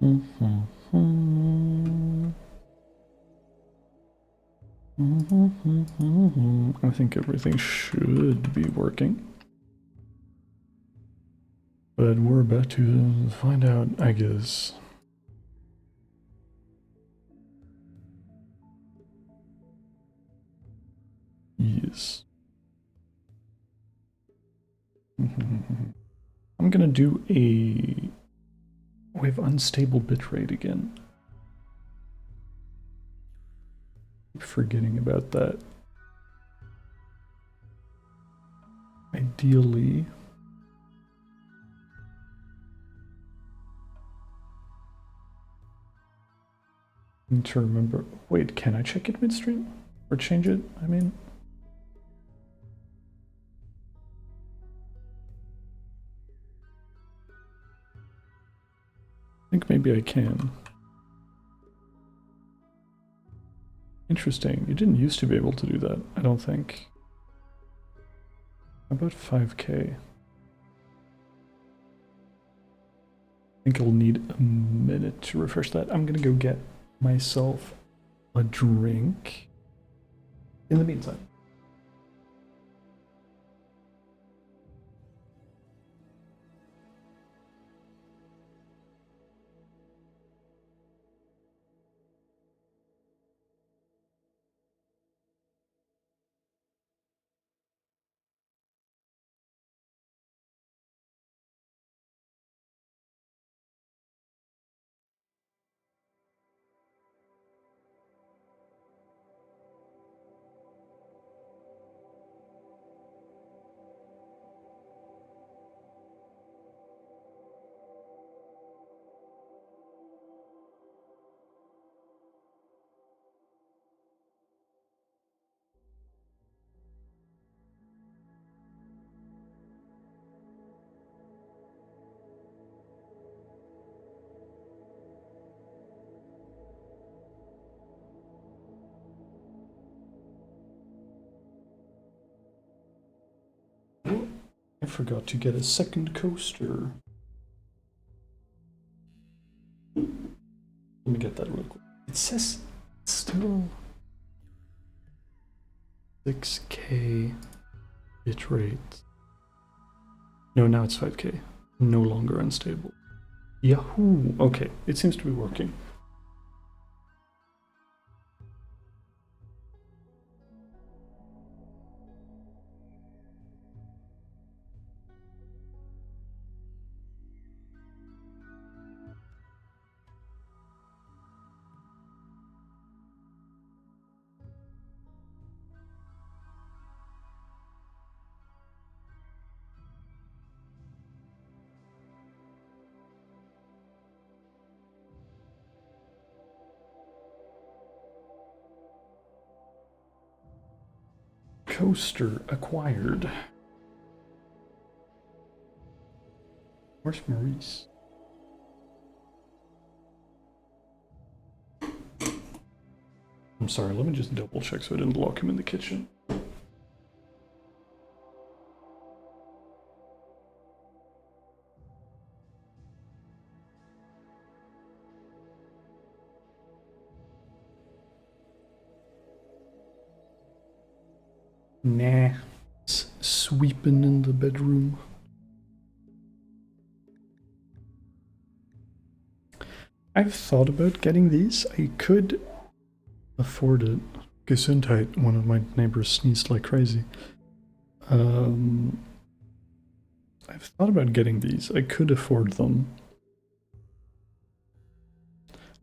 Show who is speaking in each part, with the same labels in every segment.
Speaker 1: I think everything should be working. But we're about to find out, I guess. Yes. I'm gonna do a... We have unstable bitrate again. Keep forgetting about that. Ideally... I need to remember... Wait, can I check it midstream? Or change it, I mean? I think maybe I can. Interesting. You didn't used to be able to do that, I don't think. How about 5K? I think I'll need a minute to refresh that. I'm gonna go get myself a drink in the meantime. I forgot to get a second coaster. Let me get that real quick. It says it's still 6K bitrate. No, now it's 5K. No longer unstable. Yahoo! Okay, it seems to be working. Coaster acquired. Where's Maurice? I'm sorry, let me just double check so I didn't lock him in the kitchen. Nah, sweeping in the bedroom. I've thought about getting these. I could afford it. Gesundheit, one of my neighbors sneezed like crazy. I've thought about getting these. I could afford them.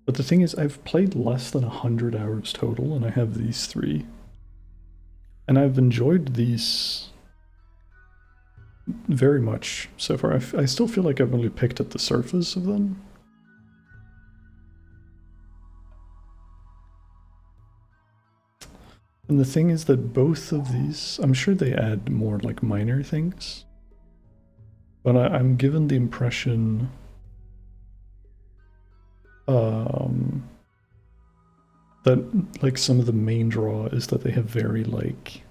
Speaker 1: But the thing is, I've played less than 100 hours total, and I have these three. And I've enjoyed these very much so far. I still feel like I've only picked at the surface of them. And the thing is that both of these, I'm sure they add more like minor things. But I'm given the impression that like some of the main draw is that they have very like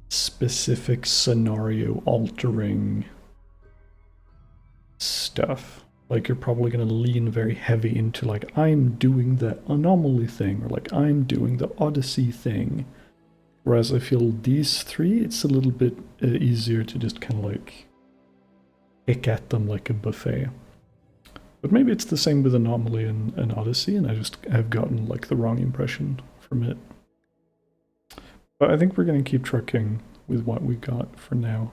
Speaker 1: specific scenario altering stuff. like you're probably going to lean very heavy into like, I'm doing the anomaly thing, or like, I'm doing the Odyssey thing. Whereas I feel these three, it's a little bit easier to just kind of like pick at them like a buffet. But maybe it's the same with Anomaly and Odyssey, and I just have gotten like the wrong impression from it. But I think we're going to keep trucking with what we got for now.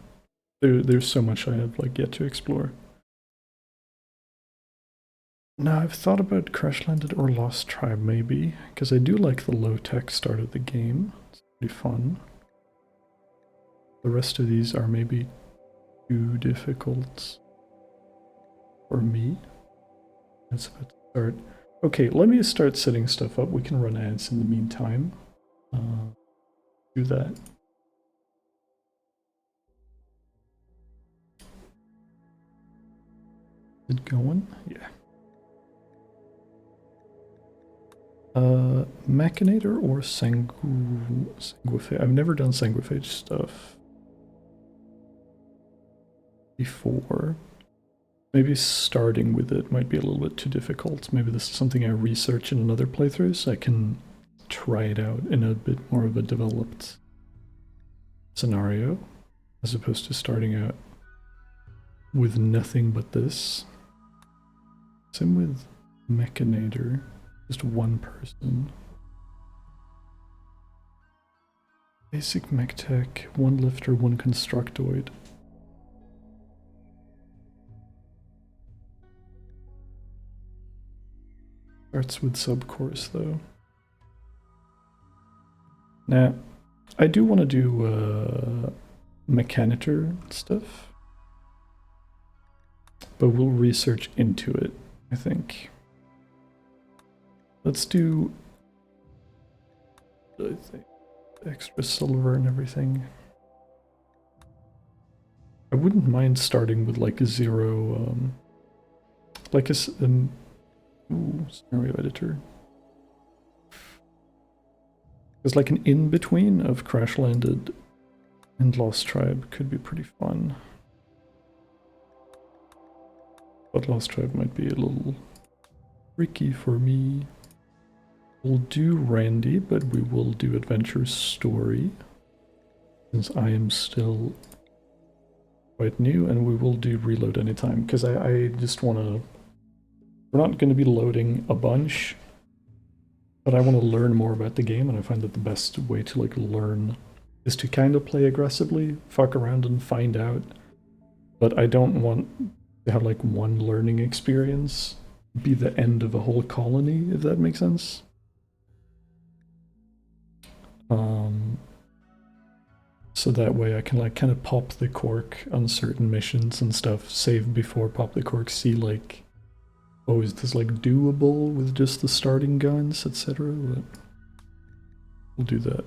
Speaker 1: There's so much I have like yet to explore. Now I've thought about Crash Landed or Lost Tribe maybe, because I do like the low-tech start of the game. It's pretty fun. The rest of these are maybe too difficult for me. That's about to start. Okay, let me start setting stuff up. We can run ads in the meantime. Do that. Is it going? Yeah. Machinator or Sanguiphage? I've never done Sanguiphage stuff before. Maybe starting with it might be a little bit too difficult. Maybe this is something I research in another playthrough so I can try it out in a bit more of a developed scenario, as opposed to starting out with nothing but this. Same with Machinator, just one person. Basic mech tech, one lifter, one constructoid. Starts with subcourse though. Now, I do want to do Mechanitor stuff, but we'll research into it, I think. Let's do, I think, extra silver and everything. I wouldn't mind starting with like a zero, like a scenario editor. There's like an in-between of Crash Landed and Lost Tribe could be pretty fun. But Lost Tribe might be a little tricky for me. We'll do Randy, but we will do Adventure Story, since I am still quite new, and we will do Reload anytime, because I just want to... We're not going to be loading a bunch, but I want to learn more about the game, and I find that the best way to like learn is to kind of play aggressively, fuck around and find out. But I don't want to have like one learning experience be the end of a whole colony, if that makes sense. So that way I can like kind of pop the cork on certain missions and stuff, save before pop the cork, see like, oh, is this like doable with just the starting guns, etc. But we'll do that.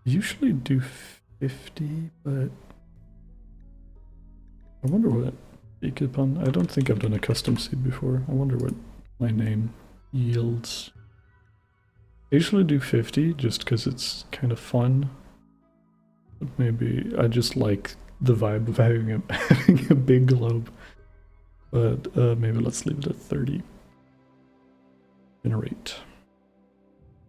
Speaker 1: Usually do 50, but I wonder what Ikipun. I don't think I've done a custom seed before. I wonder what my name yields. I usually do 50 just because it's kind of fun. But maybe I just like the vibe of having a big globe. But maybe let's leave it at 30. Generate.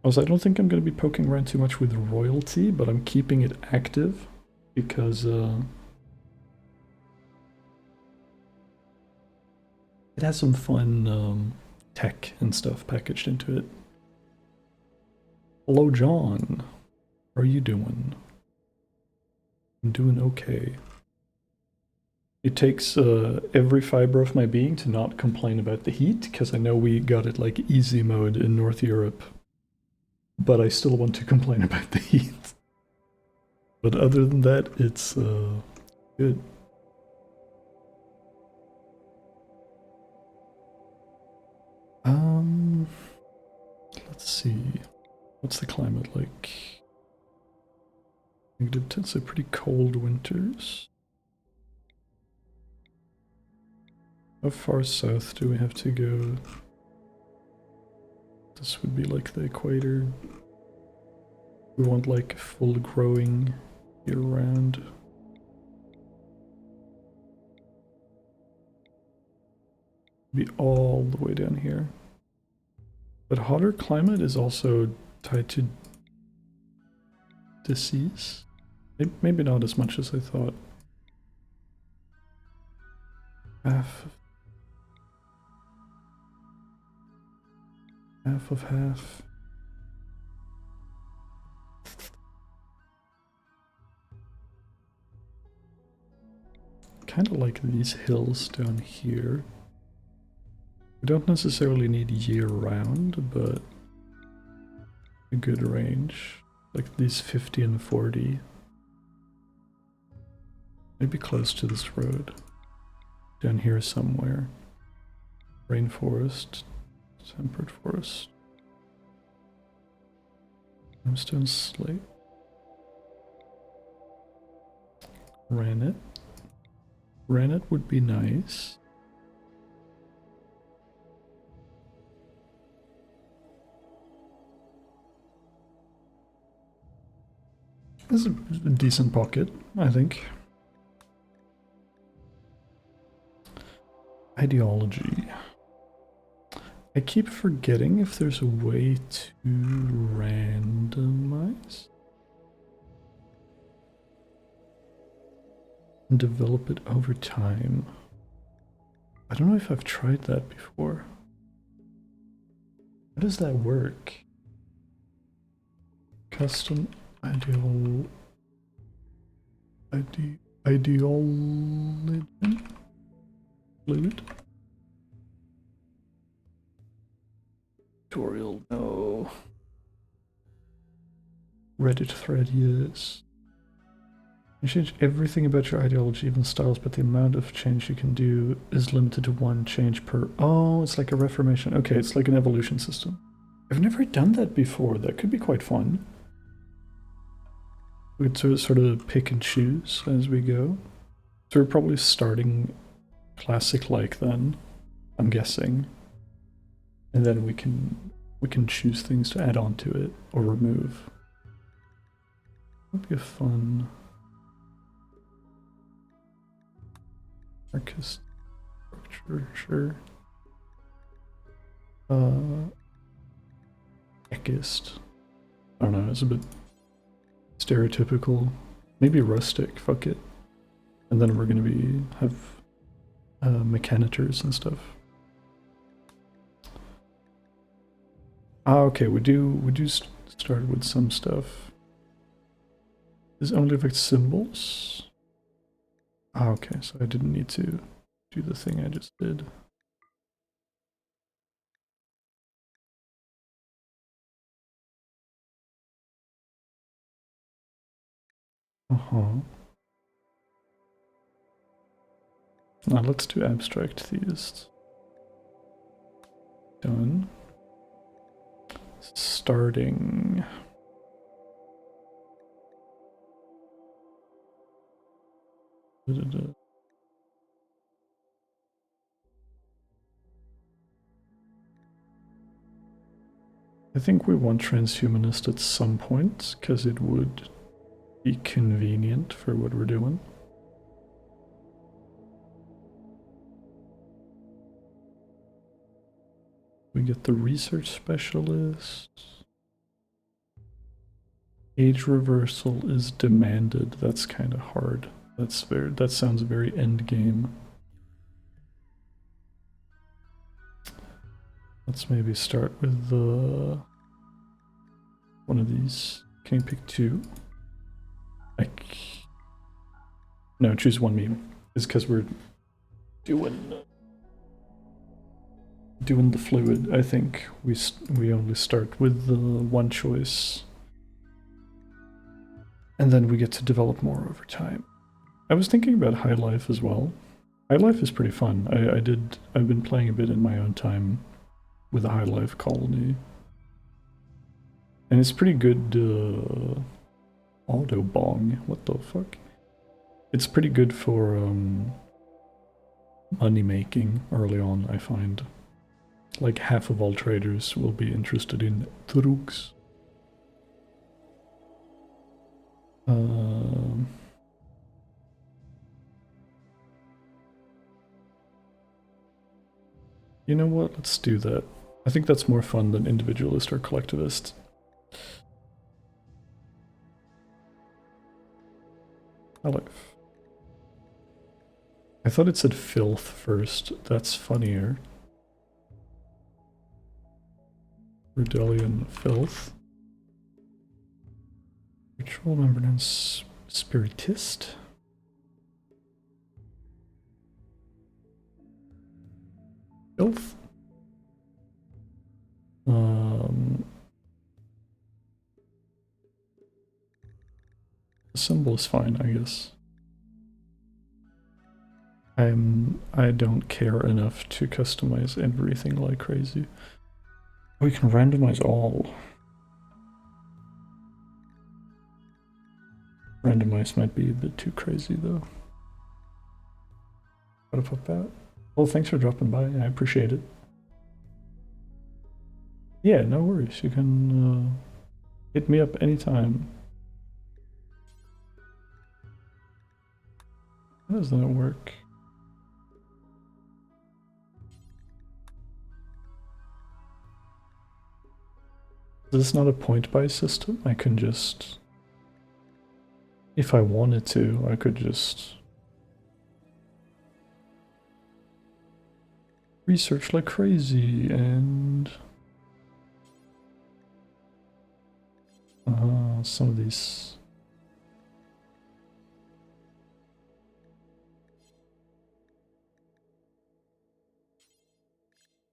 Speaker 1: Also, I don't think I'm going to be poking around too much with royalty, but I'm keeping it active because it has some fun tech and stuff packaged into it. Hello, John. How are you doing? I'm doing okay. It takes every fiber of my being to not complain about the heat, because I know we got it like easy mode in North Europe, but I still want to complain about the heat. But other than that, it's good. Let's see. What's the climate like? -10, so pretty cold winters. How far south do we have to go? This would be like the equator. We want like full growing year round. Be all the way down here. But hotter climate is also tied to disease. Maybe not as much as I thought. Half of half. Kind of like these hills down here. We don't necessarily need year-round, but a good range. Like these 50 and 40. Maybe close to this road. Down here somewhere. Rainforest. Temperate forest. Limestone slate. Granite. Granite would be nice. This is a decent pocket, I think. Ideology. I keep forgetting if there's a way to randomize and develop it over time. I don't know if I've tried that before. How does that work? Custom ideology. Fluid. Tutorial, no. Reddit thread, yes. You change everything about your ideology, even styles, but the amount of change you can do is limited to one change per... Oh, it's like a reformation. Okay, it's like an evolution system. I've never done that before. That could be quite fun. We could sort of pick and choose as we go. So we're probably starting classic-like then, I'm guessing. And then we can choose things to add on to it or remove. That'd be a fun anarchist structure, sure. Echist. I don't know, it's a bit stereotypical. Maybe rustic, fuck it. And then we're gonna have mechanitors and stuff. Ah, okay, we do start with some stuff. This only affects symbols? Ah, okay, so I didn't need to do the thing I just did. Now let's do abstract theist. Done. Starting. I think we want transhumanist at some point, because it would be convenient for what we're doing. We get the research specialist. Age reversal is demanded. That's kind of hard. That sounds very end game. Let's maybe start with one of these. Can you pick two? No, choose one meme. It's because we're doing the fluid. I think we only start with the one choice, and then we get to develop more over time. I was thinking about High Life as well. High Life is pretty fun. I've been playing a bit in my own time with a High Life colony, and it's pretty good. Auto bong. What the fuck? It's pretty good for money making early on, I find. Like half of all traders will be interested in drugs. You know what? Let's do that. I think that's more fun than individualist or collectivist. Life. I thought it said filth first. That's funnier. Rebellion, filth. Ritual remembrance, spiritist. Filth. The symbol is fine, I guess. I don't care enough to customize everything like crazy. We can randomize all. Randomize might be a bit too crazy though. Gotta put that. Well, thanks for dropping by. I appreciate it. Yeah, no worries. You can hit me up anytime. How does that work? This is not a point-buy system. I can just... If I wanted to, I could just... research like crazy and... some of these...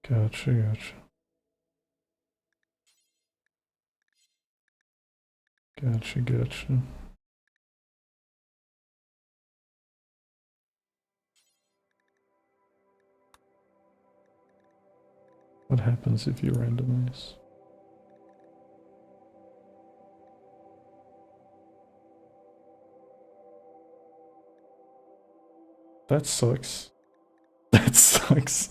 Speaker 1: Gotcha, gotcha. Gotcha, gotcha. What happens if you randomize? That sucks. That sucks.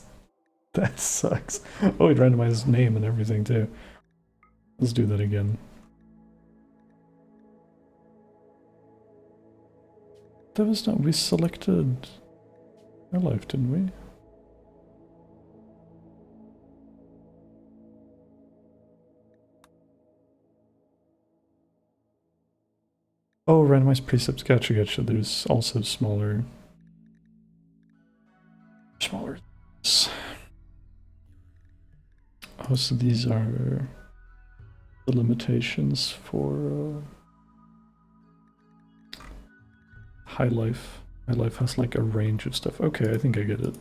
Speaker 1: That sucks. Oh, it randomized name and everything too. Let's do that again. That was not... We selected our life, didn't we? Oh, randomized precepts. Gotcha, gotcha. There's also smaller... Oh, so these are the limitations for high life. High life has like a range of stuff. Okay, I think I get it.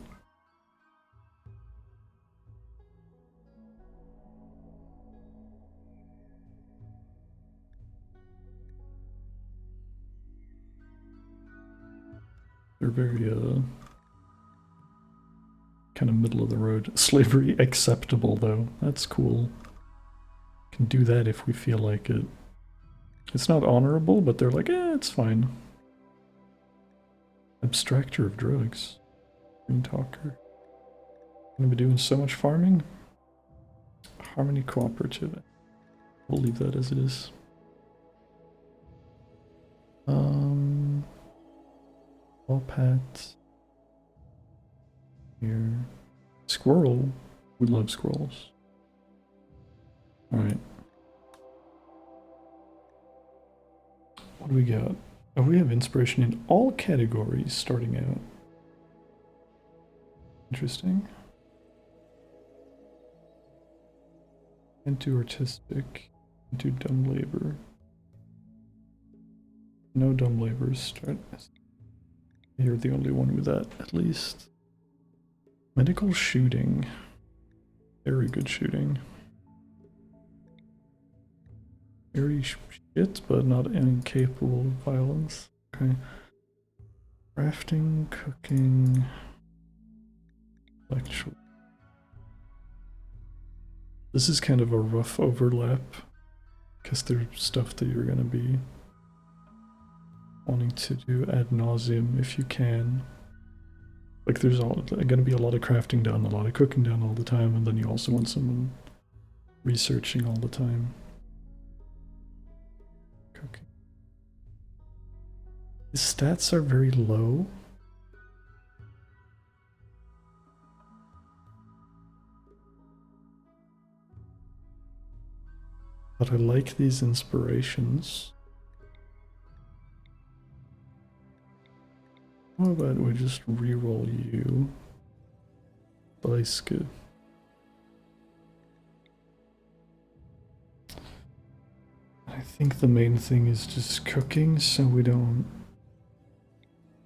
Speaker 1: They're very kind of middle of the road. Slavery acceptable though. That's cool. Can do that if we feel like it. It's not honorable, but they're like, it's fine. Abstractor of drugs. Green talker. Gonna be doing so much farming. Harmony cooperative. We'll leave that as it is. All pets. Here. Squirrel. We love squirrels. Alright. What do we got? Oh, we have inspiration in all categories starting out. Interesting. Into artistic. Into dumb labor. No dumb labor. Start. You're the only one with that, at least. Medical shooting. Very good shooting. Very shit, but not incapable of violence. Okay. Crafting, cooking, lecture. This is kind of a rough overlap, because there's stuff that you're gonna be wanting to do ad nauseum if you can. Like there's gonna be a lot of crafting done, a lot of cooking done all the time, and then you also want someone researching all the time. Cooking. His stats are very low. But I like these inspirations. How about we just re-roll you? Bleiske. I think the main thing is just cooking so we don't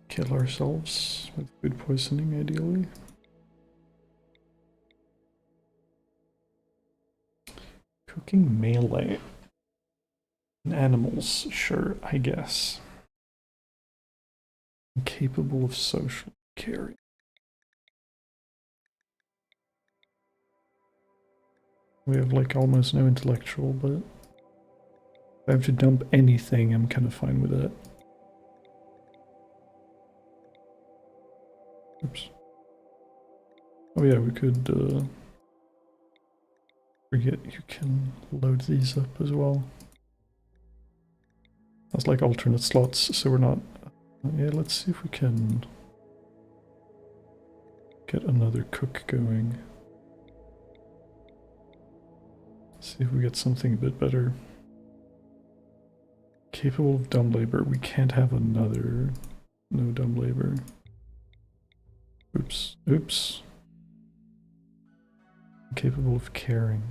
Speaker 1: kill ourselves with food poisoning, ideally. Cooking melee. Animals, sure, I guess. Incapable of social caring. We have like almost no intellectual, but if I have to dump anything, I'm kind of fine with that. Oops. Oh yeah, we could forget you can load these up as well. That's like alternate slots, so we're not... Yeah, let's see if we can get another cook going. See if we get something a bit better. Capable of dumb labor. We can't have another... No dumb labor. Oops. Oops. Capable of caring.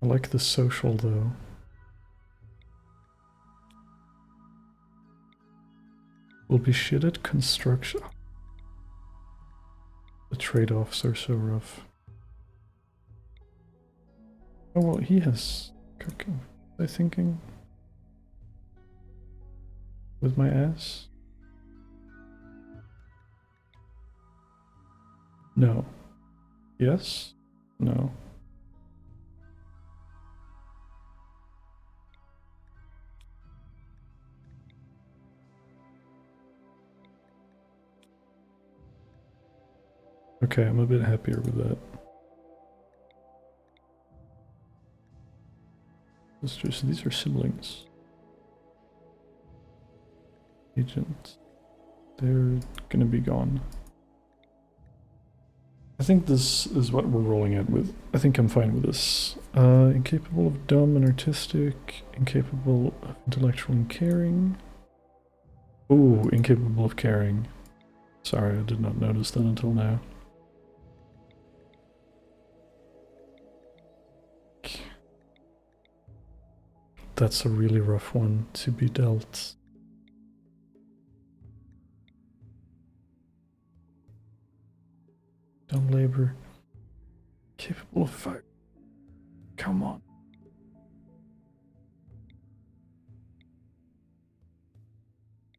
Speaker 1: I like the social though. We'll be shit at construction. The trade-offs are so rough. Oh well, he has cooking. Was I thinking? With my ass? No. Yes? No. Okay, I'm a bit happier with that. Sisters, these are siblings. Agent. They're gonna be gone. I think this is what we're rolling at with. I think I'm fine with this. Incapable of dumb and artistic. Incapable of intellectual and caring. Ooh, incapable of caring. Sorry, I did not notice that until now. That's a really rough one to be dealt. Dumb labor. Capable of fire. Come on.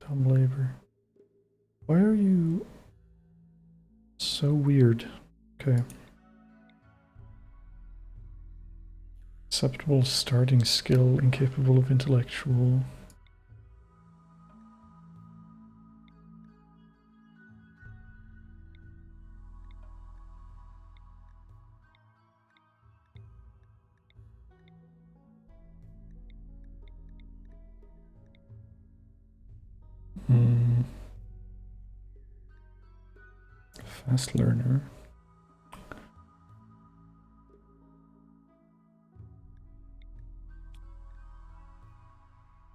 Speaker 1: Dumb labor. Why are you so weird? Okay. Acceptable starting skill, incapable of intellectual. Fast learner.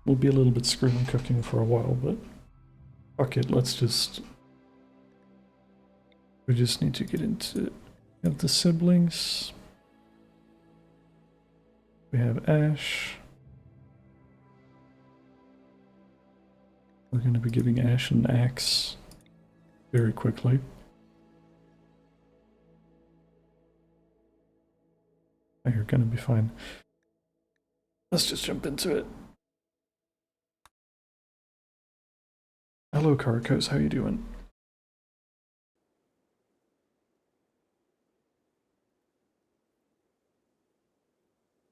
Speaker 1: We'll be a little bit screwed on cooking for a while, but fuck it, let's just... We just need to get into... We have the siblings. We have Ash. We're going to be giving Ash an axe very quickly. Oh, you're going to be fine. Let's just jump into it. Hello, Carcos. How you doing?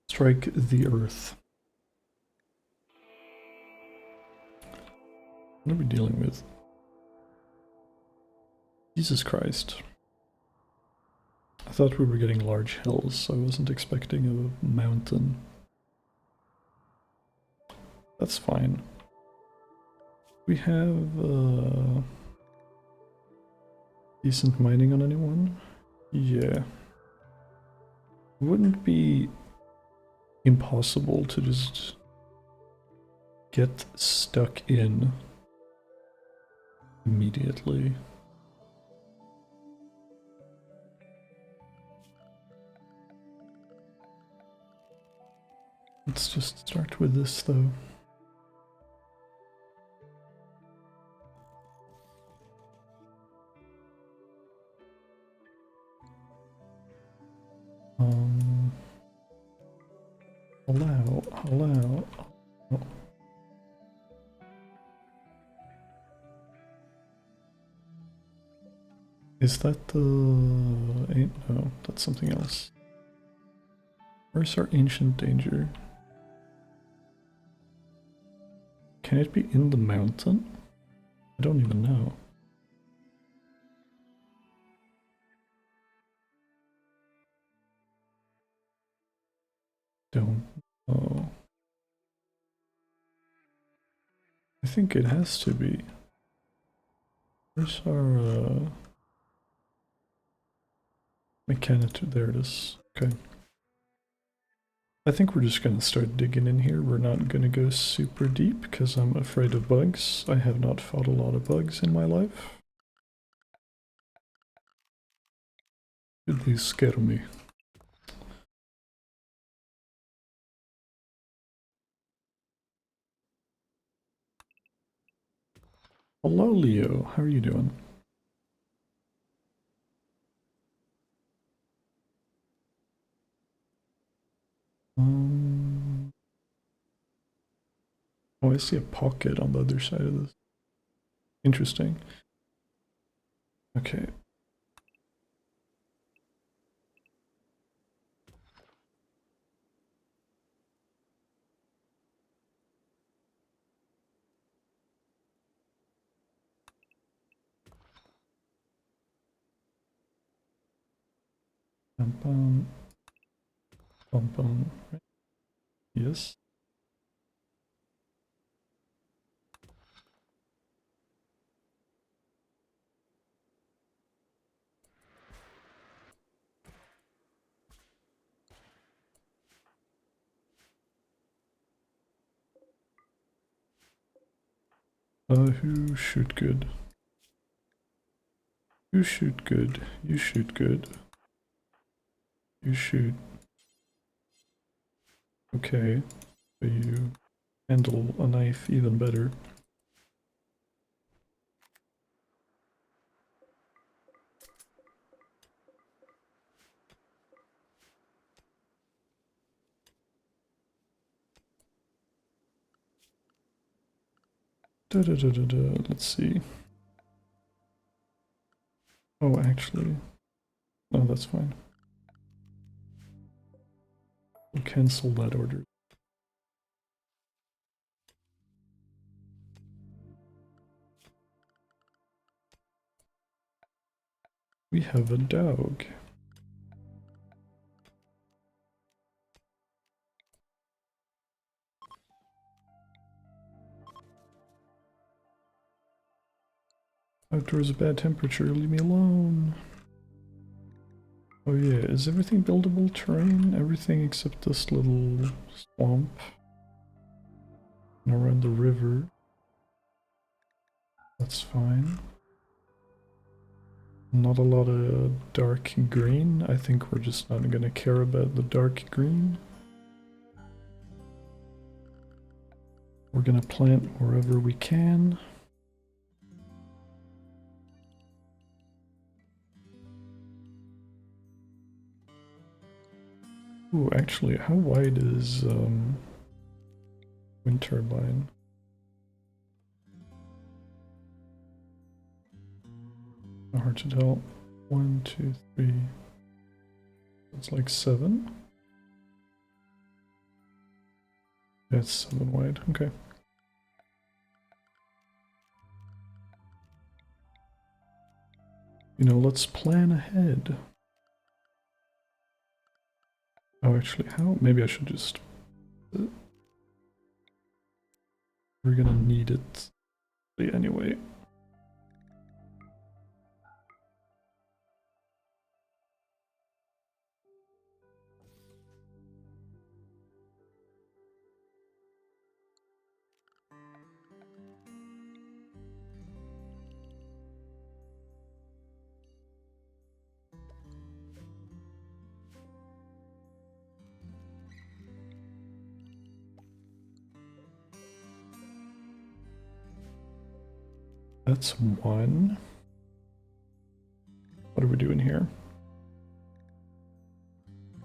Speaker 1: Strike the earth. What are we dealing with? Jesus Christ. I thought we were getting large hills, so I wasn't expecting a mountain. That's fine. We have decent mining on anyone? Yeah. It wouldn't be impossible to just get stuck in immediately. Let's just start with this though. Allow. Oh. Is that the... No, that's something else. Where's our ancient danger? Can it be in the mountain? I don't even know. Don't know. I think it has to be. Where's our mechanic? There it is. Okay. I think we're just gonna start digging in here. We're not gonna go super deep because I'm afraid of bugs. I have not fought a lot of bugs in my life. They scare me. Hello, Leo. How are you doing? Oh, I see a pocket on the other side of this. Interesting. Okay. Bum bum. Bum bum. Yes. Who shoot good? You shoot good. You shoot good. You shoot. Okay. But you handle a knife even better. Let's see. Oh, actually. No, that's fine. We'll cancel that order. We have a dog. Outdoors a bad temperature, leave me alone. Oh yeah, is everything buildable terrain? Everything except this little swamp. And around the river. That's fine. Not a lot of dark green. I think we're just not gonna care about the dark green. We're gonna plant wherever we can. Ooh, actually, how wide is wind turbine? Hard to tell. 1, 2, 3. It's like 7. Yeah, it's 7 wide. Okay. You know, let's plan ahead. Oh, actually, how? Maybe I should just... We're gonna need it anyway. That's one. What are we doing here?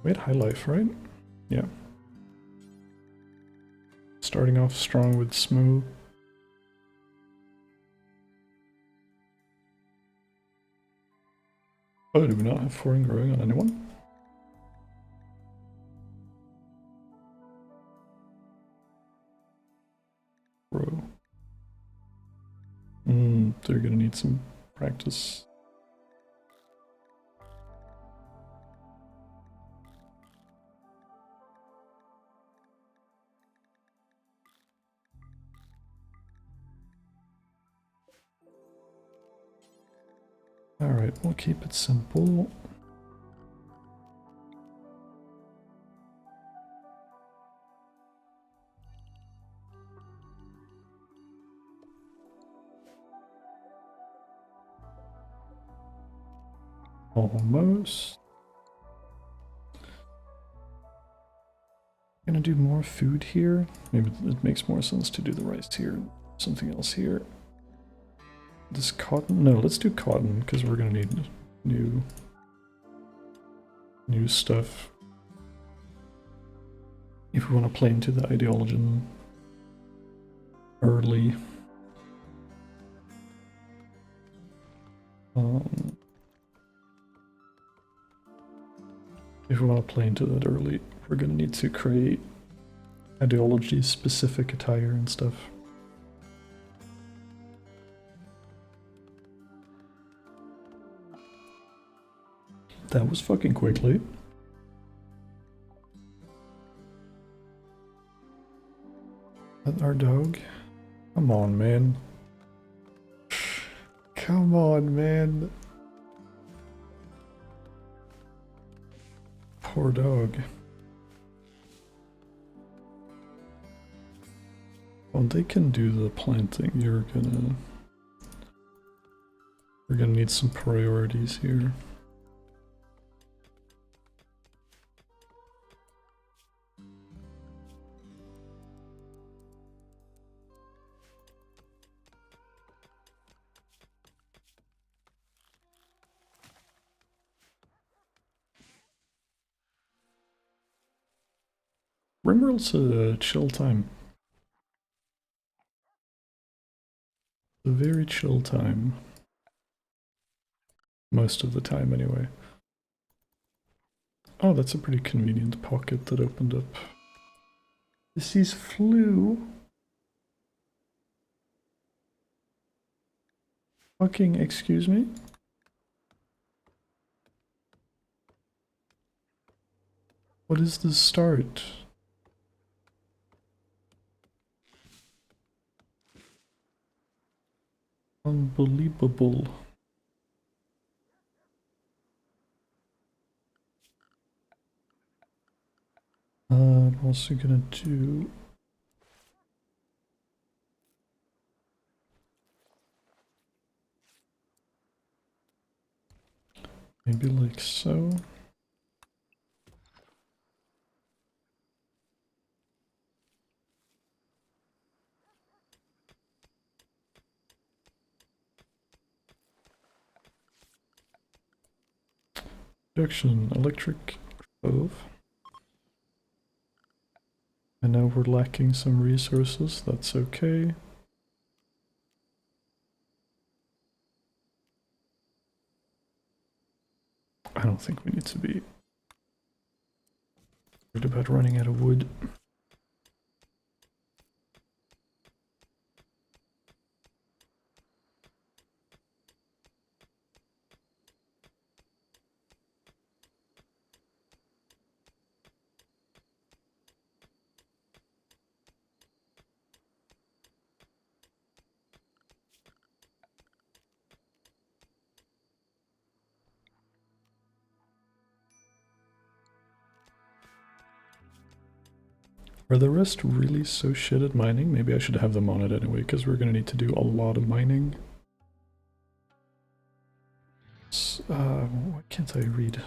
Speaker 1: We had high life, right? Yeah. Starting off strong with smooth. Oh, do we not have foreign growing on anyone? Grow. They're gonna need some practice. Alright, we'll keep it simple. Almost. Gonna do more food here. Maybe it makes more sense to do the rice here. Something else here. This cotton? No, let's do cotton because we're gonna need new stuff if we want to play into the ideology early. If we want to play into that early, we're gonna need to create ideology-specific attire and stuff. That was fucking quickly. Our dog? Come on, man. Come on, man. Poor dog. Well, they can do the planting. We're gonna need some priorities here. Rimworld's a chill time. A very chill time. Most of the time, anyway. Oh, that's a pretty convenient pocket that opened up. This is flu. Fucking excuse me? What is the start? Unbelievable. I'm also gonna do... maybe like so. Production, electric stove. I know we're lacking some resources, that's okay. I don't think we need to be worried about running out of wood. Are the rest really so shit at mining? Maybe I should have them on it anyway, because we're gonna need to do a lot of mining. Why can't I read?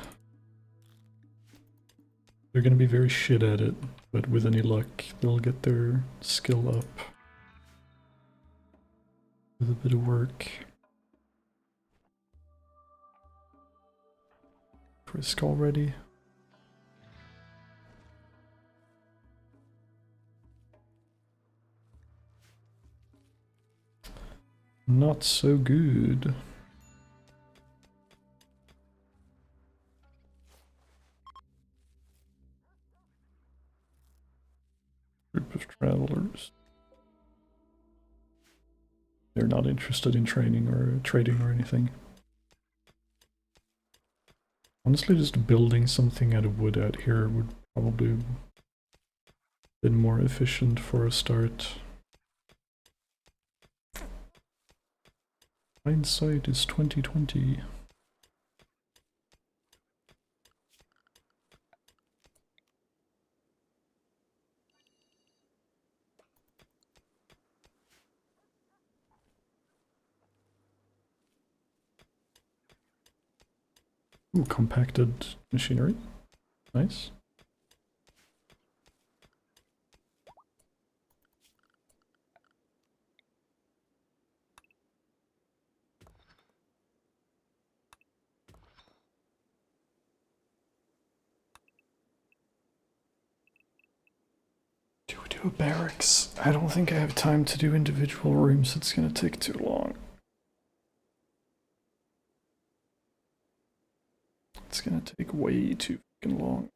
Speaker 1: They're gonna be very shit at it, but with any luck, they'll get their skill up. with a bit of work. Risk already. Not so good. Group of travelers. They're not interested in training or trading or anything. Honestly, just building something out of wood out here would probably have been more efficient for a start. Hindsight is 2020. Ooh, compacted machinery. Nice. Do we do a barracks? I don't think I have time to do individual rooms. It's gonna take too long. It's gonna take way too fucking long.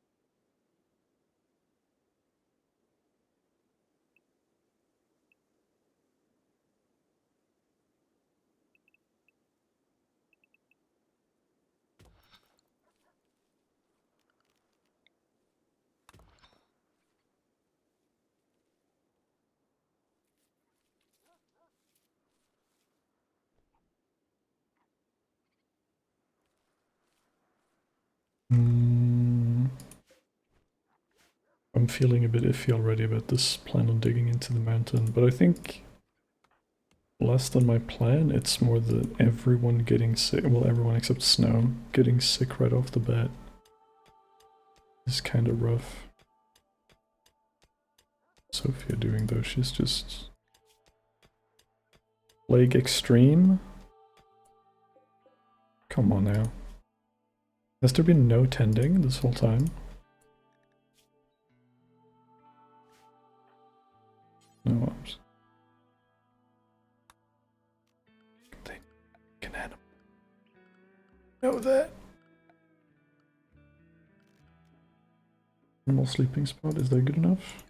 Speaker 1: I'm feeling a bit iffy already about this plan on digging into the mountain, but I think less than my plan, it's more that everyone getting sick, well, everyone except Snow getting sick right off the bat is kind of rough. Sophia doing though, she's just plague extreme. Come on now. Has there been no tending this whole time? No arms. They can animal. Know that. Animal sleeping spot, is that good enough?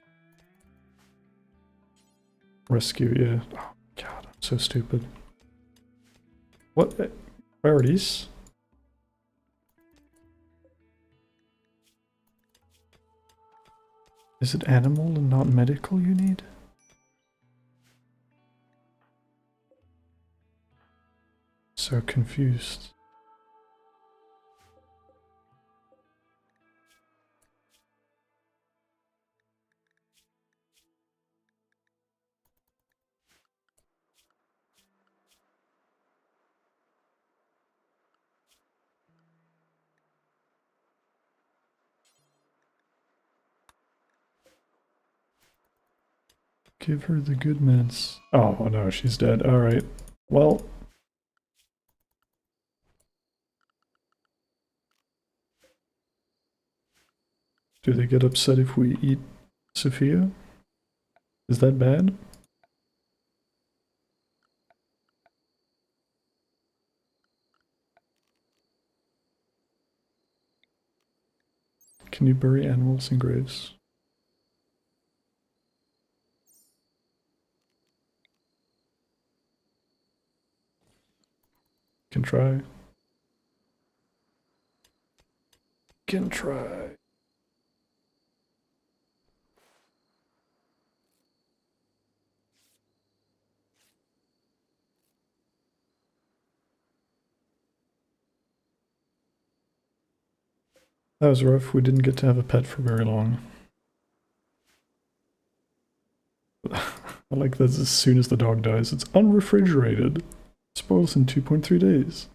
Speaker 1: Rescue, yeah. Oh god, I'm so stupid. What? Priorities? Is it animal and not medical you need? So confused. Give her the good meds. Oh no, she's dead. Alright. Well. Do they get upset if we eat Sophia? Is that bad? Can you bury animals in graves? Can try. Can try. That was rough. We didn't get to have a pet for very long. I like that as soon as the dog dies, it's unrefrigerated. Spoils in 2.3 days.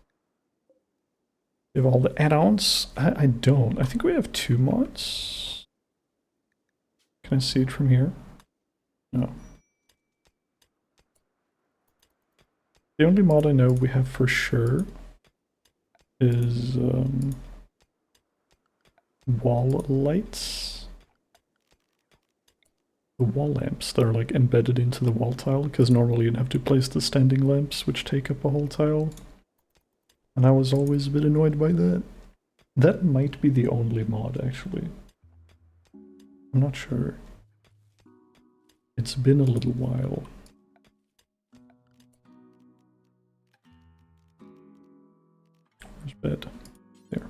Speaker 1: You have all the add-ons? I don't. I think we have 2 mods. Can I see it from here? No. The only mod I know we have for sure is wall lights. The wall lamps that are like embedded into the wall tile, because normally you'd have to place the standing lamps which take up a whole tile. And I was always a bit annoyed by that. That might be the only mod actually. I'm not sure. It's been a little while. Where's bed? There.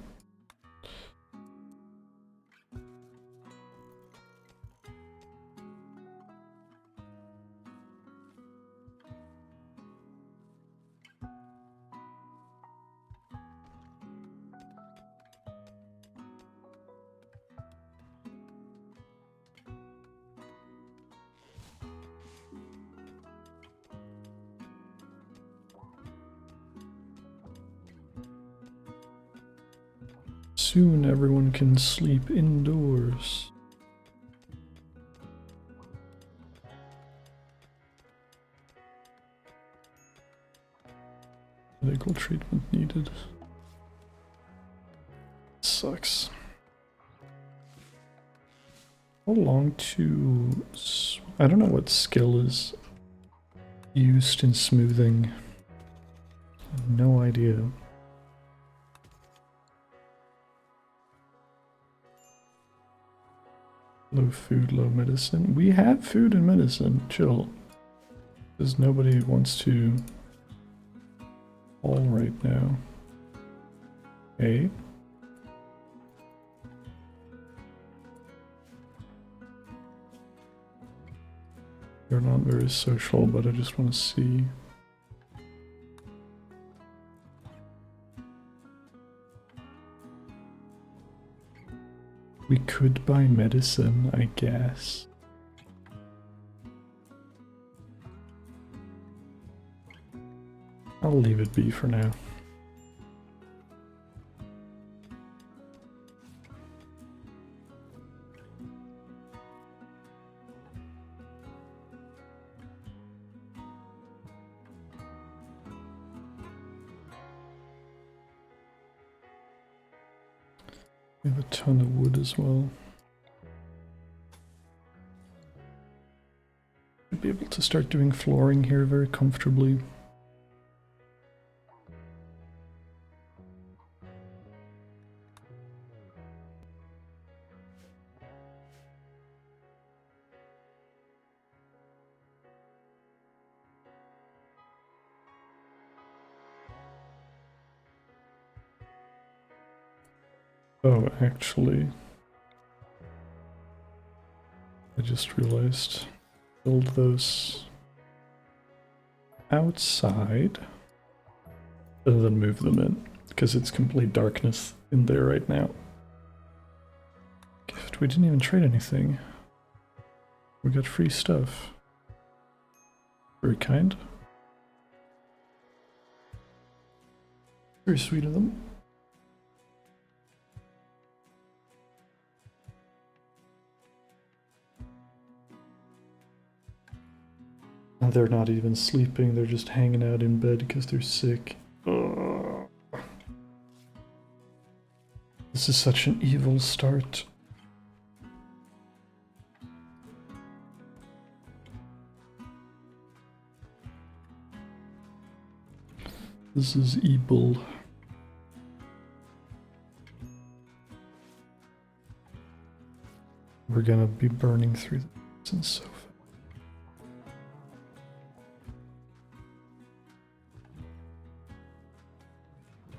Speaker 1: Soon everyone can sleep indoors. Medical treatment needed. Sucks. How long to... I don't know what skill is used in smoothing. No idea. Low food, low medicine. We have food and medicine. Chill. Because nobody wants to fall right now. Okay. You're not very social, but I just want to see. We could buy medicine, I guess. I'll leave it be for now. We have a ton of wood as well. Should be able to start doing flooring here very comfortably. Oh, actually, I just realized, build those outside and then move them in, because it's complete darkness in there right now. Gift, we didn't even trade anything. We got free stuff. Very kind. Very sweet of them. And they're not even sleeping, they're just hanging out in bed because they're sick. Ugh. This is such an evil start. This is evil. We're gonna be burning through this and so fast.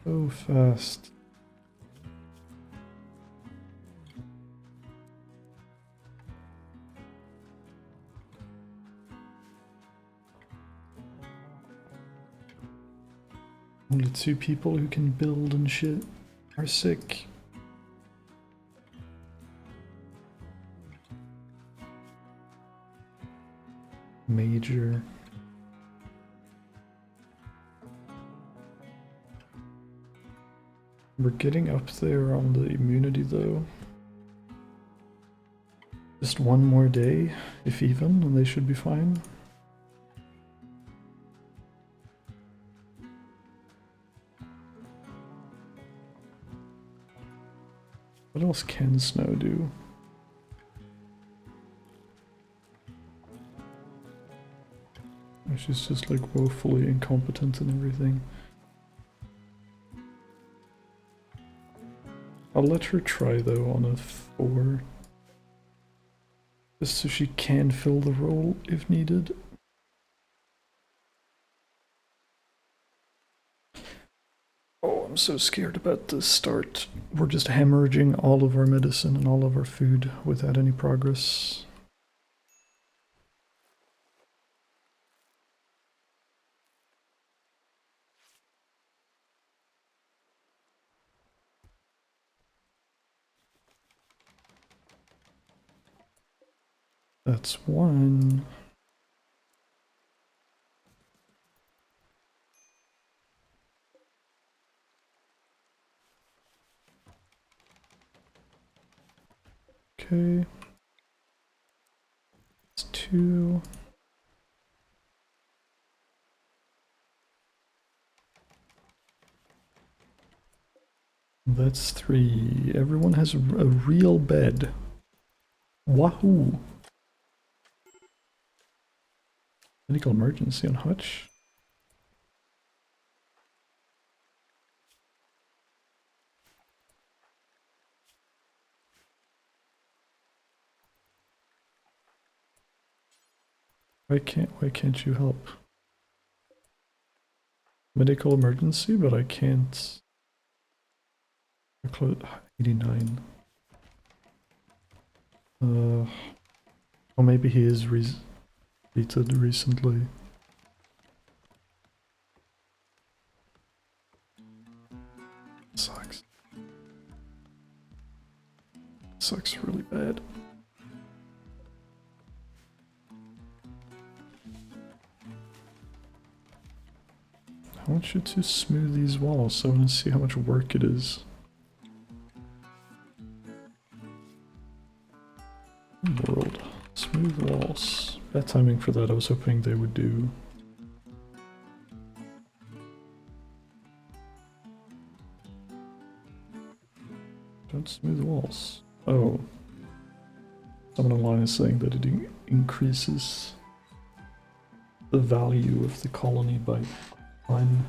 Speaker 1: So fast. Only 2 people who can build and shit are sick. Major. We're getting up there on the immunity though. Just one more day, if even, and they should be fine. What else can Snow do? She's just like woefully incompetent in everything. I'll let her try though on a 4. Just so she can fill the role if needed. Oh, I'm so scared about the start. We're just hemorrhaging all of our medicine and all of our food without any progress. That's 1. Okay. That's 2. That's 3. Everyone has a real bed. Wahoo! Medical emergency on Hutch. Why can't you help? Medical emergency, but I can't. 89. Oh, maybe he is rated recently. Sucks. Sucks really bad. I want you to smooth these walls, so I want to see how much work it is. World. Smooth walls. Bad timing for that, I was hoping they would do. Don't smooth walls. Oh. Someone online is saying that it increases the value of the colony by 1.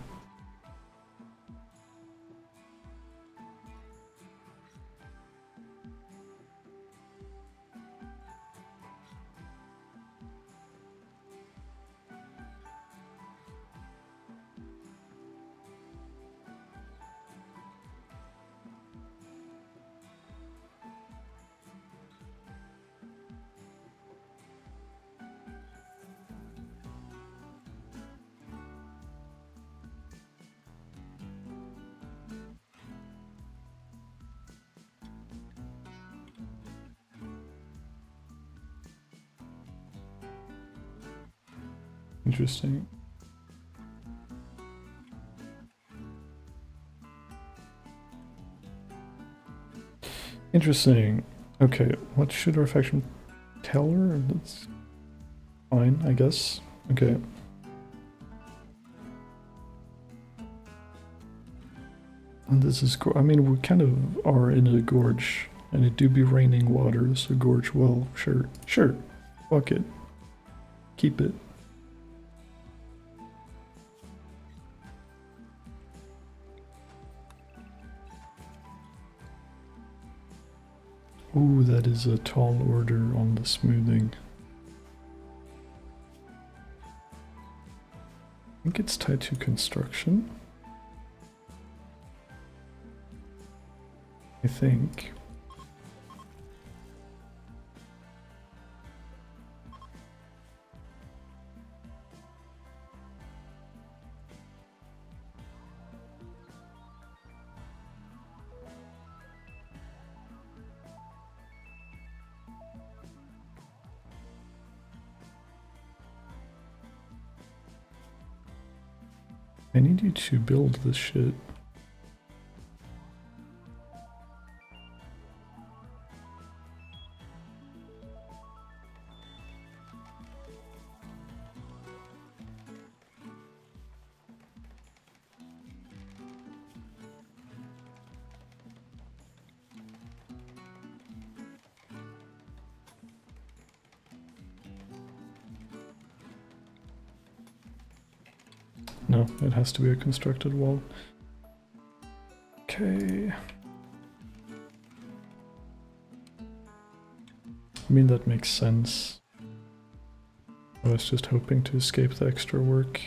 Speaker 1: Interesting. Interesting. Okay, what should our faction Teler? That's fine, I guess. Okay. And this is, I mean, we kind of are in a gorge, and it do be raining water, so gorge, well, sure. Sure. Fuck it. Keep it. Ooh, that is a tall order on the smoothing. I think it's tied to construction. I think. I need you to build this shit. No, it has to be a constructed wall. Okay. I mean, that makes sense. I was just hoping to escape the extra work.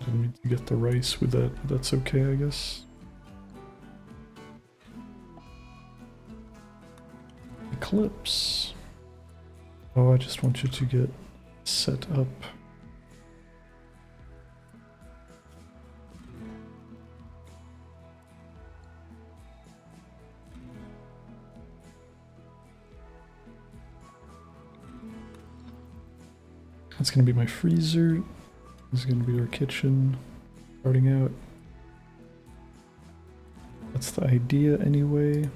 Speaker 1: Didn't mean to get the rice with that, but that's okay, I guess. Eclipse. Oh, I just want you to get set up. That's gonna be my freezer. This is gonna be our kitchen. Starting out. That's the idea anyway.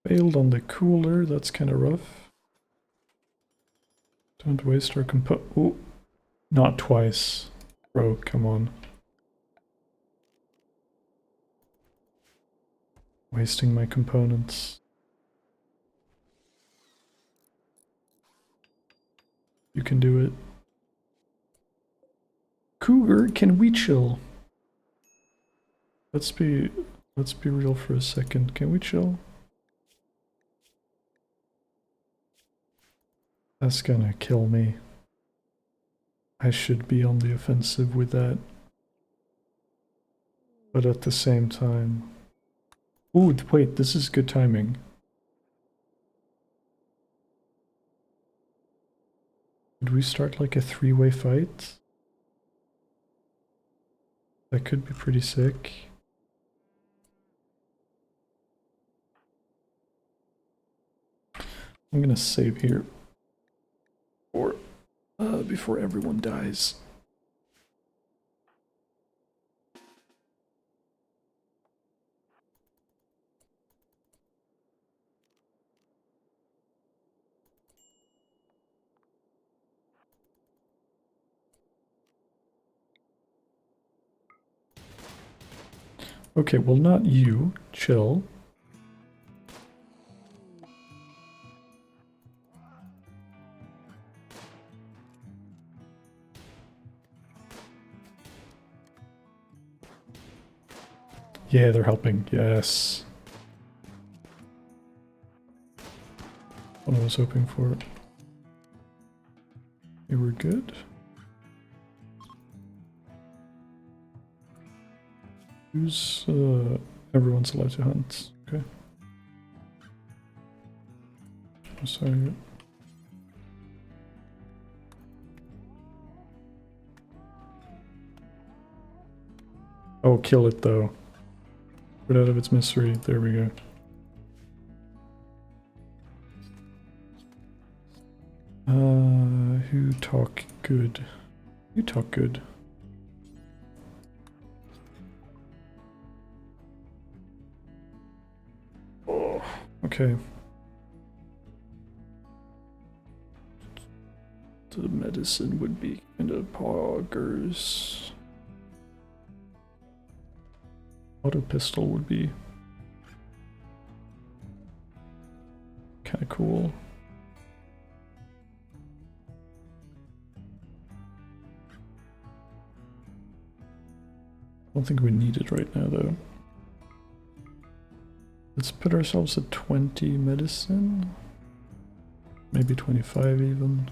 Speaker 1: Failed on the cooler, that's kind of rough. Don't waste our oh, not twice. Bro, come on. Wasting my components. You can do it. Cougar, can we chill? Let's be real for a second. Can we chill? That's gonna kill me. I should be on the offensive with that. But at the same time... Ooh, wait, this is good timing. Did we start like a three-way fight? That could be pretty sick. I'm gonna save here. Or before everyone dies. Okay, well, not you. Chill. Yeah, they're helping. Yes. What I was hoping for. Okay, we're good. Who's, everyone's allowed to hunt. Okay. I'm sorry. Oh, kill it though. Put it out of its misery. There we go. Who talk good? You talk good. Oh, okay. The medicine would be kind of poggers. Auto pistol would be kind of cool. I don't think we need it right now though. Let's put ourselves at 20 medicine. Maybe 25 even.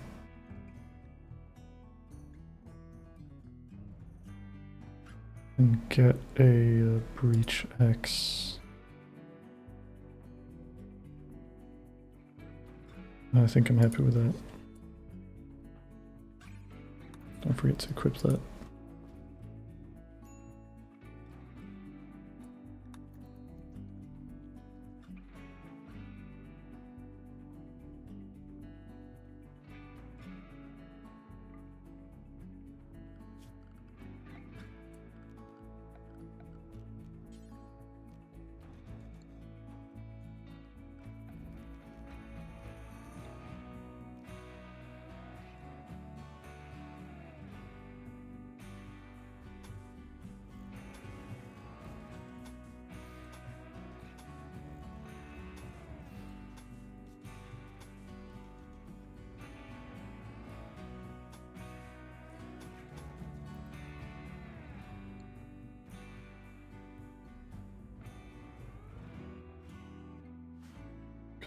Speaker 1: And get a breach axe. I think I'm happy with that. Don't forget to equip that.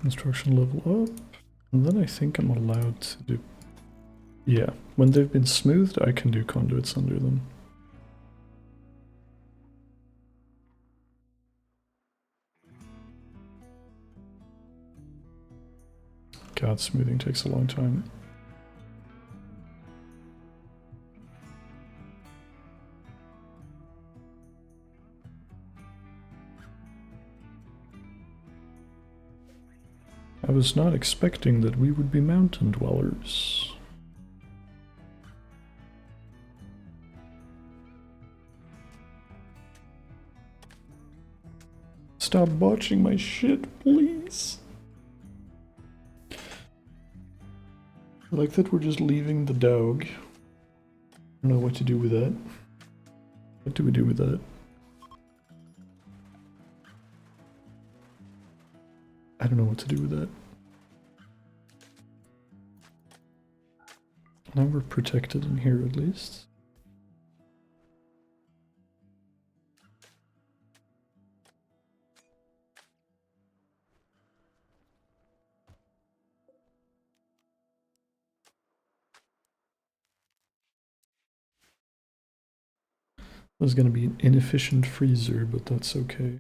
Speaker 1: Construction level up, and then I think I'm allowed to do... Yeah, when they've been smoothed, I can do conduits under them. God, smoothing takes a long time. I was not expecting that we would be mountain dwellers. Stop botching my shit, please. I like that we're just leaving the dog. I don't know what to do with that. What do we do with that? I don't know what to do with that. Now we're protected in here at least. There's gonna be an inefficient freezer, but that's okay.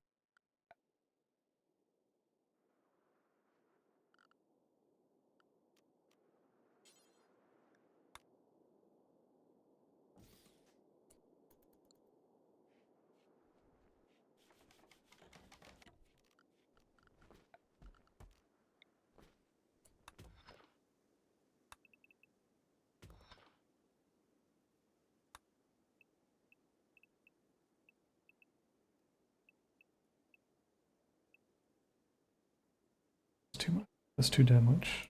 Speaker 1: That's too much. That's too damn much.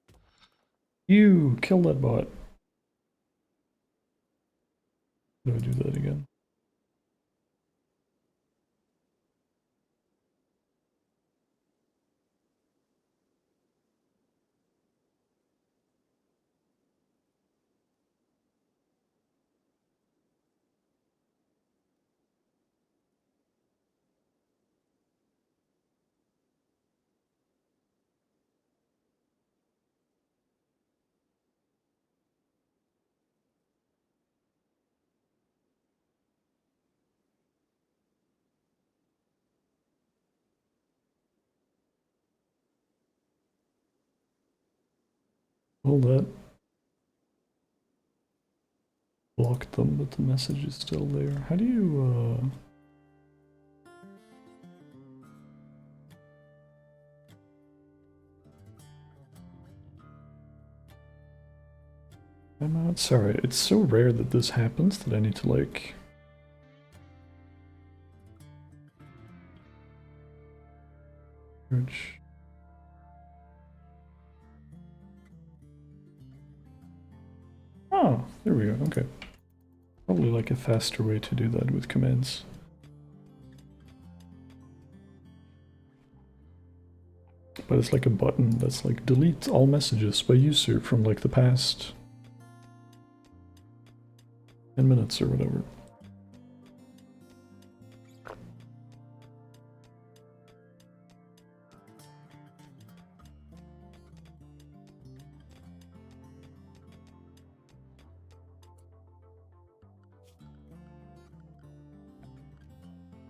Speaker 1: You kill that bot. Do I do that again? Hold that. Blocked them, but the message is still there. How do you, I'm out. Sorry, it's so rare that this happens that I need to, like... Search. Oh, there we go, okay. Probably like a faster way to do that with commands. But it's like a button that's like delete all messages by user from like the past 10 minutes or whatever.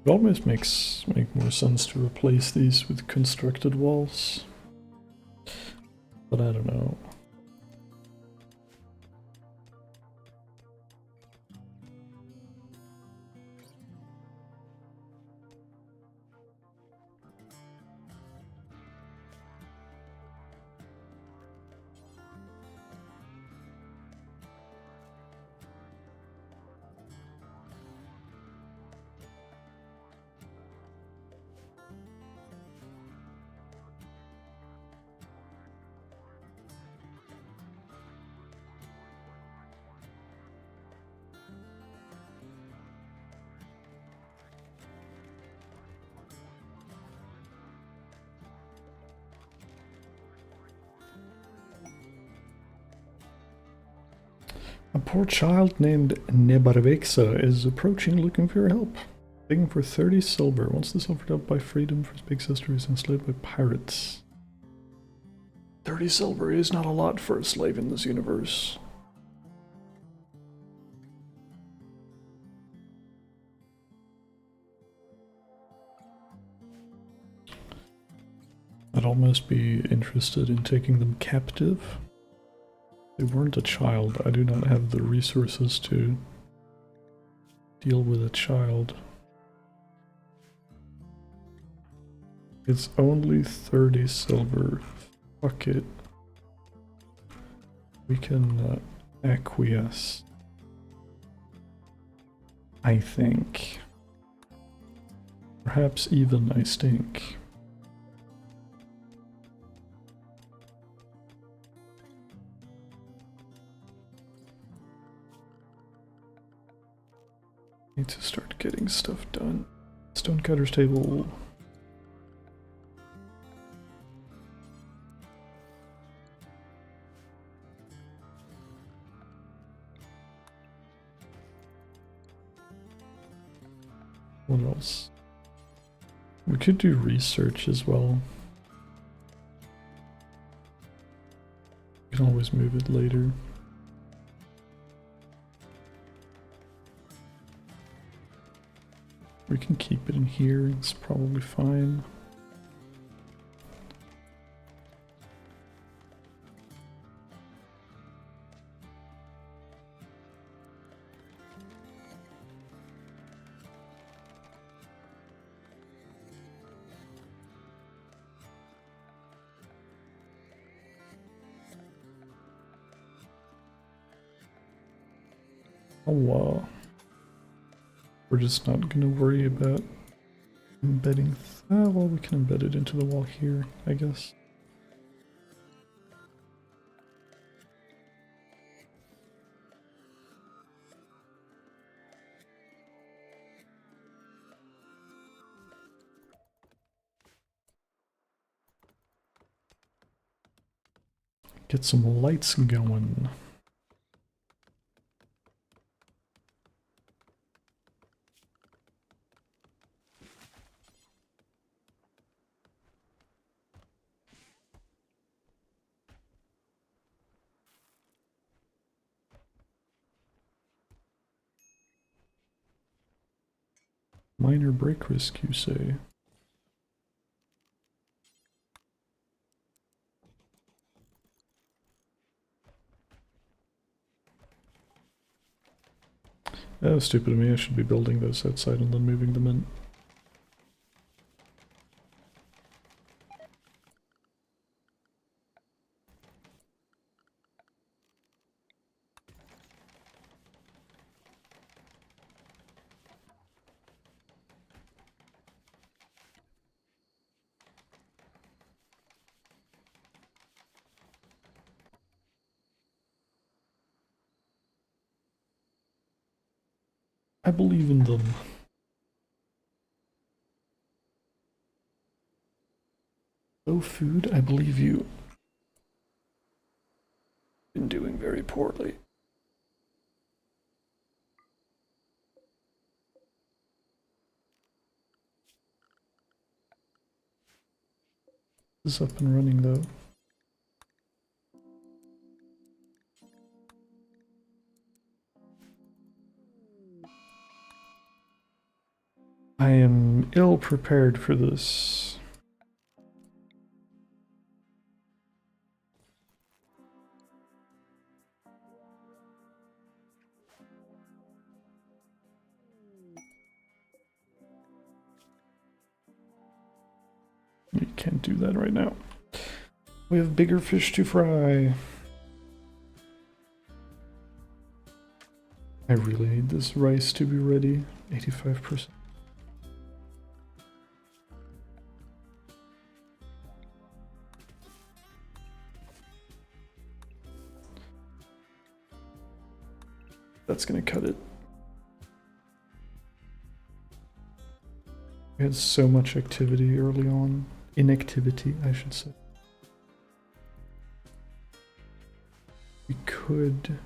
Speaker 1: It almost make more sense to replace these with constructed walls. But I don't know. A poor child named Nebarvexa is approaching looking for your help. Begging for 30 silver. Wants this offered up by freedom for his big sister who's enslaved by pirates. 30 silver is not a lot for a slave in this universe. I'd almost be interested in taking them captive. They weren't a child. I do not have the resources to deal with a child. It's only 30 silver. Fuck it. We can acquiesce. I think. Perhaps even I stink. Need to start getting stuff done. Stonecutter's table. What else? We could do research as well. We can always move it later. We can keep it in here, it's probably fine. Oh wow. We're just not going to worry about embedding. Well, we can embed it into the wall here, I guess. Get some lights going. Minor break risk, you say? Oh, stupid of me, I should be building those outside and then moving them in. I believe in them. Oh, food, I believe you. Been doing very poorly. This is up and running though. I am ill prepared for this. can't do that right now. We have bigger fish to fry. I really need this rice to be ready. 85%. That's gonna cut it. We had so much activity early on. Inactivity, I should say. We could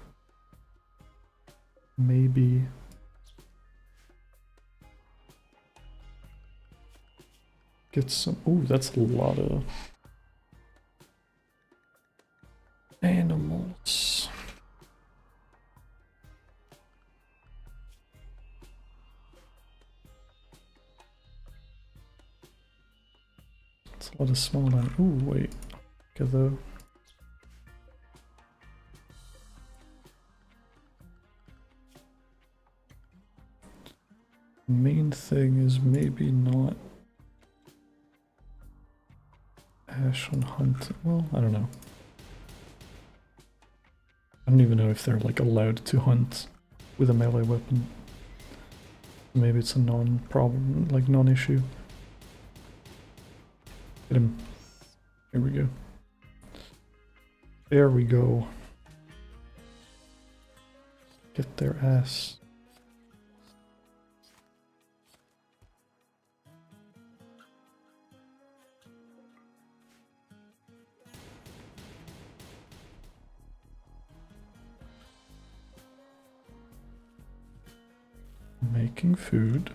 Speaker 1: maybe get some. Ooh, that's a lot of animals. It's a lot of small animals. Ooh, wait. Okay, though. Main thing is maybe not Ash on hunt. Well, I don't know. I don't even know if they're like allowed to hunt with a melee weapon. Maybe it's a non-problem, like non-issue. Get him. Here we go. There we go. Get their ass. Making food.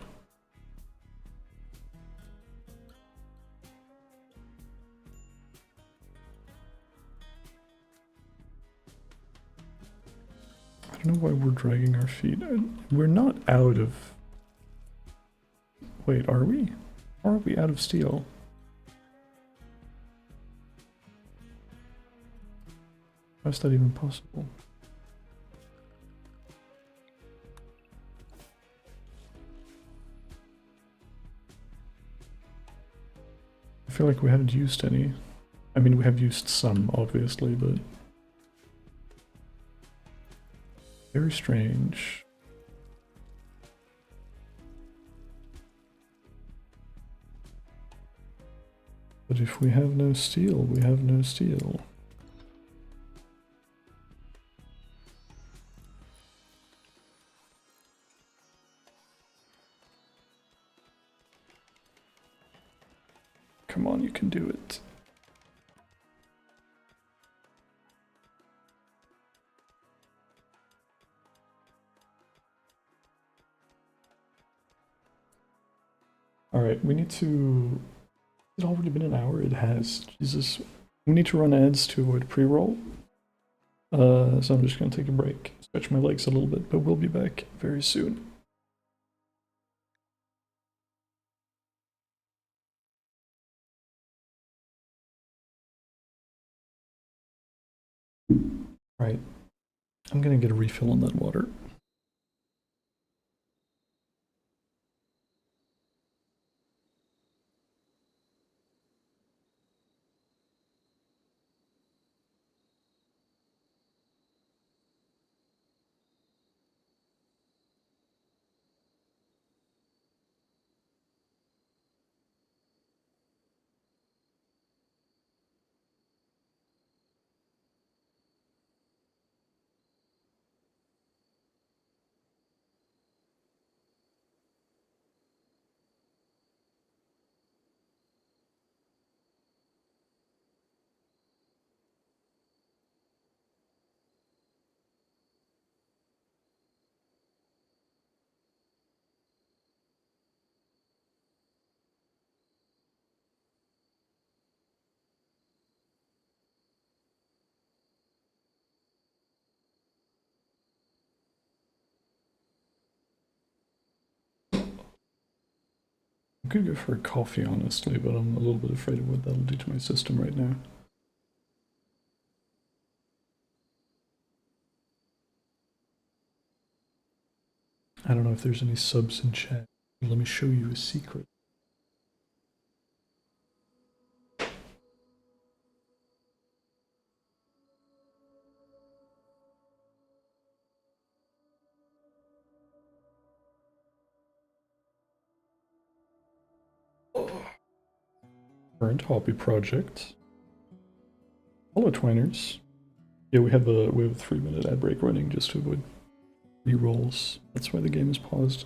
Speaker 1: I don't know why we're dragging our feet. We're not out of... Wait, are we? Or are we out of steel? How is that even possible? I feel like we haven't used any. I mean, we have used some, obviously, but... Very strange. But if we have no steel, we have no steel. Come on, you can do it. Alright, we need to... Has it already been an hour? It has. Jesus. We need to run ads to avoid pre-roll. So I'm just gonna take a break. Stretch my legs a little bit, but we'll be back very soon. Right. I'm gonna get a refill on that water. I could go for a coffee, honestly, but I'm a little bit afraid of what that'll do to my system right now. I don't know if there's any subs in chat. Let me show you a secret. Current hobby project. Hello, Twiners. Yeah, we have a 3-minute ad break running just to avoid re-rolls. That's why the game is paused.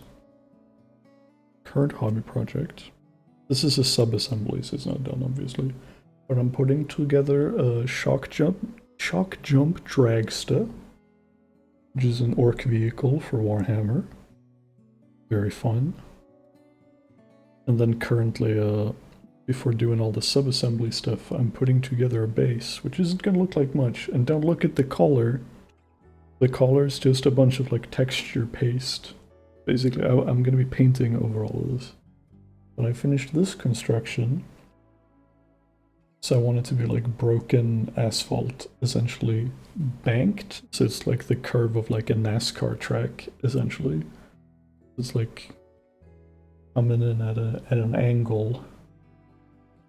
Speaker 1: Current hobby project. This is a sub-assembly, so it's not done, obviously. But I'm putting together a shock jump dragster, which is an orc vehicle for Warhammer. Very fun. And then currently, before doing all the sub-assembly stuff, I'm putting together a base, which isn't gonna look like much. And don't look at the collar. The collar is just a bunch of like texture paste. Basically, I'm gonna be painting over all of this. When I finished this construction, so I want it to be like broken asphalt, essentially banked. So it's like the curve of like a NASCAR track, essentially. It's like coming in at an angle.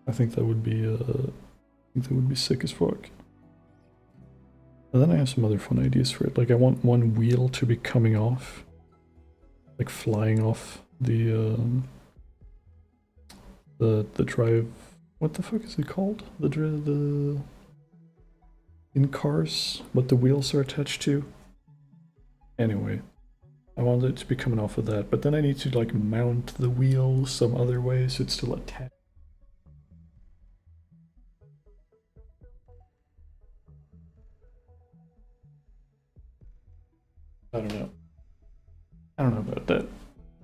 Speaker 1: I think that would be sick as fuck. And then I have some other fun ideas for it. Like I want one wheel to be coming off, like flying off the drive. What the fuck is it called? The in cars, what the wheels are attached to. Anyway, I want it to be coming off of that, but then I need to like mount the wheel some other way so it's still attached. I don't know. I don't know about that,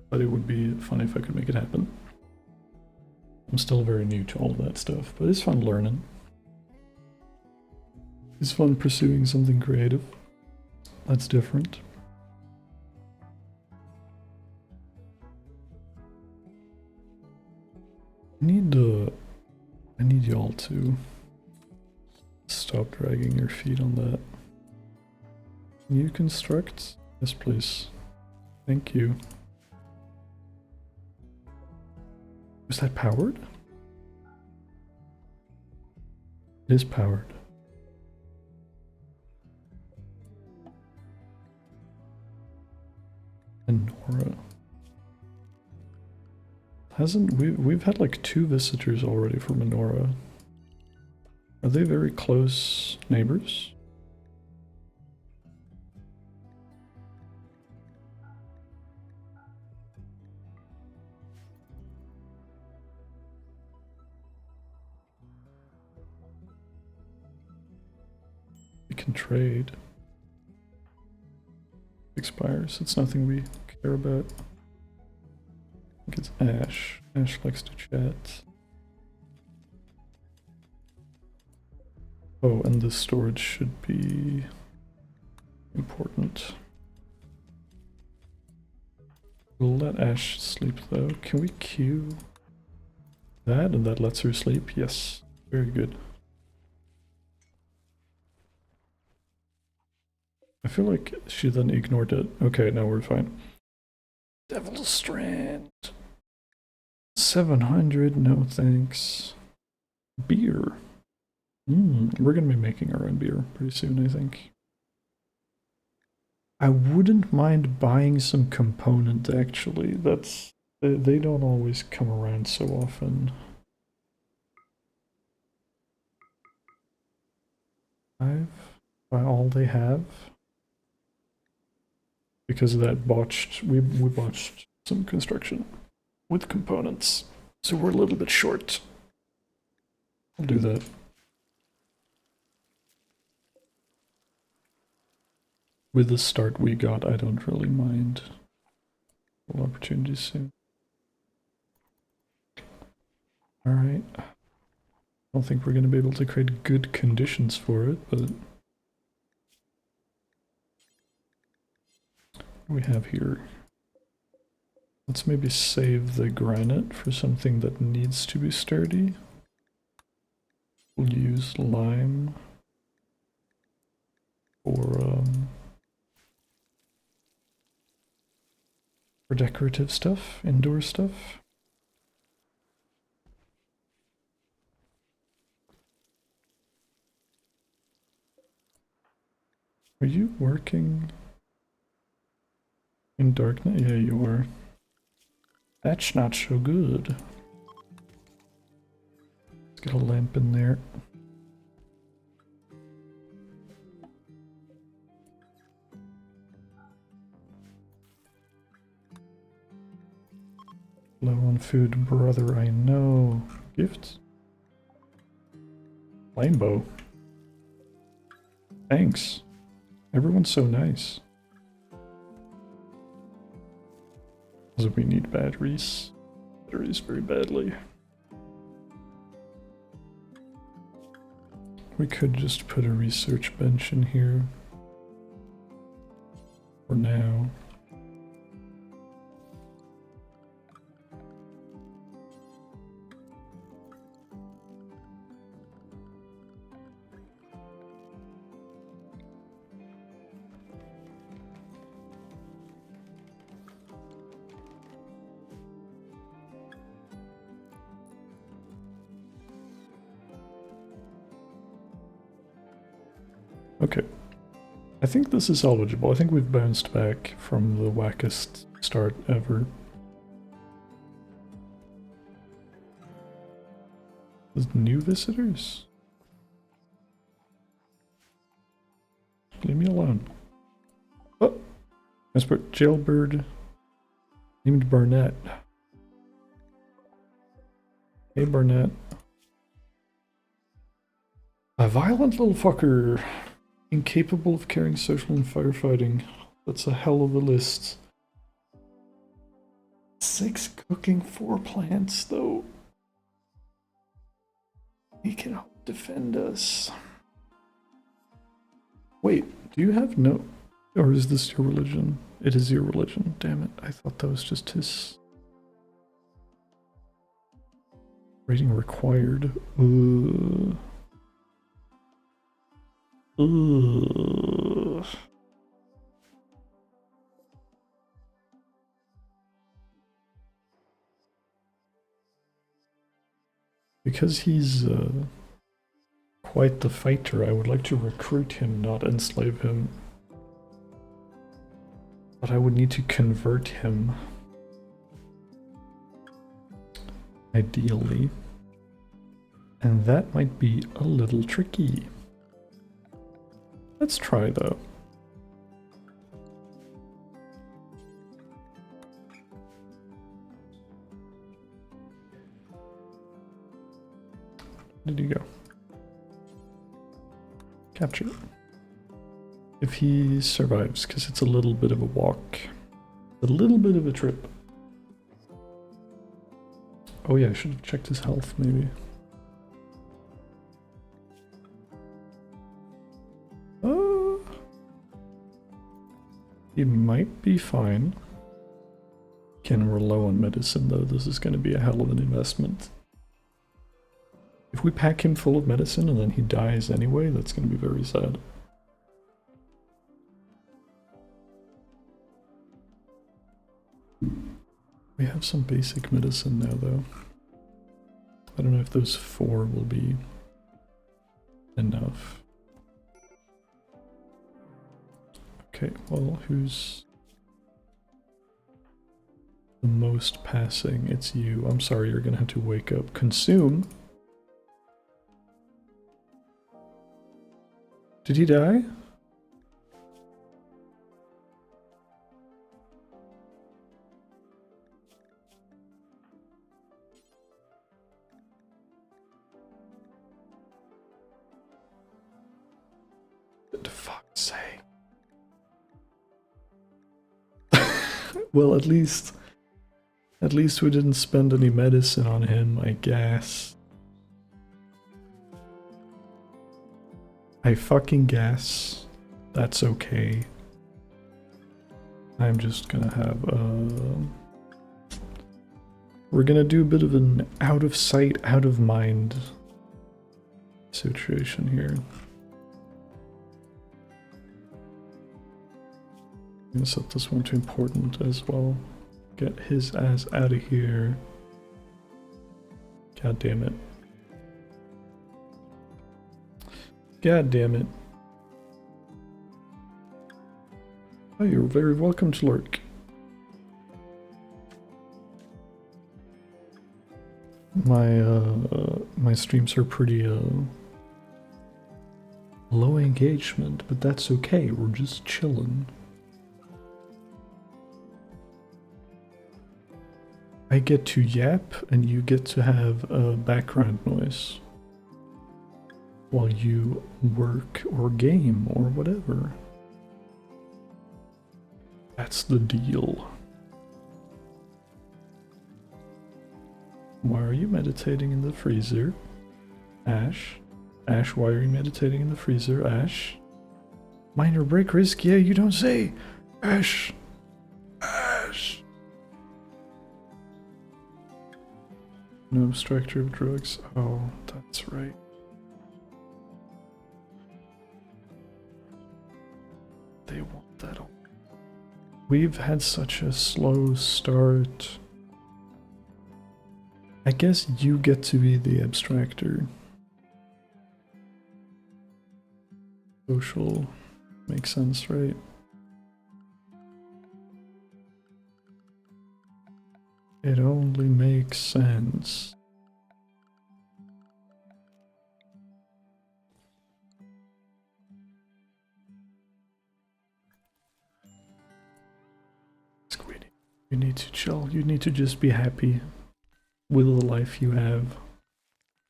Speaker 1: but it would be fun if I could make it happen. I'm still very new to all of that stuff, but it's fun learning. It's fun pursuing something creative that's different. I need y'all to stop dragging your feet on that. Can you construct? Yes, please. Thank you. Is that powered? It is powered. And Nora. We've had like 2 visitors already from Menora. Are they very close neighbors? We can trade. Expires. It's nothing we care about. I think it's Ash. Ash likes to chat. Oh, and the storage should be important. We'll let Ash sleep though. Can we queue that and that lets her sleep? Yes. Very good. I feel like she then ignored it. Okay, now we're fine. Devil Strand. 700, no thanks. Beer. We're gonna be making our own beer pretty soon, I think. I wouldn't mind buying some component, actually. They don't always come around so often. Buy all they have. Because of that botched, we botched some construction with components. So we're a little bit short. I'll do that. With the start we got, I don't really mind. Opportunities soon. Alright. I don't think we're going to be able to create good conditions for it, but... What do we have here? Let's maybe save the granite for something that needs to be sturdy. We'll use lime for decorative stuff, indoor stuff. Are you working in darkness? Yeah, you are. That's not so good. Get a lamp in there. Low on food, brother, I know. Gifts? Rainbow. Thanks. Everyone's so nice. Also, we need batteries. Batteries very badly. We could just put a research bench in here. For now. Okay. I think this is eligible. I think we've bounced back from the wackest start ever. There's new visitors? Leave me alone. Oh! I spot jailbird named Barnett. Hey Barnett. A violent little fucker. Incapable of carrying social and firefighting. That's a hell of a list. 6 cooking, 4 plants, though. He can help defend us. Wait, do you have no... Or is this your religion? It is your religion. Damn it, I thought that was just his... Rating required. Because he's quite the fighter, I would like to recruit him, not enslave him. But I would need to convert him. Ideally. And that might be a little tricky. Let's try though. Where did he go? Capture. If he survives, because it's a little bit of a walk. A little bit of a trip. Oh yeah, I should have checked his health maybe. He might be fine. Again, we're low on medicine though. This is going to be a hell of an investment. If we pack him full of medicine and then he dies anyway, that's going to be very sad. We have some basic medicine now though. I don't know if those 4 will be enough. Okay, well, who's the most passing? It's you. I'm sorry, you're gonna have to wake up. Consume? Did he die? For fuck's sake. Well, at least we didn't spend any medicine on him, I guess. I fucking guess that's okay. I'm just gonna have we're gonna do a bit of an out of sight, out of mind situation here. I'm gonna set this one to important as well. Get his ass out of here. God damn it. God damn it. Oh, you're very welcome to lurk. My streams are pretty low engagement, but that's okay. We're just chilling. I get to yap and you get to have background noise while you work or game or whatever. That's the deal. Why are you meditating in the freezer? Ash? Ash, why are you meditating in the freezer? Ash? Minor break risk? Yeah, you don't say! Ash! Ash! No abstractor of drugs. Oh, that's right. They want that all. We've had such a slow start. I guess you get to be the abstractor. Social makes sense, right? It only makes sense. Squiddy, you need to chill. You need to just be happy with the life you have.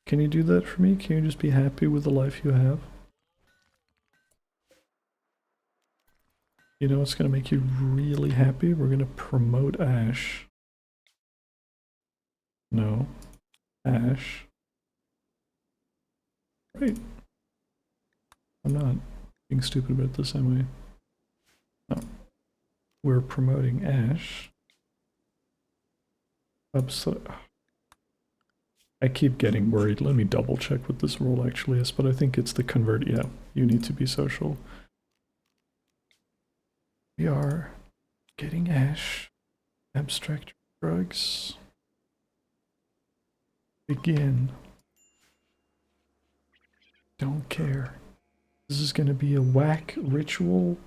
Speaker 1: Can you do that for me? Can you just be happy with the life you have? You know what's gonna make you really happy? We're gonna promote Ash. No. Ash. Right. I'm not being stupid about this, am I? No. We're promoting Ash. I keep getting worried. Let me double check what this role actually is, but I think it's the convert. Yeah, you need to be social. We are getting Ash. Abstract drugs. Begin. Don't care. This is gonna be a whack ritual,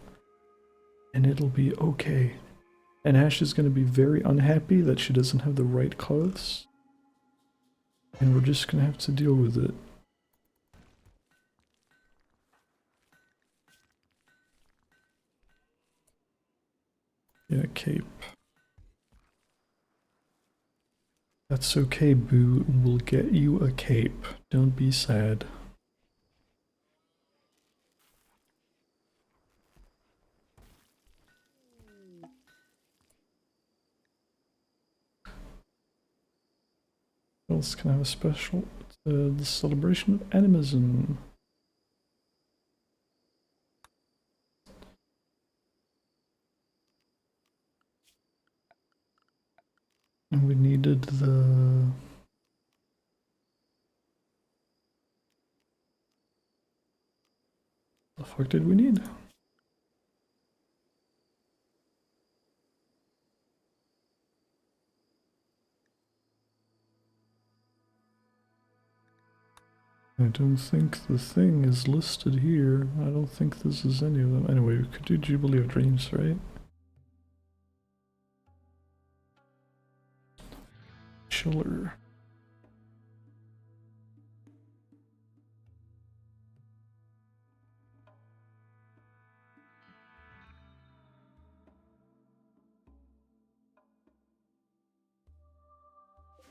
Speaker 1: and it'll be okay. And Ash is gonna be very unhappy that she doesn't have the right clothes. And we're just gonna have to deal with it. Yeah, cape. That's okay, boo. We'll get you a cape. Don't be sad. What else can I have a special? The celebration of animism. And we needed the... The fuck did we need? I don't think the thing is listed here. I don't think this is any of them. Anyway, we could do Jubilee of Dreams, right? Chiller.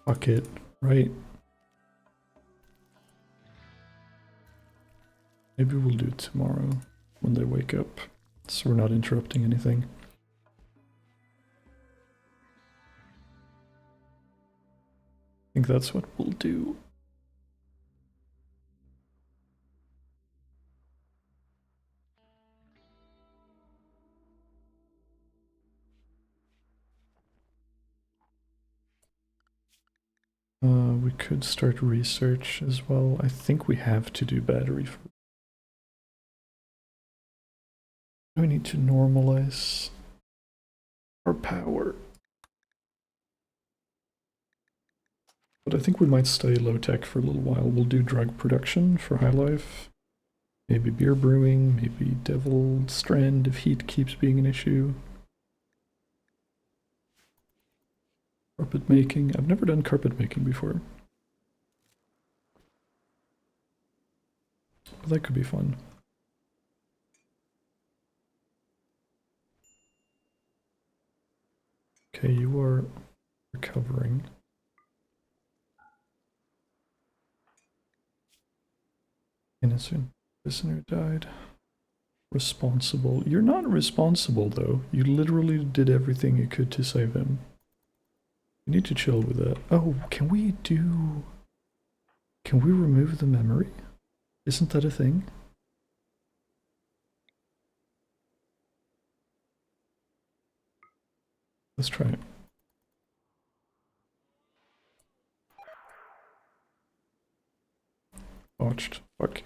Speaker 1: Fuck it, right? Maybe we'll do it tomorrow when they wake up, so we're not interrupting anything. I think that's what we'll do. We could start research as well. I think we have to do battery for... We need to normalize our power. But I think we might stay low tech for a little while. We'll do drug production for high life. Maybe beer brewing, maybe devil strand if heat keeps being an issue. Carpet making. I've never done carpet making before. But that could be fun. Okay, you are recovering. Innocent prisoner died. Responsible. You're not responsible though. You literally did everything you could to save him. You need to chill with that. Oh, can we remove the memory? Isn't that a thing? Let's try it. Botched. Fuck.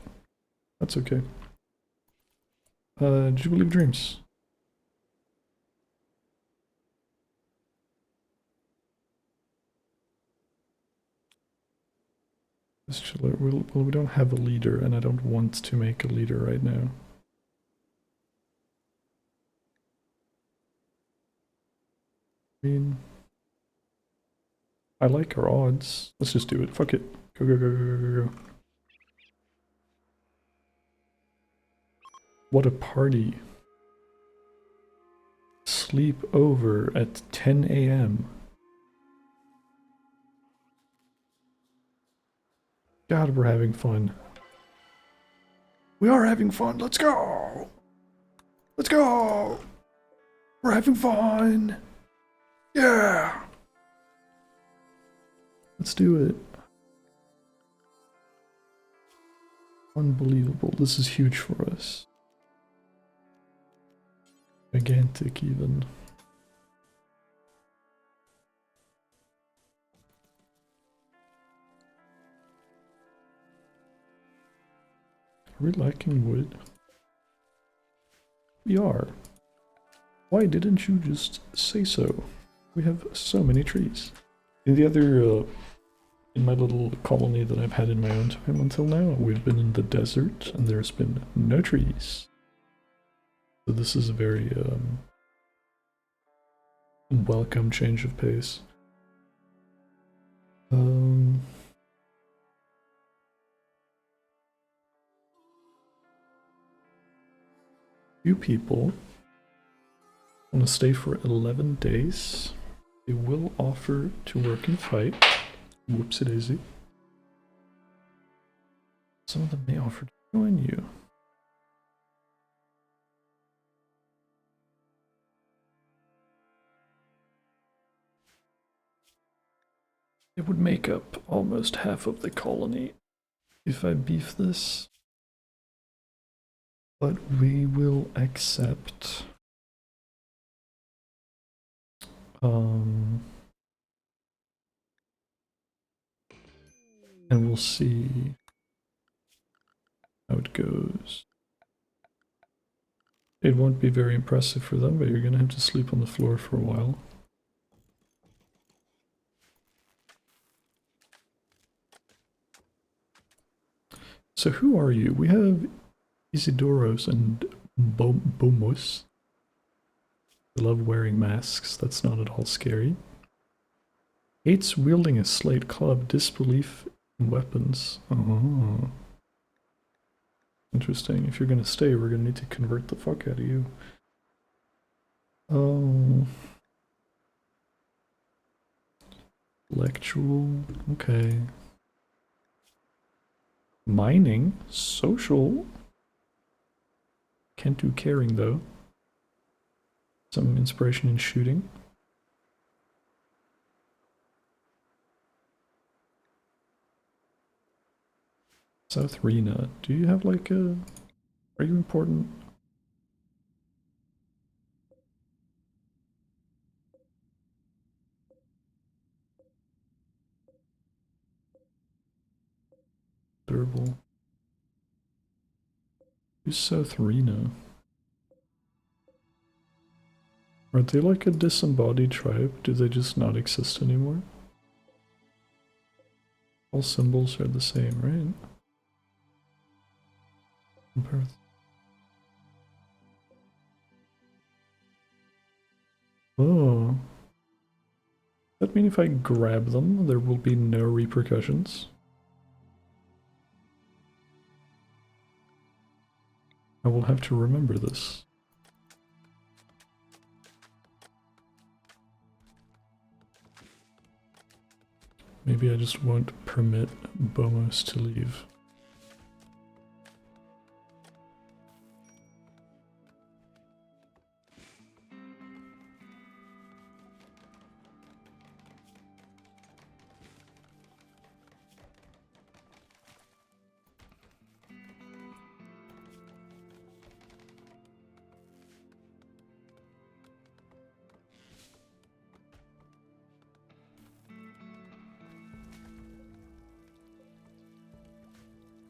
Speaker 1: That's okay. Do you believe dreams? Let's chill out. Well, we don't have a leader, and I don't want to make a leader right now. I mean, I like our odds. Let's just do it. Fuck it. Go, go, go, go, go, go, go. What a party. Sleep over at 10 a.m. God, we're having fun. We are having fun. Let's go. Let's go. We're having fun. Yeah. Let's do it. Unbelievable. This is huge for us. Gigantic, even. Are we lacking wood? We are. Why didn't you just say so? We have so many trees. In the other, in my little colony that I've had in my own time until now, we've been in the desert and there's been no trees. So this is a very welcome change of pace. Few people want to stay for 11 days. They will offer to work and fight. Whoopsie daisy. Some of them may offer to join you. It would make up almost half of the colony if I beef this. But we will accept. And we'll see how it goes. It won't be very impressive for them, but you're gonna have to sleep on the floor for a while. So who are you? We have Isidoros and Bomos. They love wearing masks, that's not at all scary. Hates wielding a slate club, disbelief in weapons. Oh. Interesting. If you're gonna stay, we're gonna need to convert the fuck out of you. Oh. Lectural, okay. Mining, social. Can't do caring though. Some inspiration in shooting. South Rena, do you have like a... Are you important? Durable. Who's South Rena? Are they like a disembodied tribe? Do they just not exist anymore? All symbols are the same, right? Oh. That mean if I grab them, there will be no repercussions? I will have to remember this. Maybe I just won't permit Bomos to leave.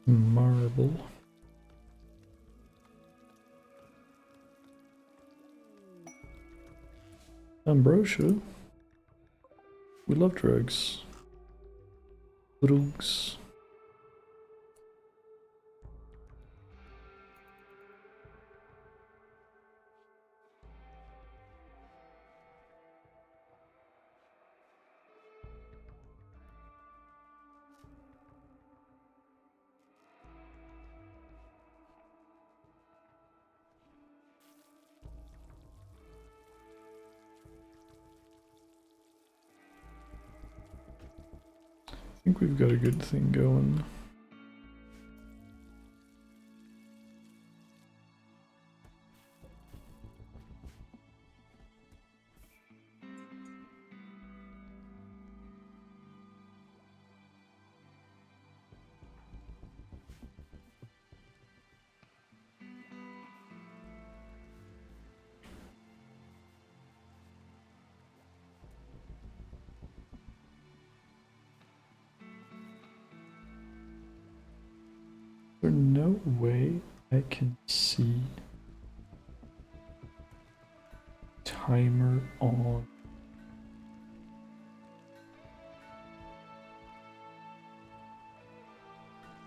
Speaker 1: Marble. Ambrosia. We love drugs. Drugs. I think we've got a good thing going. There's no way I can see timer on.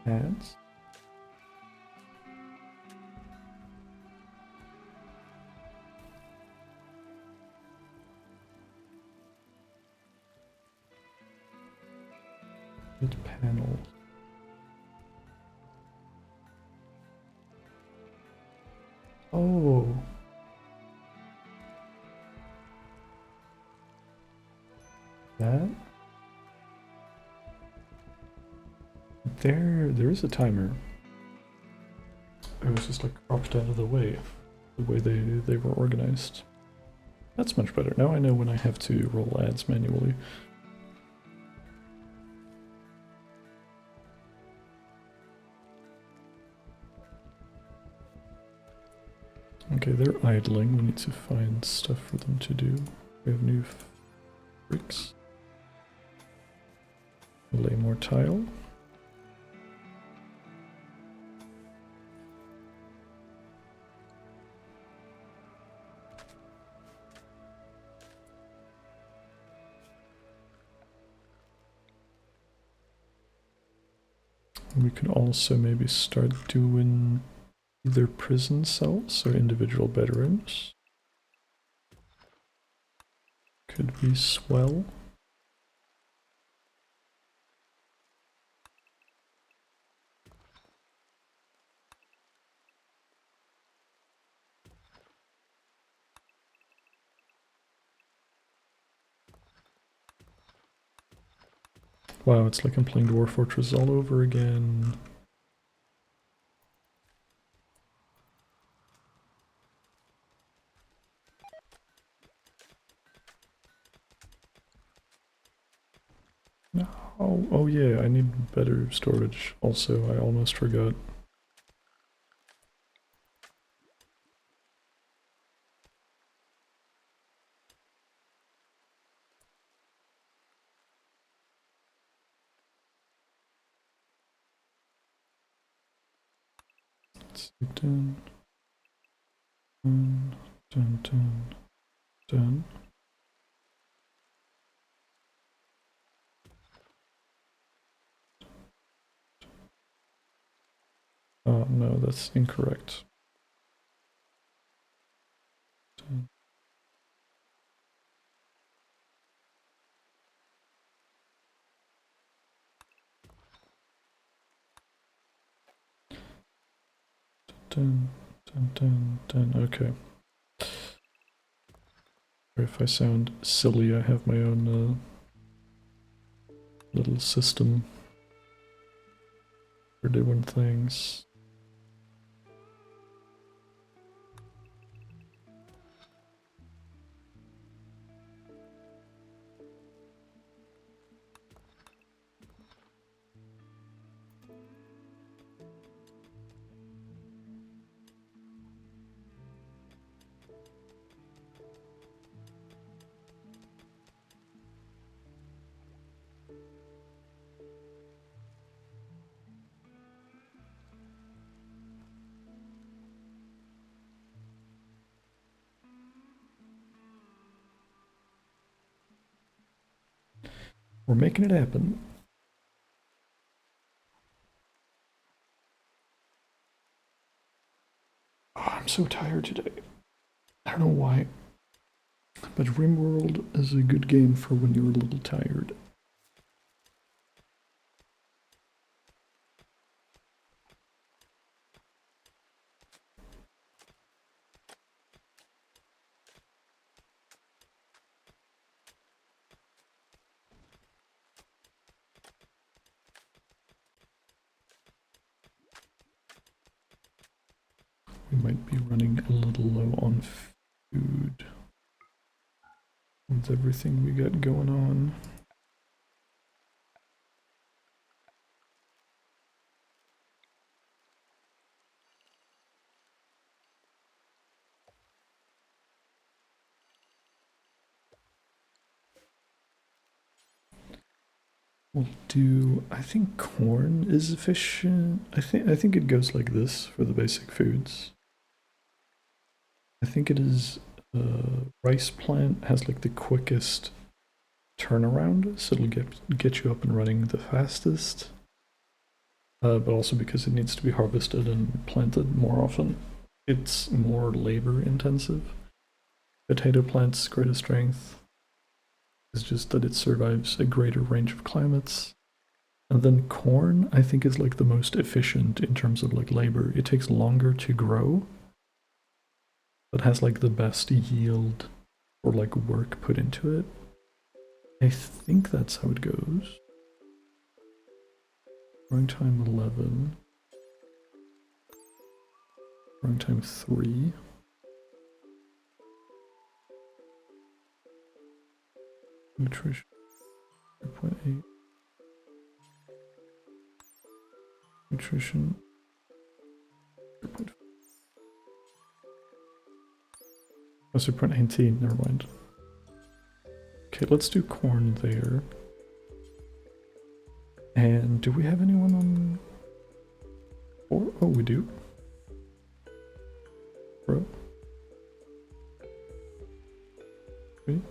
Speaker 1: Ads. Hit panel. Oh. That? There is a timer. It was just like cropped out of the way they were organized. That's much better. Now I know when I have to roll ads manually. Okay, they're idling. We need to find stuff for them to do. We have new bricks. Lay more tile. We could also maybe start doing either prison cells or individual bedrooms. Could be swell. Wow, it's like I'm playing Dwarf Fortress all over again. Oh yeah, I need better storage. Also, I almost forgot. Let's see, done. Done. Oh no, that's incorrect. Done. Done. Dun, dun, dun. Okay. If I sound silly, I have my own little system for doing things. We're making it happen. Oh, I'm so tired today. I don't know why. But Rimworld is a good game for when you're a little tired. We might be running a little low on food with everything we got going on. We'll do, I think corn is efficient. I think it goes like this for the basic foods. I think it is rice plant has like the quickest turnaround, so it'll get you up and running the fastest. But also because it needs to be harvested and planted more often, it's more labor intensive. Potato plant's greatest strength is just that it survives a greater range of climates. And then corn, I think, is like the most efficient in terms of like labor. It takes longer to grow, but has like the best yield or like work put into it. I think that's how it goes. Growing time 11. Growing time 3. Nutrition 0.8. Nutrition 0.5. Oh, 0.19, never mind. Okay, let's do corn there. And do we have anyone on? Oh, we do. Bro. Wait.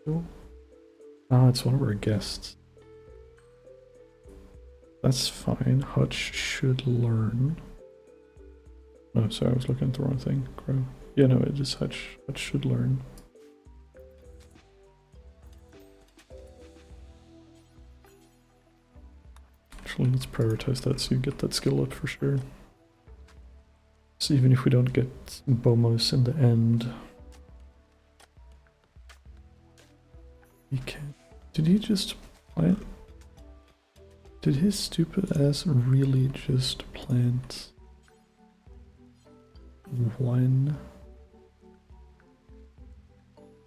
Speaker 1: Oh. Ah, it's one of our guests. That's fine. Hutch should learn. No, sorry, I was looking at the wrong thing. Crow. Yeah, no, it is Hutch. Hutch should learn. Actually, let's prioritize that so you get that skill up for sure. So even if we don't get Bomos in the end, he can. Did he just plant? Did his stupid ass really just plant one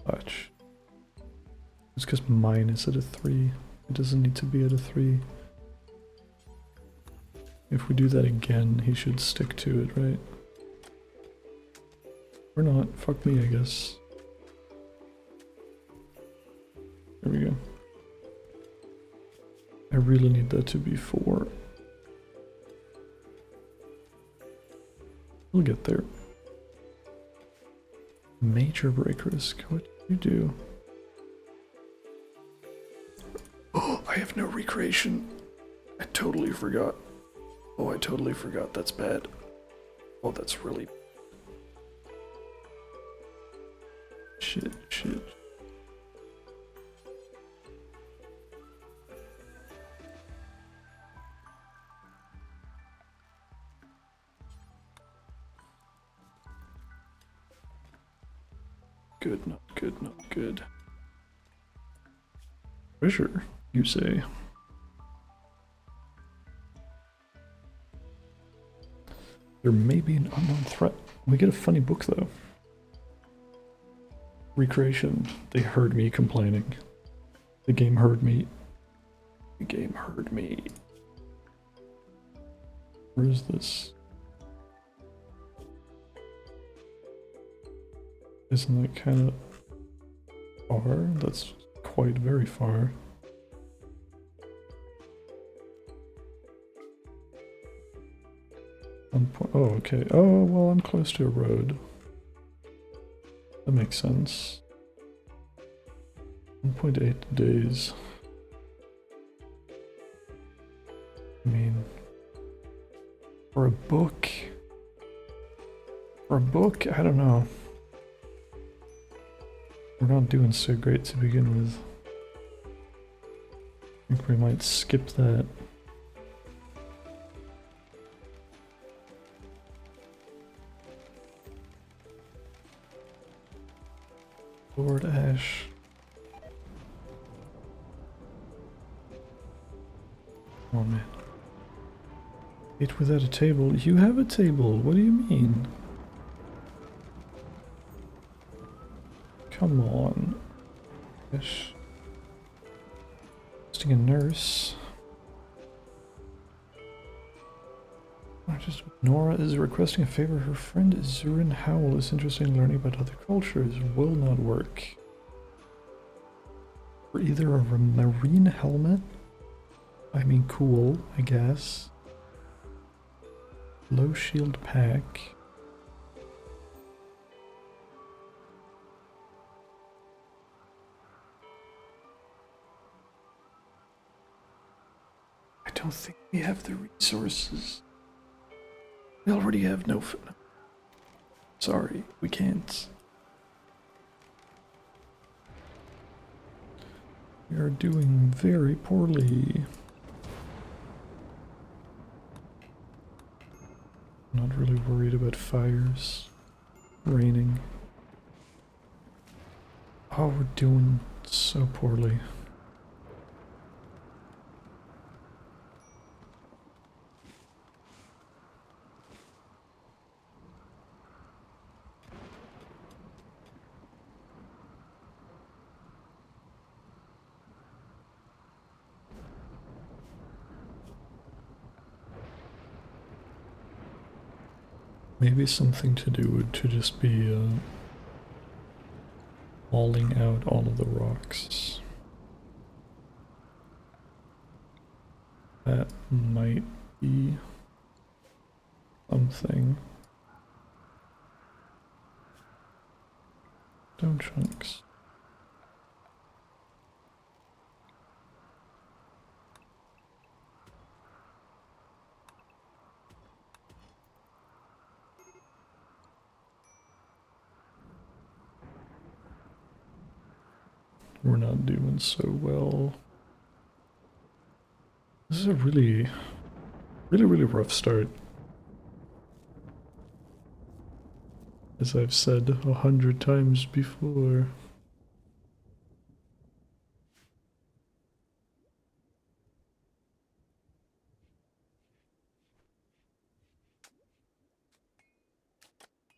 Speaker 1: touch? It's because mine is at a 3. It doesn't need to be at a 3. If we do that again, he should stick to it, right? Or not. Fuck me, I guess. There we go. I really need that to be 4. We'll get there. Major break risk. What do you do? Oh, I have no recreation. I totally forgot. Oh, I totally forgot. That's bad. Oh, that's really... Shit. good, not good, not good. Treasure, you say? There may be an unknown threat. We get a funny book though. Recreation. They heard me complaining. The game heard me. The game heard me. Where is this? Isn't that kind of far? That's quite very far. Oh, okay. Oh, well, I'm close to a road. That makes sense. 1.8 days. I mean, for a book? For a book? I don't know. We're not doing so great to begin with. I think we might skip that. Lord Ash. Oh man. Eat without a table? You have a table, what do you mean? Come on. Ash. Sting a nurse. Nora is requesting a favor. Her friend Zurin Howell is interested in learning about other cultures. Will not work. For either a marine helmet, I mean cool, I guess. Low shield pack. I don't think we have the resources. We already have no food. Sorry, we can't. We are doing very poorly. Not really worried about fires. Raining. Oh, we're doing so poorly. Maybe something to do would to just be hauling out all of the rocks. That might be something. Stone chunks. We're not doing so well. This is a really rough start. As I've said 100 times before.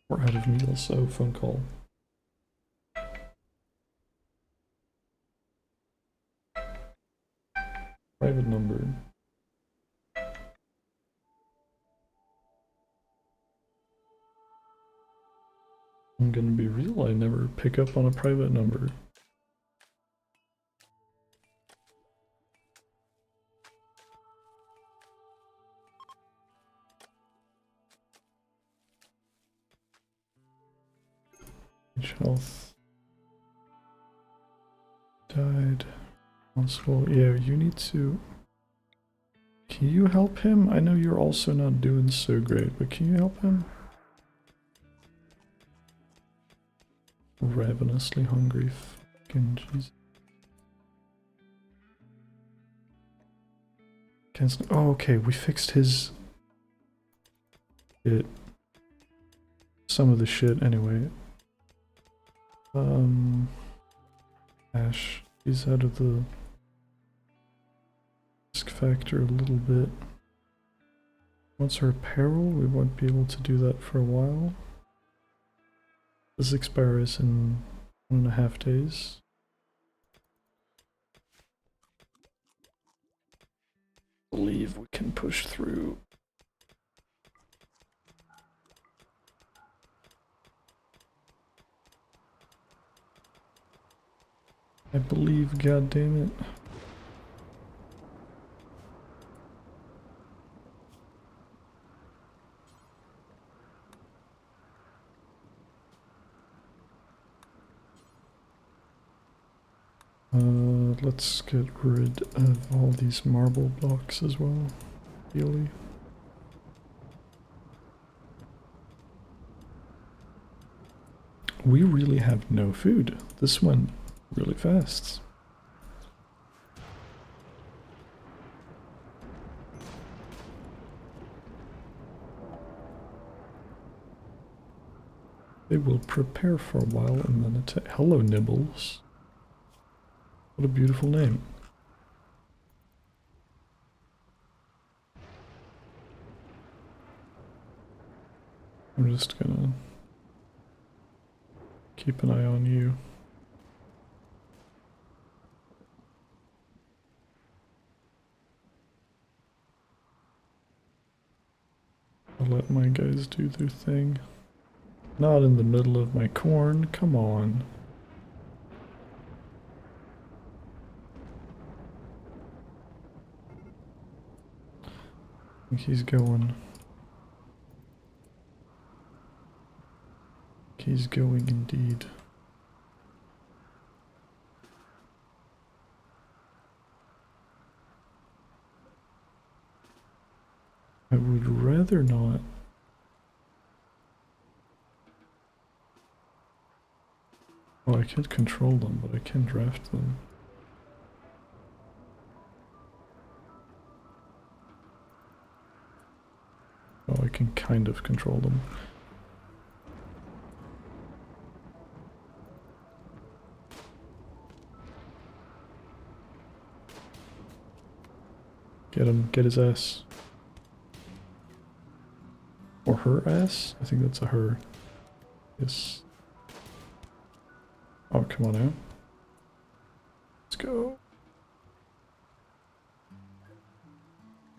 Speaker 1: We're out of meals, so phone call. Private number. I'm gonna be real, I never pick up on a private number. Health. Died. Possible. Yeah, you need to... Can you help him? I know you're also not doing so great, but can you help him? Ravenously hungry. Fucking Jesus. Cancel. Oh, okay, we fixed his... shit. Some of the shit, anyway. Ash, he's out of the risk factor a little bit. Once our apparel, we won't be able to do that for a while. This expires in 1.5 days. I believe we can push through. I believe, god damn it. Let's get rid of all these marble blocks as well, ideally. We really have no food. This went really fast. They will prepare for a while and then attack. Hello, Nibbles. What a beautiful name. I'm just gonna keep an eye on you. I'll let my guys do their thing. Not in the middle of my corn, come on. I think he's going. He's going indeed. I would rather not. Oh, I can't control them, but I can draft them. Oh, I can kind of control them. Get him, get his ass. Or her ass? I think that's a her. Yes. Oh, come on out. Let's go.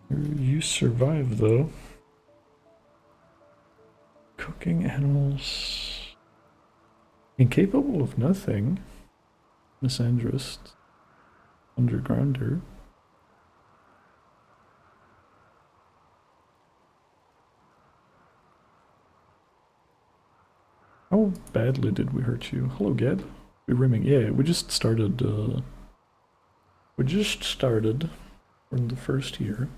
Speaker 1: You survived though. Cooking animals. Incapable of nothing. Misandrist. Undergrounder. How badly did we hurt you? Hello, Geb. We're rimming. Yeah, we just started, from the first year.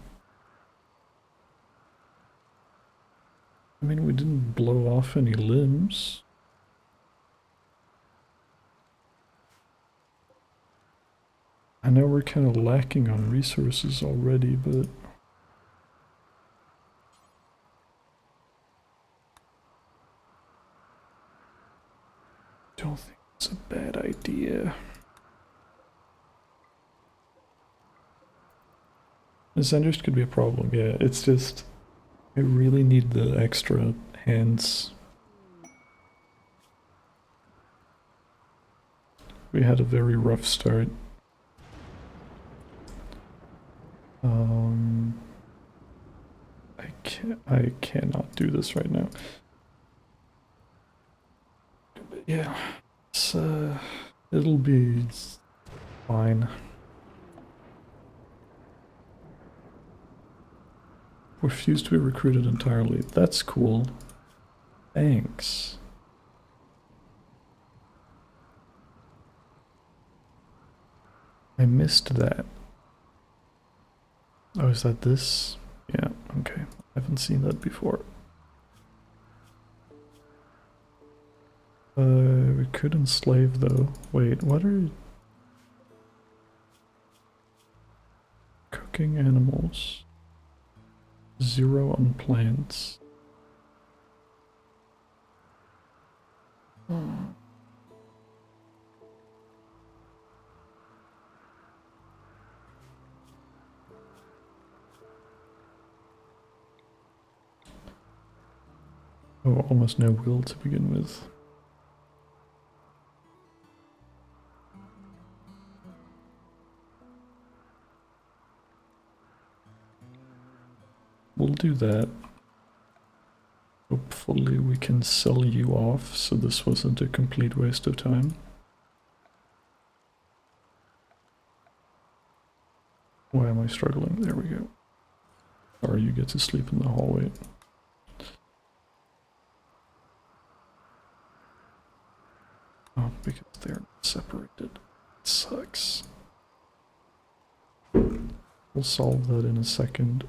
Speaker 1: I mean, we didn't blow off any limbs. I know we're kind of lacking on resources already, but don't think it's a bad idea. Ascenders could be a problem, yeah. It's just, I really need the extra hands. We had a very rough start. I cannot do this right now. But yeah, it's, it'll be fine. Refused to be recruited entirely. That's cool. Thanks. I missed that. Oh, is that this? Yeah, okay. I haven't seen that before. We could enslave though. Wait, what are... Cooking animals. 0 on plants. Oh, almost no will to begin with. We'll do that. Hopefully we can sell you off, so this wasn't a complete waste of time. Why am I struggling? There we go. Or you get to sleep in the hallway. Oh, because they're separated. It sucks. We'll solve that in a second.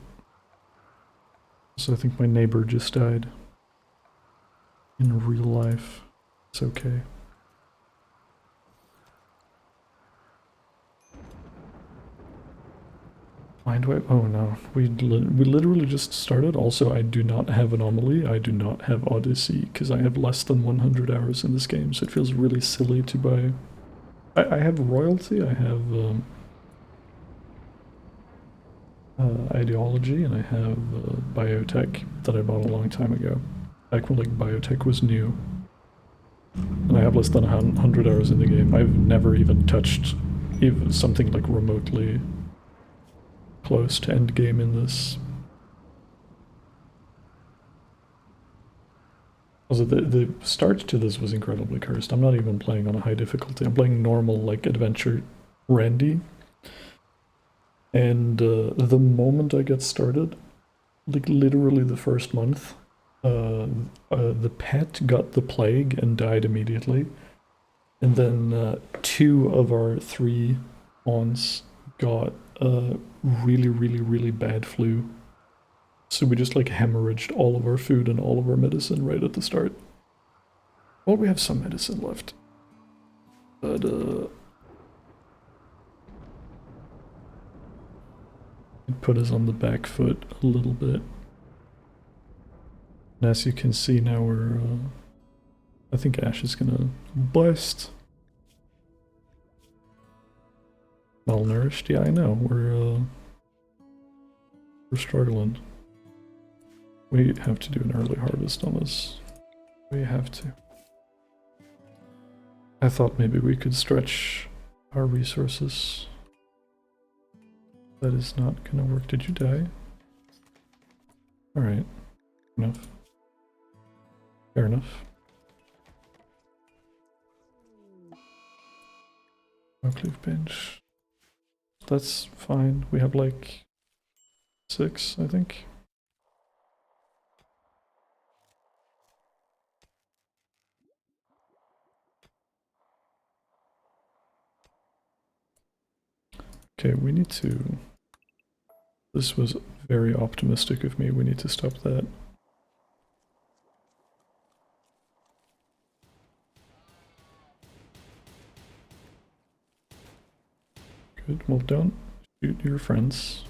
Speaker 1: So I think my neighbor just died. In real life. It's okay. Mind wipe? Oh no. We literally just started. Also, I do not have Anomaly. I do not have Odyssey, because I have less than 100 hours in this game, so it feels really silly to buy. I have Royalty, I have Ideology, and I have Biotech that I bought a long time ago. Back when like Biotech was new. And I have less than 100 hours in the game. I've never even touched even something like remotely close to endgame in this. Also, the start to this was incredibly cursed. I'm not even playing on a high difficulty. I'm playing normal, like, adventure Randy. And the moment I get started, like literally the first month, the pet got the plague and died immediately. And then 2 of our 3 aunts got really, really, really bad flu. So we just like hemorrhaged all of our food and all of our medicine right at the start. Well, we have some medicine left. But it put us on the back foot a little bit. And as you can see now, we're I think Ash is gonna bust. Malnourished? Yeah, I know. We're struggling. We have to do an early harvest on this. We have to. I thought maybe we could stretch our resources. That is not gonna work. Did you die? Alright. Enough. Fair enough. Oak leaf bench. That's fine. We have like 6, I think. Okay, we need to... This was very optimistic of me. We need to stop that. Good. Well, don't shoot your friends.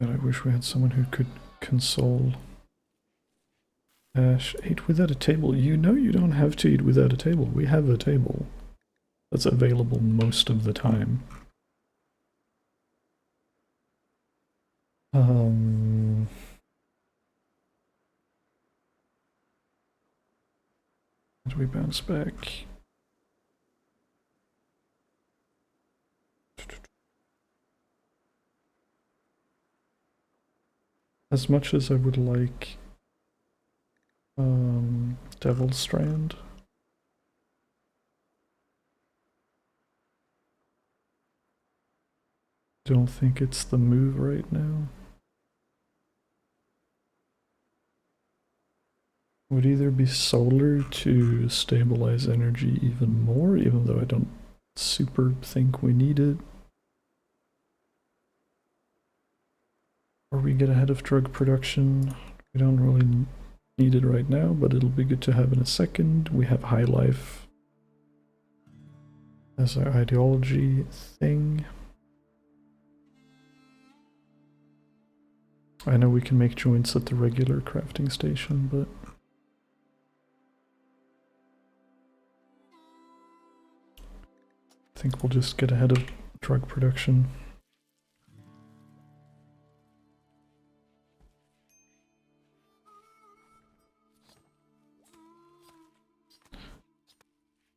Speaker 1: And I wish we had someone who could console Ash. Eat without a table. You know you don't have to eat without a table. We have a table that's available most of the time. As we bounce back. As much as I would like Devil Strand, don't think it's the move right now. Would either be solar to stabilize energy even more, even though I don't super think we need it. Or we get ahead of drug production. We don't really need it right now, but it'll be good to have in a second. We have High Life as our ideology thing. I know we can make joints at the regular crafting station, but think we'll just get ahead of drug production.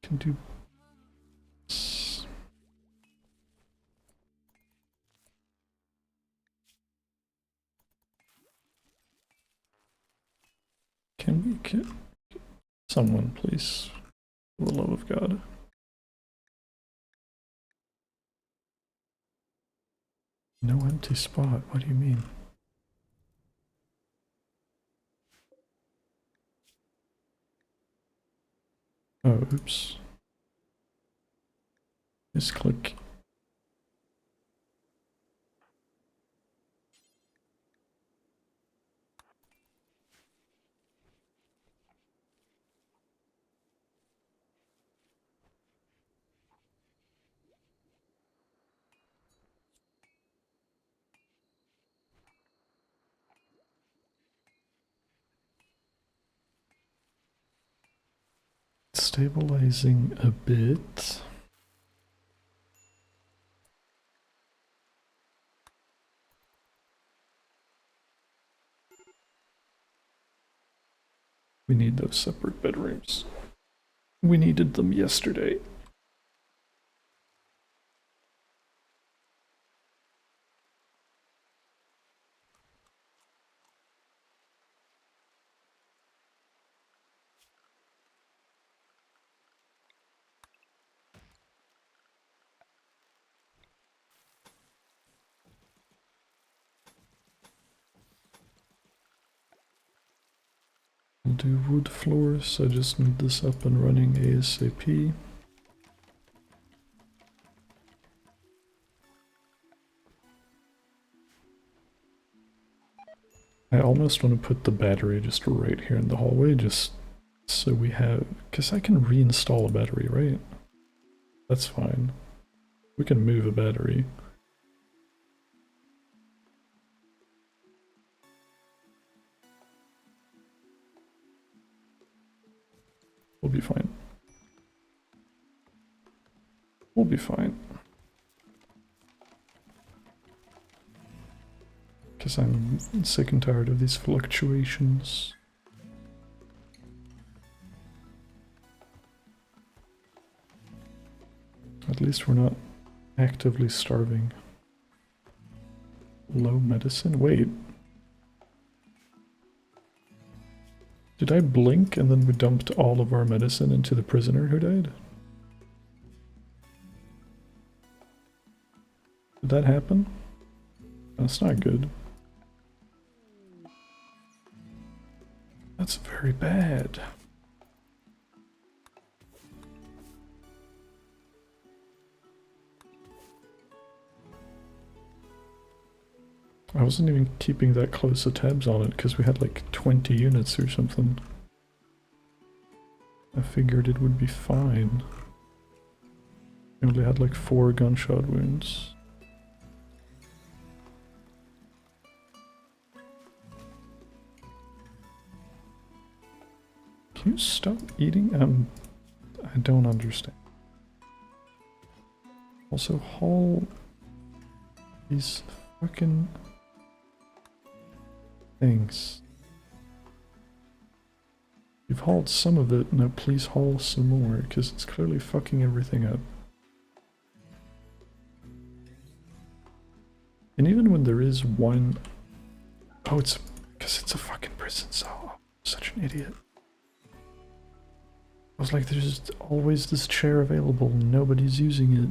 Speaker 1: Can do this. Can we get someone, please, for the love of God? No empty spot. What do you mean? Oh, oops. Misclick. Stabilizing a bit. We need those separate bedrooms. We needed them yesterday. We'll do wood floors. I just need this up and running ASAP. I almost want to put the battery just right here in the hallway, just so we have, because I can reinstall a battery, right? That's fine. We can move a battery. We'll be fine. We'll be fine. Because I'm sick and tired of these fluctuations. At least we're not actively starving. Low medicine? Wait. Did I blink and then we dumped all of our medicine into the prisoner who died? Did that happen? That's not good. That's very bad. I wasn't even keeping that close of tabs on it because we had like 20 units or something. I figured it would be fine. We only had like 4 gunshot wounds. Can you stop eating? I don't understand. Also, haul these fucking things. You've hauled some of it, now please haul some more, because it's clearly fucking everything up. And even when there is one... Oh, it's because it's a fucking prison cell. I'm such an idiot. I was like, there's always this chair available, nobody's using it.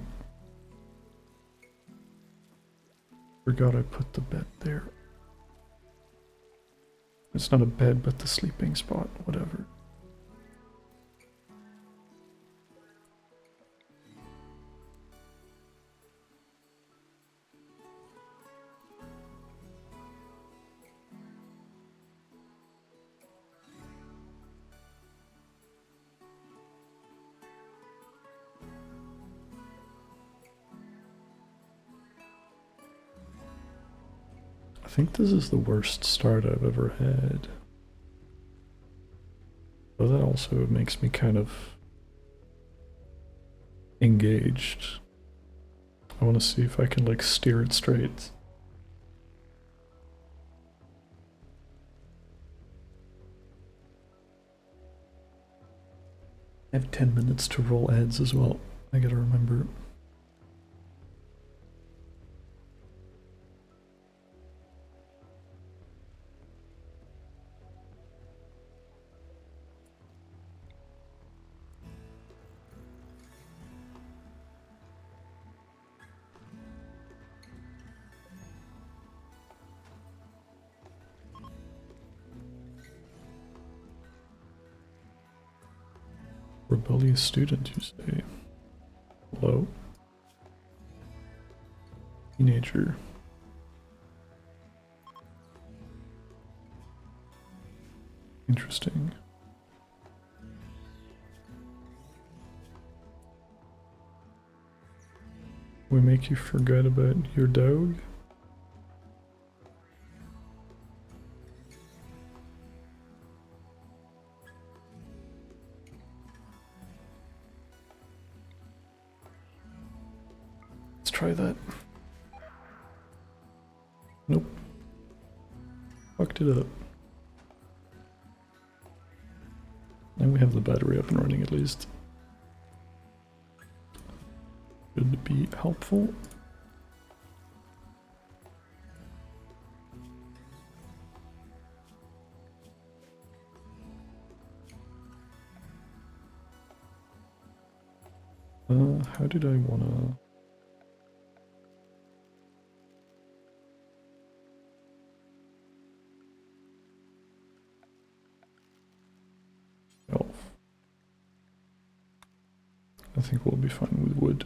Speaker 1: Forgot I put the bed there. It's not a bed, but the sleeping spot, whatever. I think this is the worst start I've ever had. But that also makes me kind of engaged. I want to see if I can like steer it straight. I have 10 minutes to roll ads as well. I gotta remember. Rebellious student, you say? Hello? Teenager. Interesting. We make you forget about your dog? Let's try that. Nope. Fucked it up. Now we have the battery up and running at least. Should be helpful. How did I wanna... Elf. I think we'll be fine with wood.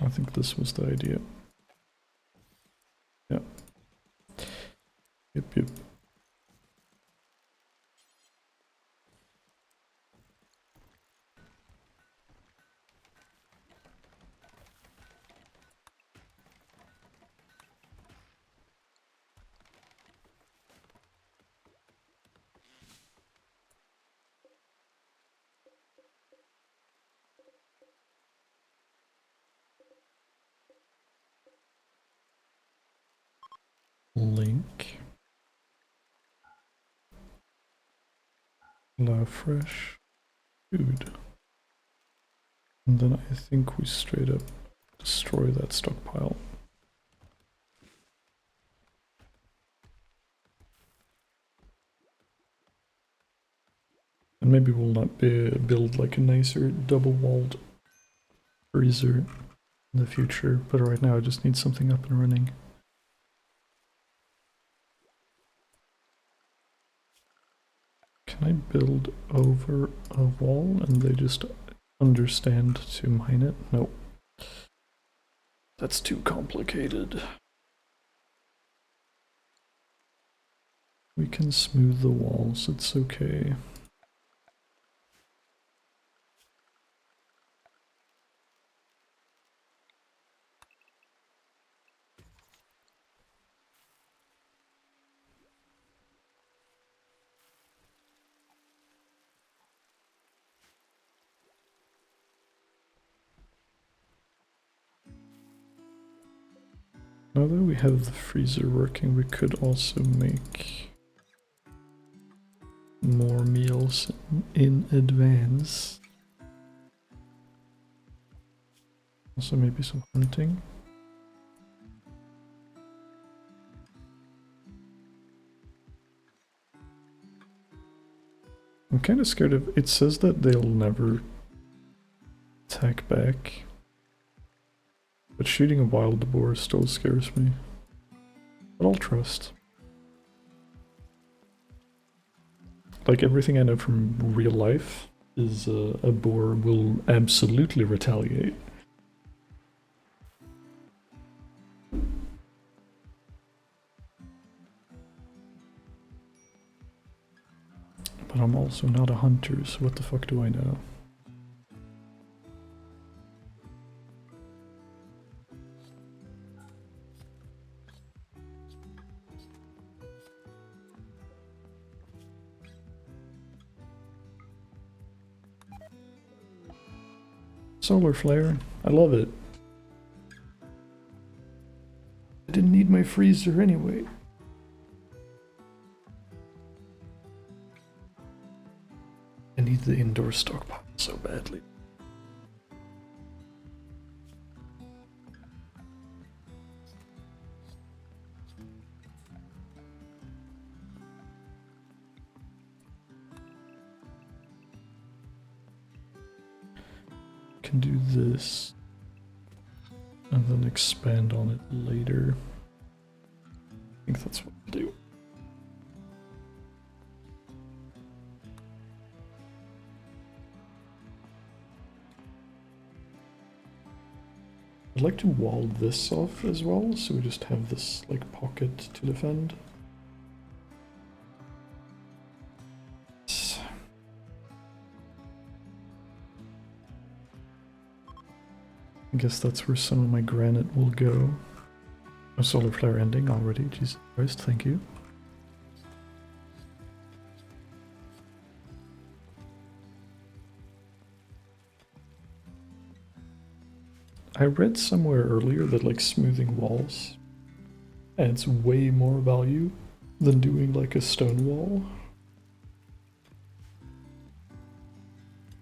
Speaker 1: I think this was the idea. Yeah. Yep, yep. Link. Allow fresh food. And then I think we straight up destroy that stockpile. And maybe we'll not build like a nicer double-walled freezer in the future, but right now I just need something up and running. Can I build over a wall and they just understand to mine it? No. That's too complicated. We can smooth the walls, it's okay. Now that we have the freezer working, we could also make more meals in advance. Also maybe some hunting. I'm kind of scared of... It says that they'll never attack back. But shooting a wild boar still scares me. But I'll trust. Like everything I know from real life is a boar will absolutely retaliate. But I'm also not a hunter, so what the fuck do I know? Solar flare. I love it. I didn't need my freezer anyway. I need the indoor stockpile so badly. Can do this and then expand on it later. I think that's what I'll do. I'd like to wall this off as well, so we just have this like pocket to defend. I guess that's where some of my granite will go. A solar flare ending already, Jesus Christ, thank you. I read somewhere earlier that like smoothing walls adds way more value than doing like a stone wall.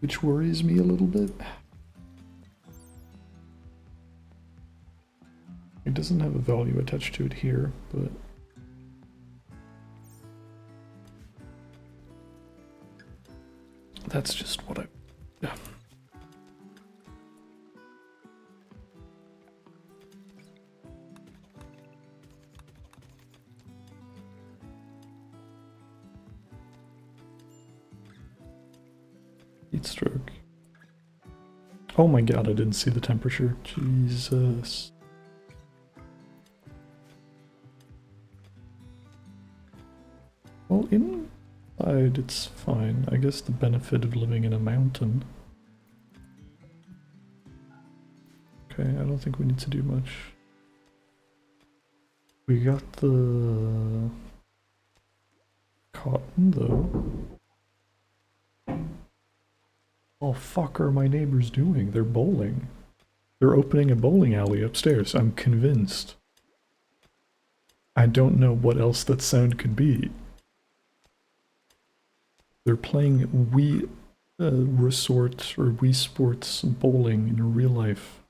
Speaker 1: Which worries me a little bit. It doesn't have a value attached to it here, but that's just what yeah. Heat stroke. Oh my god, I didn't see the temperature. Jesus. Well, inside it's fine. I guess the benefit of living in a mountain. Okay, I don't think we need to do much. We got the cotton though. Oh fuck are my neighbors doing? They're bowling. They're opening a bowling alley upstairs, I'm convinced. I don't know what else that sound could be. They're playing Wii Resort or Wii Sports bowling in real life.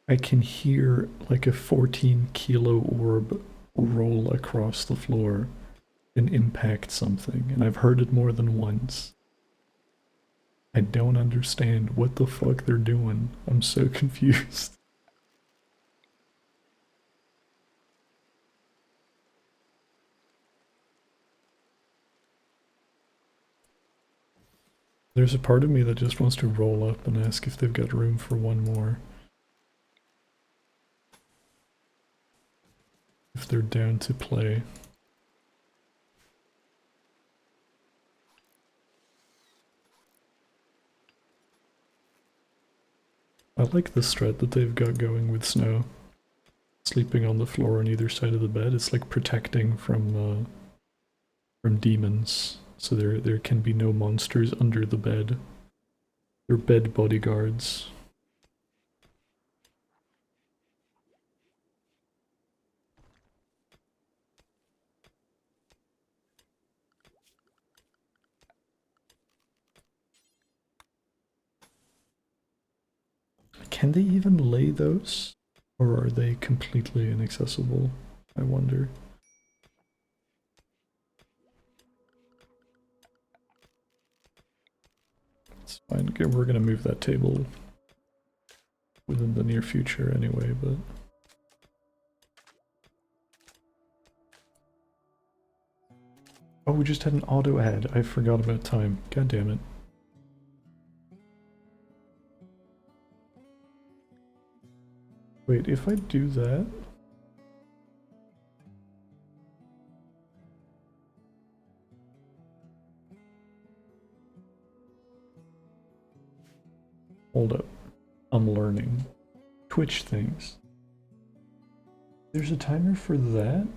Speaker 1: I can hear like a 14-kilo orb roll across the floor and impact something, and I've heard it more than once. I don't understand what the fuck they're doing. I'm so confused. There's a part of me that just wants to roll up and ask if they've got room for one more. If they're down to play. I like the strat that they've got going with Snow. Sleeping on the floor on either side of the bed. It's like protecting from demons. So there can be no monsters under the bed. They're bed bodyguards. Can they even lay those? Or are they completely inaccessible? I wonder. It's fine. Okay, we're gonna move that table within the near future anyway, but... Oh, we just had an auto ad. I forgot about time. God damn it. Wait, if I do that... Hold up. I'm learning. Twitch things. There's a timer for that?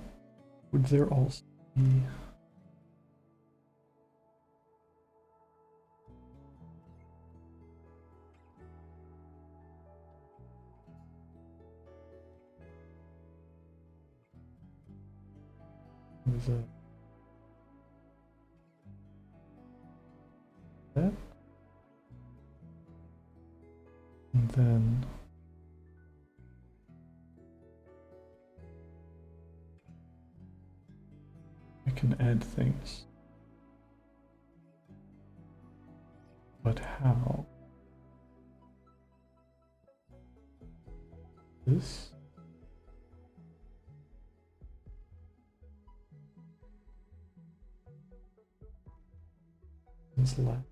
Speaker 1: Would there also be... What is that? That? And then I can add things. But how? This? Is left.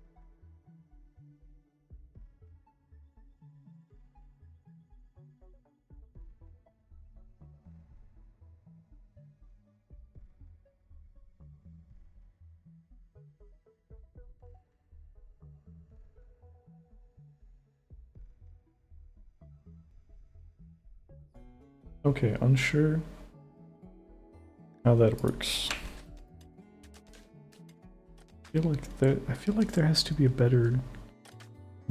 Speaker 1: Okay, unsure how that works. I feel like there has to be a better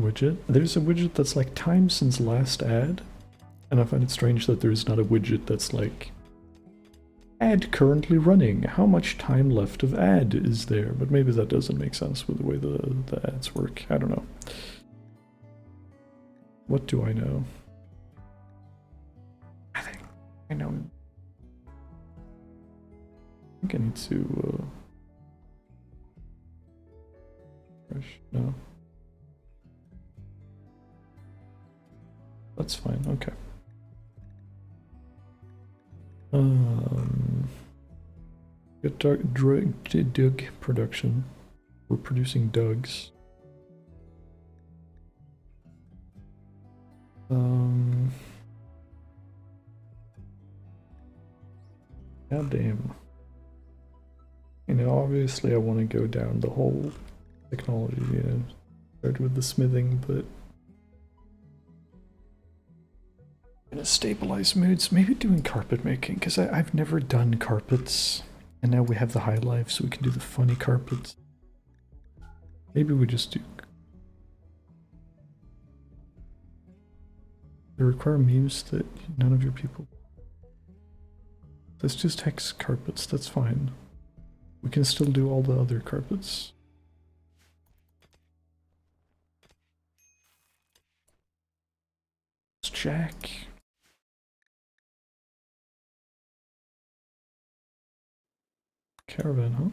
Speaker 1: widget. There's a widget that's like time since last ad, and I find it strange that there's not a widget that's like ad currently running. How much time left of ad is there? But maybe that doesn't make sense with the way the ads work. I don't know. What do I know? I know. I think I need to no. That's fine, okay. Get Doug production. We're producing Dougs. God damn. You know, obviously I want to go down the whole technology, you know, start with the smithing, but in a stabilized moods, maybe doing carpet making, because I've never done carpets, and now we have the high life, so we can do the funny carpets. Maybe we just do. They require memes that none of your people. That's just hex carpets, that's fine. We can still do all the other carpets. It's Jack. Caravan, huh?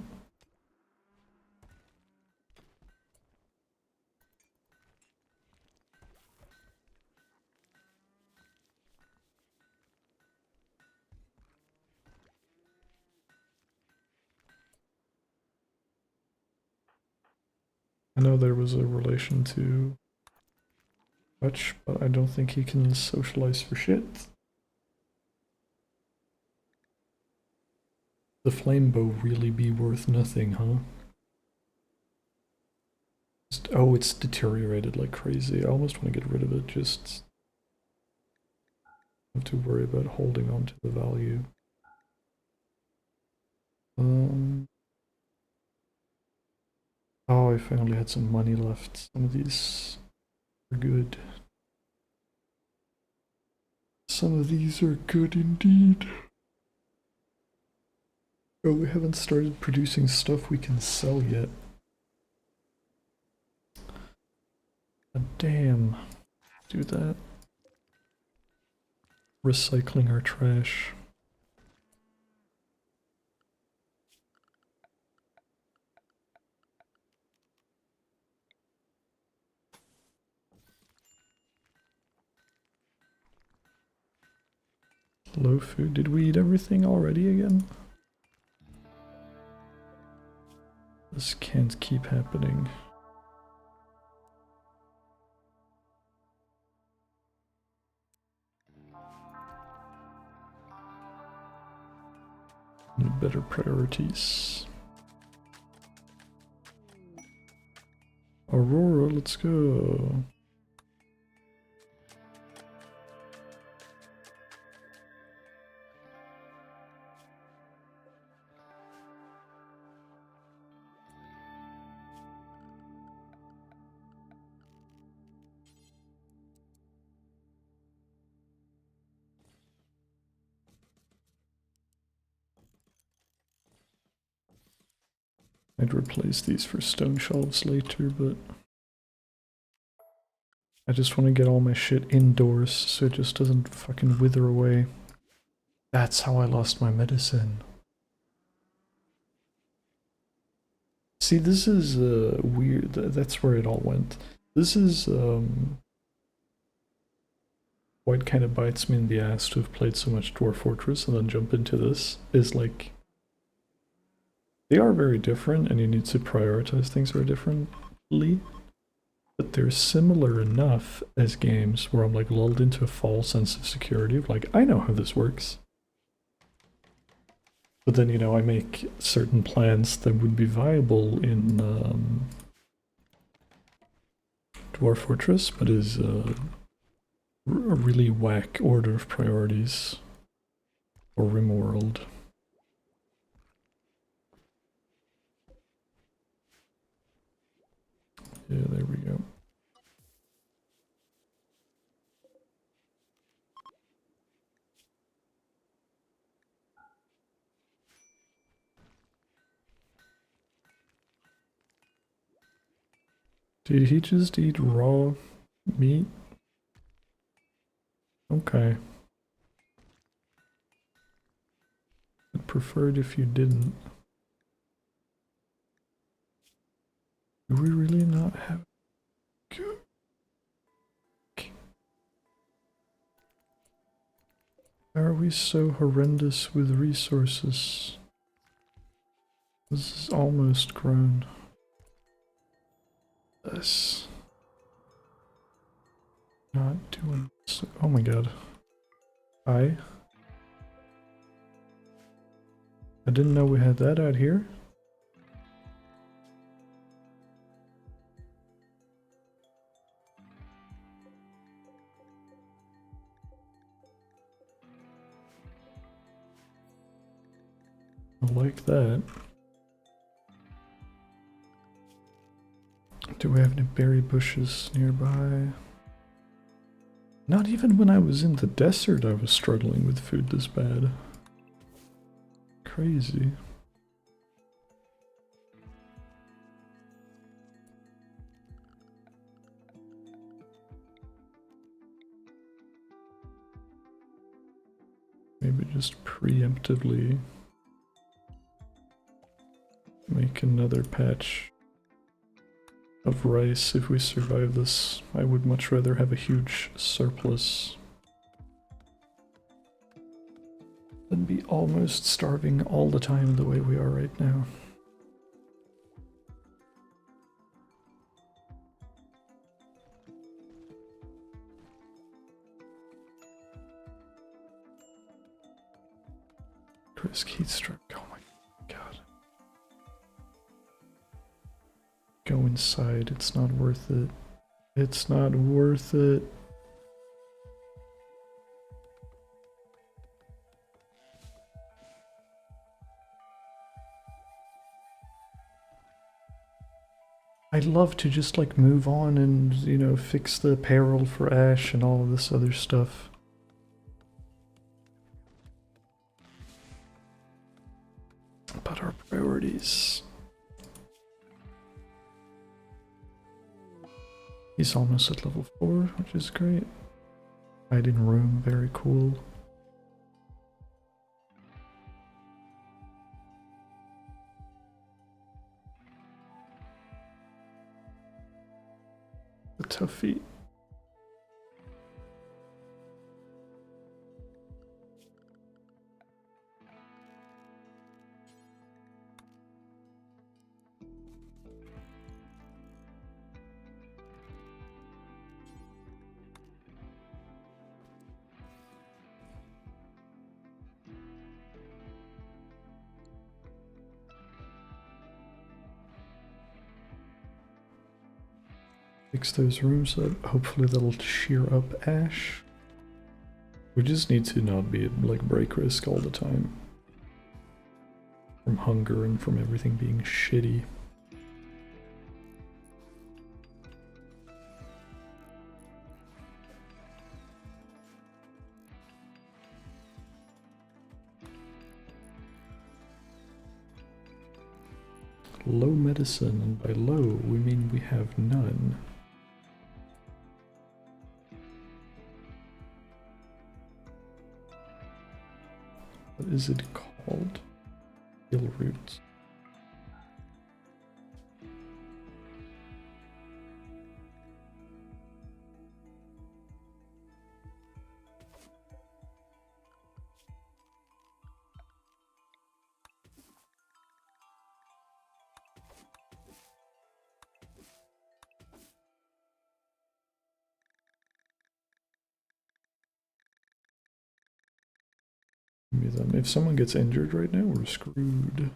Speaker 1: I know there was a relation to Hutch, but I don't think he can socialize for shit. The flame bow really be worth nothing, huh? Oh, it's deteriorated like crazy. I almost want to get rid of it, just have to worry about holding on to the value. Oh, if I only had some money left. Some of these are good. Some of these are good indeed. Oh, we haven't started producing stuff we can sell yet. Damn. Do that. Recycling our trash. Low food. Did we eat everything already again? This can't keep happening. Need better priorities. Aurora, let's go. I'd replace these for stone shelves later, but I just want to get all my shit indoors so it just doesn't fucking wither away. That's how I lost my medicine. See, this is weird. That's where it all went. This is what kind of bites me in the ass to have played so much Dwarf Fortress and then jump into this. Is like, they are very different and you need to prioritize things very differently. But they're similar enough as games where I'm like lulled into a false sense of security of like, I know how this works. But then, you know, I make certain plans that would be viable in Dwarf Fortress, but is a really whack order of priorities for Rimworld. Yeah, there we go. Did he just eat raw meat? Okay. I'd prefer it if you didn't. Do we really not have... Why are we so horrendous with resources? This is almost grown. This. Not doing so. Oh my god. I didn't know we had that out here. I like that. Do we have any berry bushes nearby? Not even when I was in the desert I was struggling with food this bad. Crazy. Maybe just preemptively make another patch of rice if we survive this. I would much rather have a huge surplus than be almost starving all the time the way we are right now. Risk heat stroke. Oh my god. Go inside. It's not worth it. It's not worth it. I'd love to just like move on and, you know, fix the apparel for Ash and all of this other stuff. But our priorities. He's almost at level 4, which is great. Hiding room, very cool. The toughie. Fix those rooms up. Hopefully that'll cheer up Ash. We just need to not be at like break risk all the time. From hunger and from everything being shitty. low medicine, and by low we mean we have none. What is it called? Ill roots. If someone gets injured right now, we're screwed.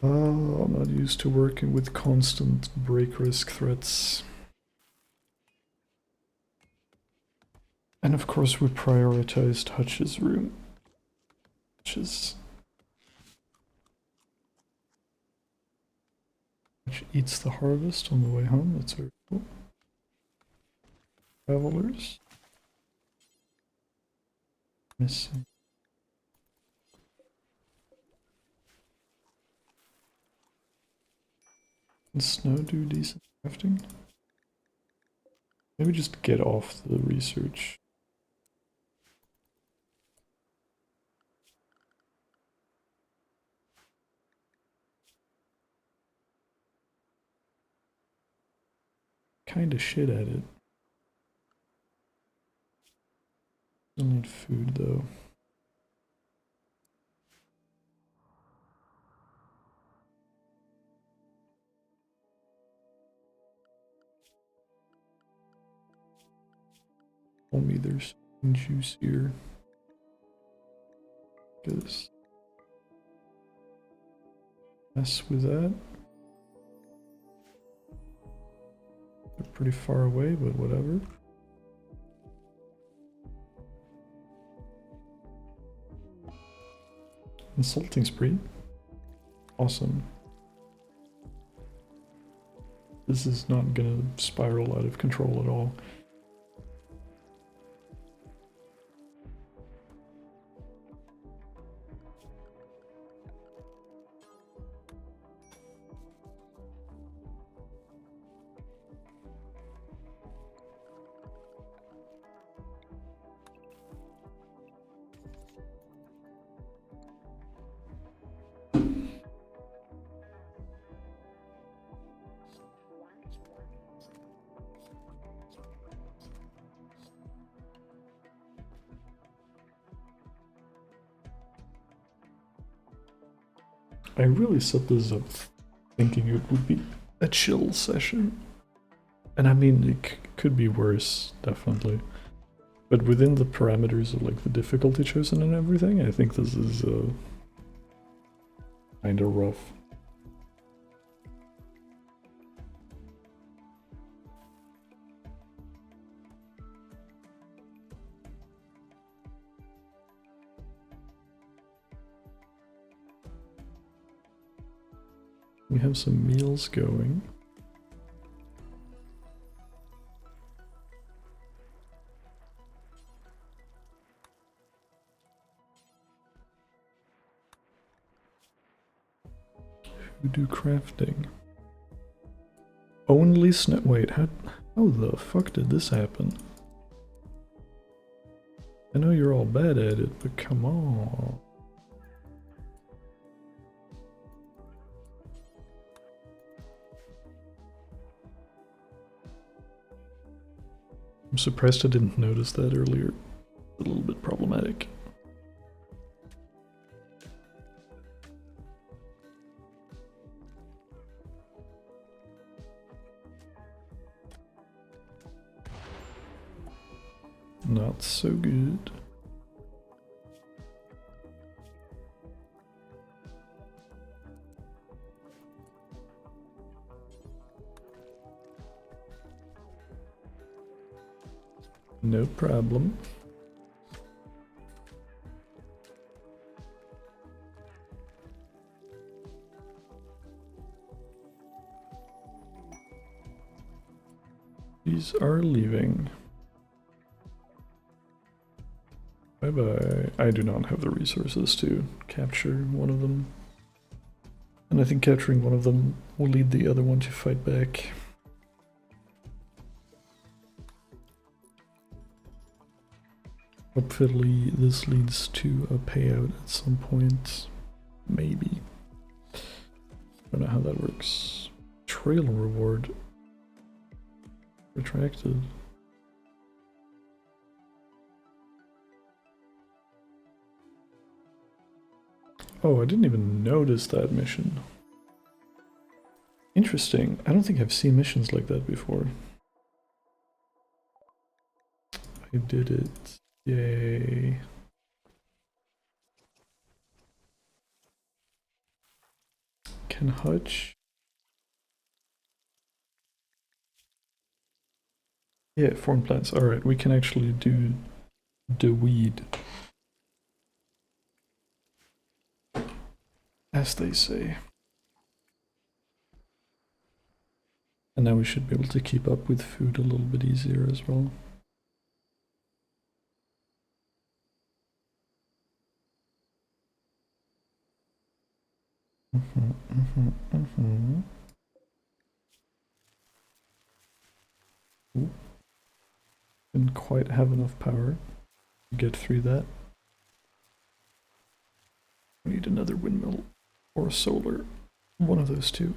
Speaker 1: Oh, I'm not used to working with constant break risk threats. And of course we prioritized Hutch's room. Hutch eats the harvest on the way home, that's very cool. Travelers. Missing. Can Snow do decent crafting? Maybe just get off the research. Kinda shit at it. Still need food though. Told me there's juice here. Guess. Mess with that. They're pretty far away, but whatever. Insulting spree. Awesome. This is not gonna spiral out of control at all. I really set this up thinking it would be a chill session. And I mean, it could be worse, definitely. But within the parameters of like the difficulty chosen and everything, I think this is kinda rough. We have some meals going. Who do crafting? Only snow. Wait, how the fuck did this happen? I know you're all bad at it, but come on. I'm surprised I didn't notice that earlier. A little bit problematic. Not so good. No problem. These are leaving. Bye-bye. I do not have the resources to capture one of them. And I think capturing one of them will lead the other one to fight back. Hopefully this leads to a payout at some point. Maybe. Don't know how that works. Trail reward. Retracted. Oh, I didn't even notice that mission. Interesting. I don't think I've seen missions like that before. I did it. Yay. Can Hutch? Yeah, foreign plants. Alright, we can actually do the weed. As they say. And now we should be able to keep up with food a little bit easier as well. Ooh. Didn't quite have enough power to get through that. We need another windmill or a solar. One of those two.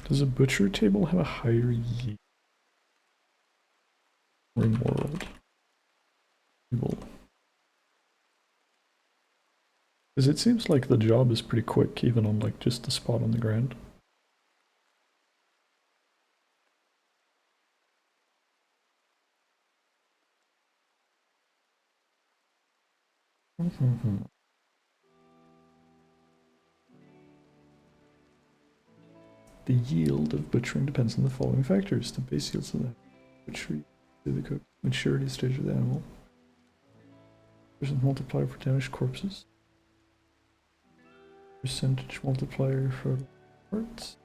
Speaker 1: Does a butcher table have a higher yield? Rimworld. Because it seems like the job is pretty quick, even on like just the spot on the ground. The yield of butchering depends on the following factors: the base yields of the butchery, the cook, maturity stage of the animal, percent multiplier for damaged corpses, percentage multiplier for parts.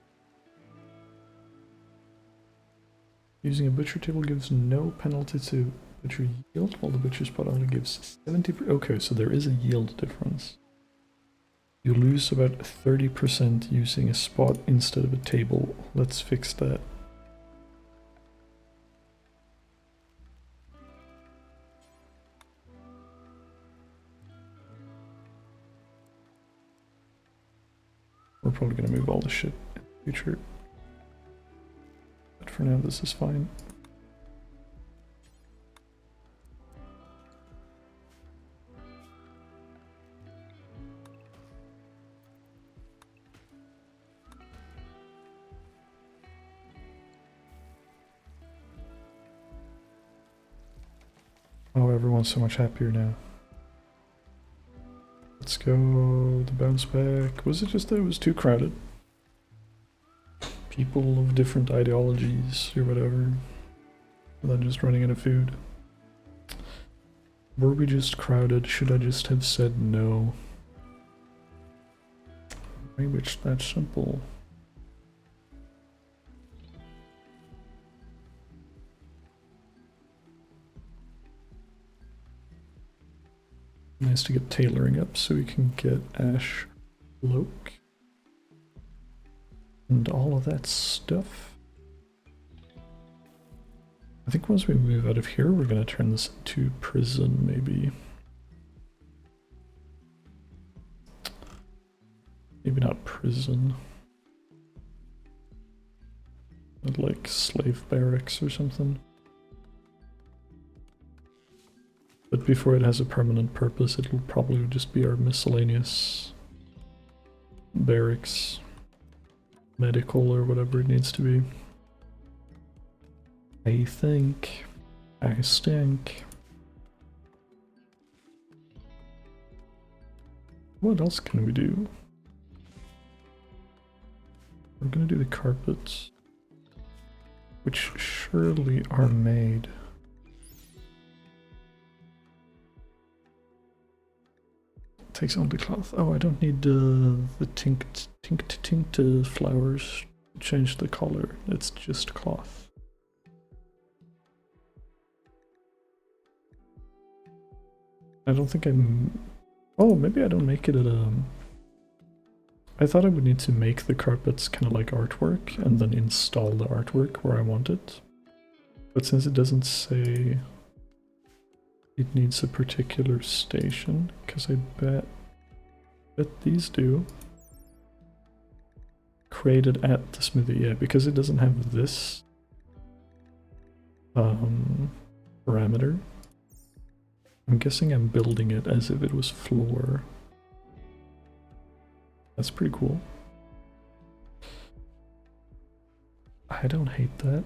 Speaker 1: Using a butcher table gives no penalty to butcher yield, while the butcher spot only gives 70%. Okay, so there is a yield difference. You lose about 30% using a spot instead of a table. Let's fix that. We're probably going to move all the shit in the future. But for now, this is fine. Oh, everyone's so much happier now. Let's go. The bounce back. Was it just that it was too crowded? People of different ideologies or whatever. Than just running out of food. Were we just crowded? Should I just have said no? Maybe it's that simple. Nice to get tailoring up so we can get ash cloak and all of that stuff. I think once we move out of here, we're going to turn this into prison, maybe. Maybe not prison. But like slave barracks or something. But before it has a permanent purpose, it'll probably just be our miscellaneous barracks, medical or whatever it needs to be. I think I stink. What else can we do? We're gonna do the carpets, which surely are made. Takes only cloth. Oh, I don't need the tinct flowers to change the color. It's just cloth. I don't think I'm... Oh, maybe I don't make it at I thought I would need to make the carpets kind of like artwork and then install the artwork where I want it. But since it doesn't say it needs a particular station, because I bet these do. Created at the smithy, yeah, because it doesn't have this parameter. I'm guessing I'm building it as if it was floor. That's pretty cool. I don't hate that.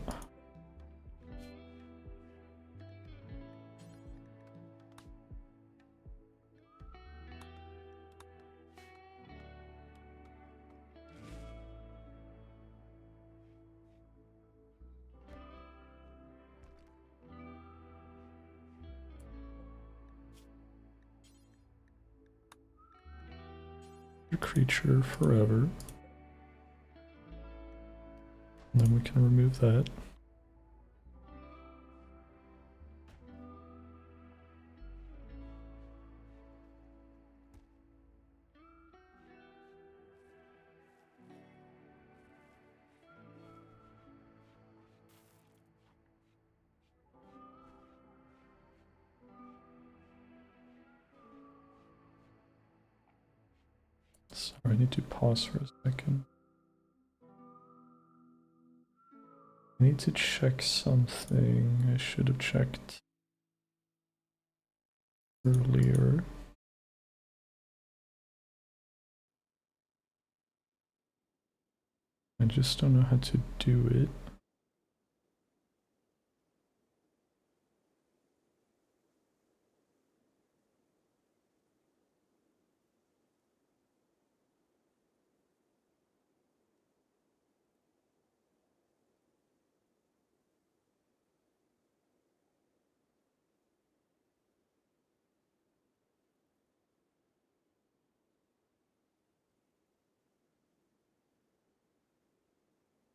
Speaker 1: Your creature forever. And then we can remove that. Sorry, I need to pause for a second. I need to check something I should have checked earlier. I just don't know how to do it.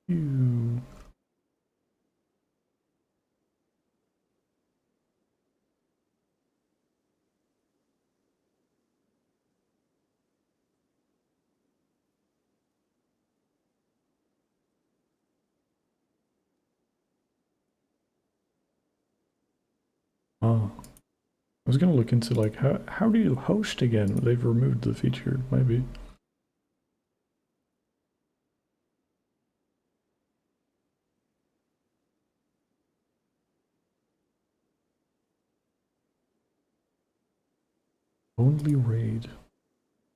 Speaker 1: You. Oh. I was gonna look into like how do you host again? They've removed the feature, maybe. Only raid.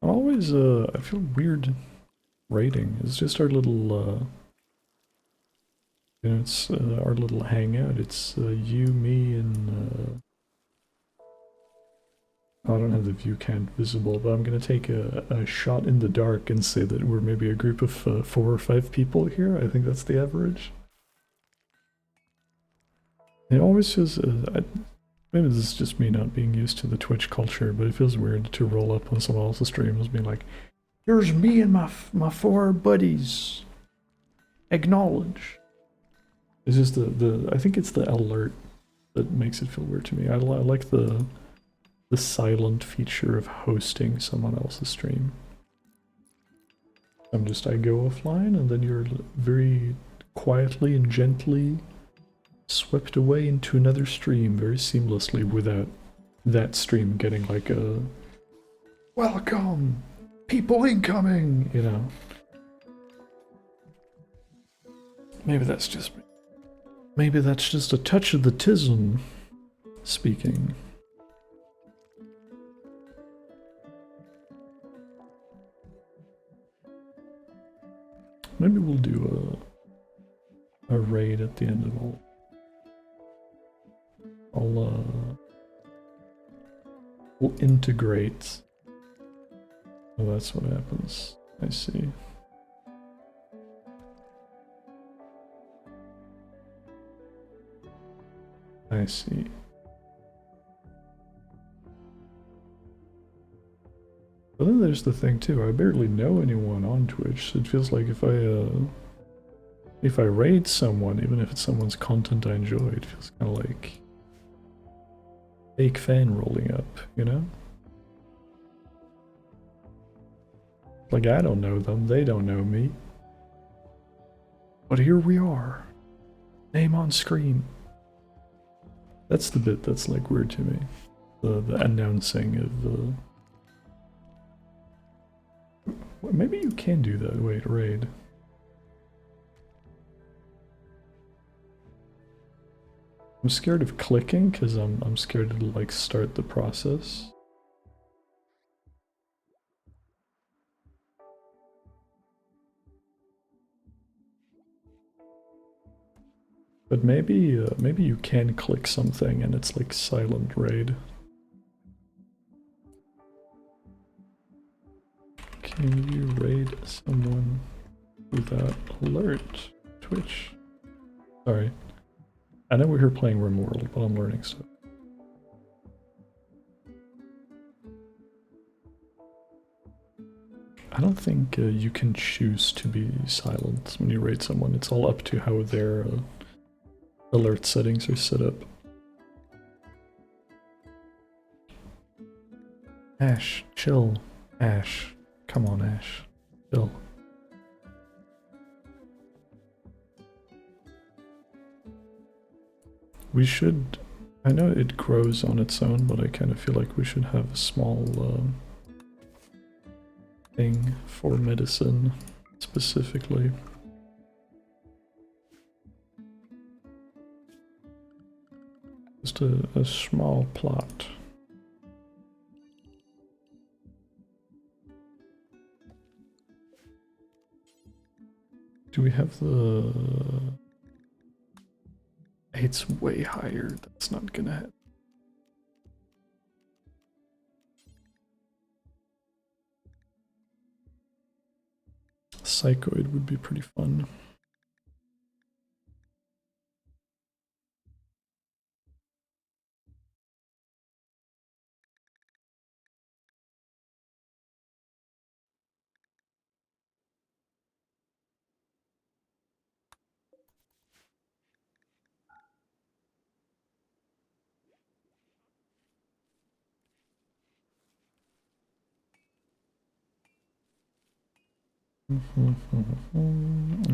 Speaker 1: I'm always I feel weird raiding. It's just our little you know, it's our little hangout. It's you, me, and I don't have the view count visible, but I'm gonna take a shot in the dark and say that we're maybe a group of 4 or 5 people here. I think that's the average. It always feels, maybe this is just me not being used to the Twitch culture, but it feels weird to roll up on someone else's stream as being like, here's me and my 4 buddies. Acknowledge. It's just I think it's the alert that makes it feel weird to me. I like the silent feature of hosting someone else's stream. I go offline and then you're very quietly and gently swept away into another stream very seamlessly without that stream getting like a welcome, people incoming, you know. Maybe that's just me. Maybe that's just a touch of the tism speaking. Maybe we'll do a raid at the end of all. we'll integrate. Oh, that's what happens. I see. I see. But then there's the thing too, I barely know anyone on Twitch, so it feels like if I raid someone, even if it's someone's content I enjoy, it feels kind of like fake fan rolling up, you know? Like I don't know them, they don't know me. But here we are. Name on screen. That's the bit that's like weird to me. The announcing of the... Well, maybe you can do that. Wait, raid. I'm scared of clicking because I'm scared to like start the process. But maybe maybe you can click something and it's like silent raid. Can you raid someone without alert? Twitch. Sorry. I know we're here playing Rimworld, but I'm learning stuff. I don't think you can choose to be silent when you raid someone. It's all up to how their alert settings are set up. Ash, chill. Ash. Come on, Ash. Chill. We should... I know it grows on its own, but I kind of feel like we should have a small thing for medicine, specifically. Just a small plot. Do we have the... It's way higher. That's not gonna happen. Psychoid would be pretty fun.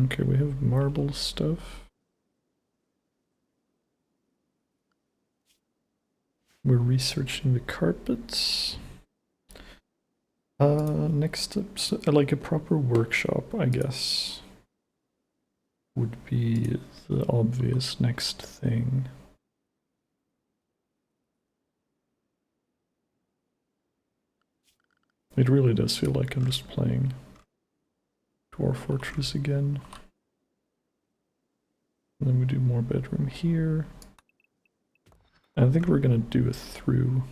Speaker 1: Okay, we have marble stuff. We're researching the carpets. Next up, so, like a proper workshop, I guess, would be the obvious next thing. It really does feel like I'm just playing Dwarf Fortress again. And then we do more bedroom here. I think we're gonna do a through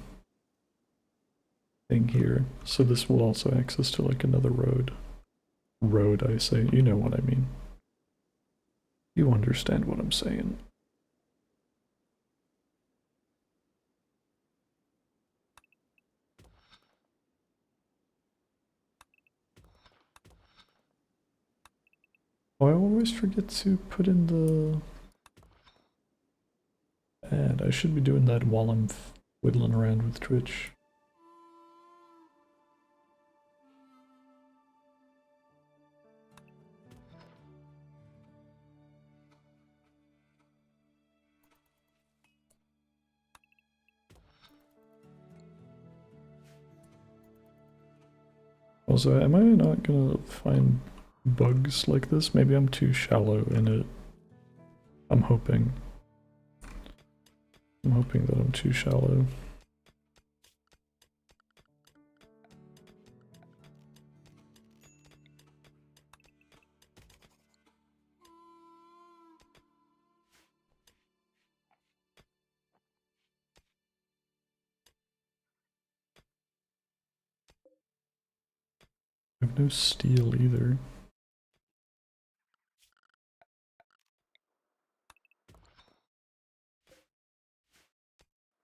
Speaker 1: thing here. So this will also access to like another road. Road, I say, you know what I mean. You understand what I'm saying. Oh, I always forget to put in the... And I should be doing that while I'm whittling around with Twitch. Also, am I not gonna find bugs like this? Maybe I'm too shallow in it. I'm hoping. I'm hoping that I'm too shallow. I have no steel either.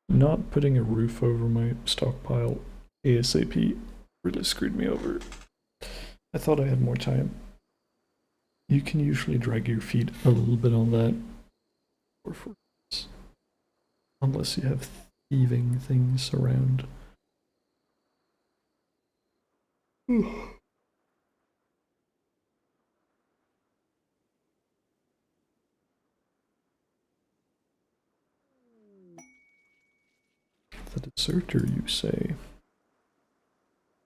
Speaker 1: Not putting a roof over my stockpile ASAP really screwed me over. I thought I had more time. You can usually drag your feet a little bit on that. Unless you have thieving things around. The deserter, you say?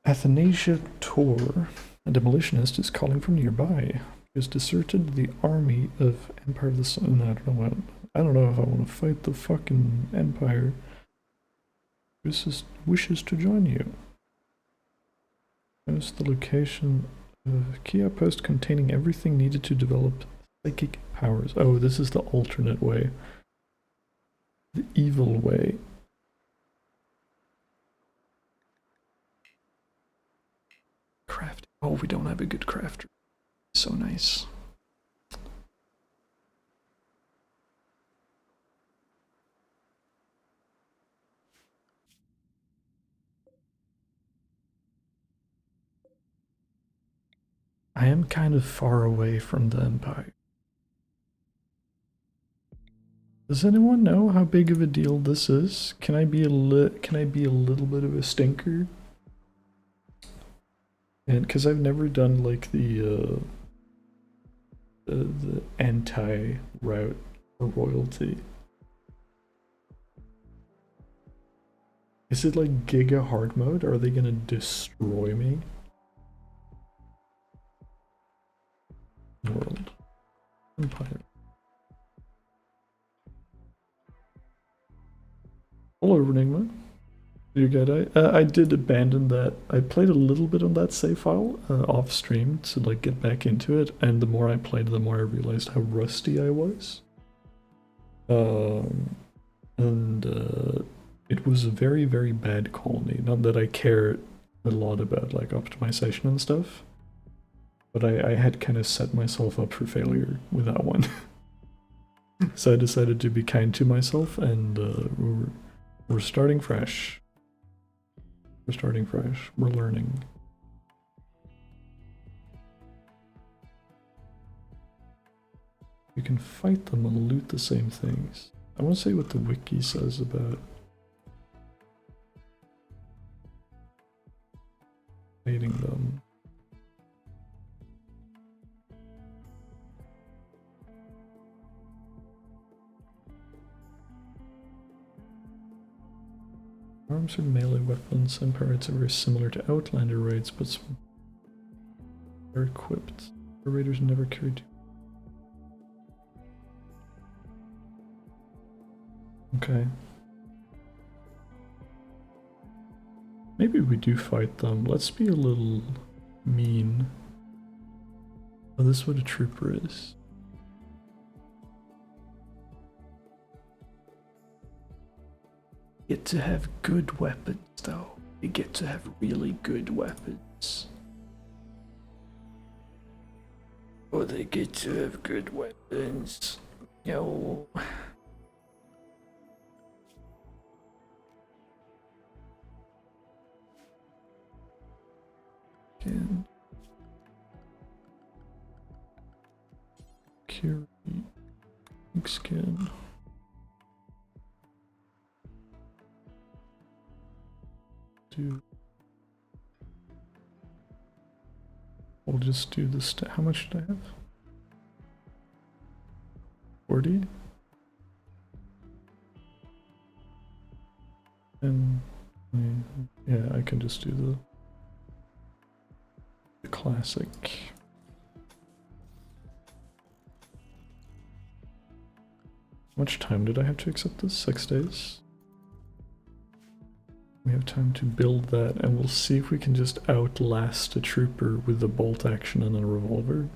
Speaker 1: Athanasia Tor, a demolitionist, is calling from nearby. He has deserted the army of Empire of the Sun. I don't know if I want to fight the fucking Empire. Wishes to join you. Notice the location of a key outpost containing everything needed to develop psychic powers. Oh, this is the alternate way. The evil way. Crafting. Oh, we don't have a good crafter. So nice. I am kind of far away from the Empire. Does anyone know how big of a deal this is? Can I be a little bit of a stinker? And because I've never done like the anti-route or royalty. Is it like Giga hard mode? Are they gonna destroy me? World. Empire. Hello, Enigma. You good? I did abandon that. I played a little bit on that save file off stream to like get back into it, and the more I played, the more I realized how rusty I was. It was a very, very bad colony. Not that I care a lot about like optimization and stuff, but I had kind of set myself up for failure with that one. So I decided to be kind to myself, and we're starting fresh. We're starting fresh. We're learning. You can fight them and loot the same things. I want to see what the wiki says about fighting them. Arms are melee weapons. Empire raids are very similar to Outlander raids, but are equipped. The raiders never carried. Okay. Maybe we do fight them. Let's be a little mean. Oh, this is what a trooper is. Get to have good weapons, though. You get to have really good weapons. Oh, they get to have good weapons. Yo. Skin. Carry. Skin. We'll just do this. How much did I have? 40? And yeah, I can just do the classic. How much time did I have to accept this? 6 days? We have time to build that, and we'll see if we can just outlast a trooper with the bolt action and a revolver.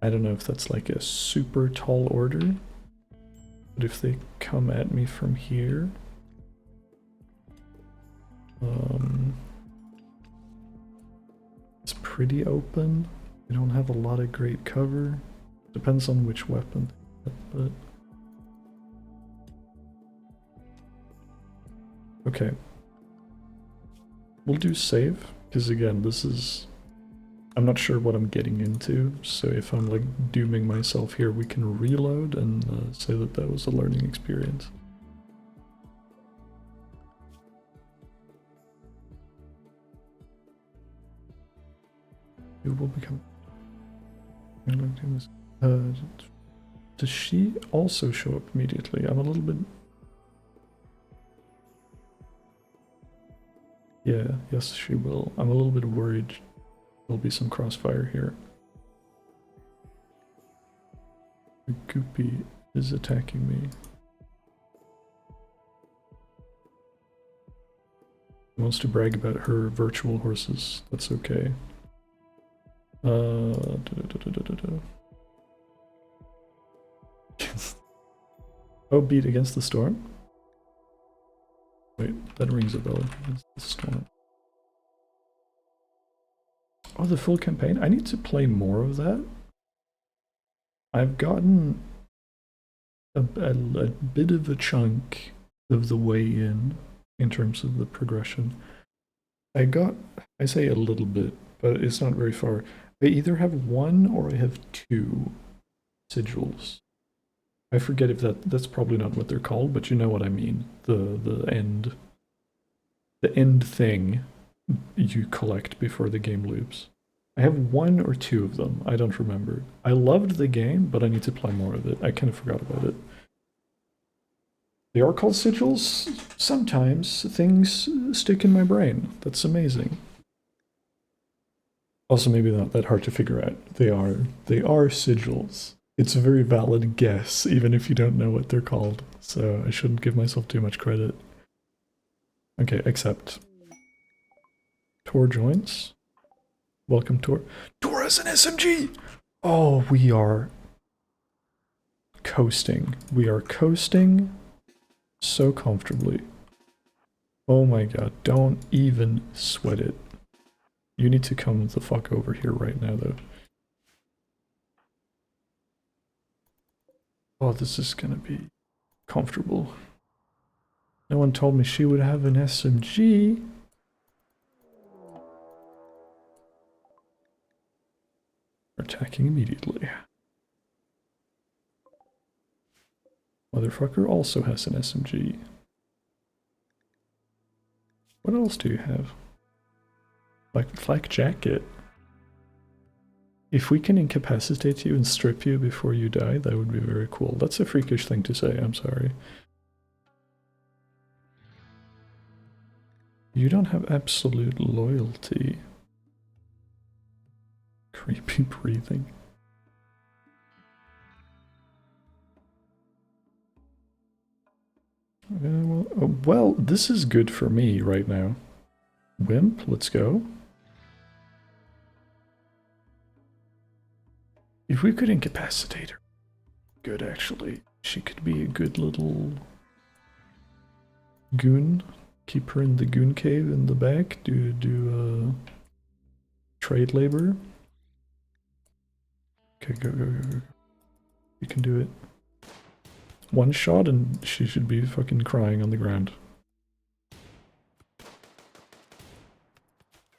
Speaker 1: I don't know if that's like a super tall order, but if they come at me from here... It's pretty open. We don't have a lot of great cover. Depends on which weapon, but okay. We'll do save, because again, this is... I'm not sure what I'm getting into, so if I'm like dooming myself here, we can reload and say that that was a learning experience. It will become... does she also show up immediately? I'm a little bit... Yeah, yes she will. I'm a little bit worried there'll be some crossfire here. The Goopy is attacking me. She wants to brag about her virtual horses. That's okay. Oh, beat against the storm? Wait, that rings a bell. Against the storm. Oh, the full campaign? I need to play more of that. I've gotten a bit of a chunk of the way in terms of the progression. I say a little bit, but it's not very far. I either have one or I have two sigils. I forget if that's probably not what they're called, but you know what I mean. The end thing you collect before the game loops. I have one or two of them. I don't remember. I loved the game, but I need to play more of it. I kind of forgot about it. They are called sigils. Sometimes things stick in my brain. That's amazing. Also, maybe not that hard to figure out. They are sigils. It's a very valid guess, even if you don't know what they're called. So I shouldn't give myself too much credit. Okay, accept. Tor joins. Welcome, Tor. Tor has an SMG! Oh, we are coasting. We are coasting so comfortably. Oh my god, don't even sweat it. You need to come the fuck over here right now, though. Oh, this is gonna be comfortable. No one told me she would have an SMG. Attacking immediately. Motherfucker also has an SMG. What else do you have? Flak jacket. If we can incapacitate you and strip you before you die, that would be very cool. That's a freakish thing to say, I'm sorry. You don't have absolute loyalty. Creepy breathing. Well, this is good for me right now. Wimp, let's go. If we could incapacitate her. Good, actually. She could be a good little goon. Keep her in the goon cave in the back. Do trade labor. Okay, go. You can do it. One shot and she should be fucking crying on the ground.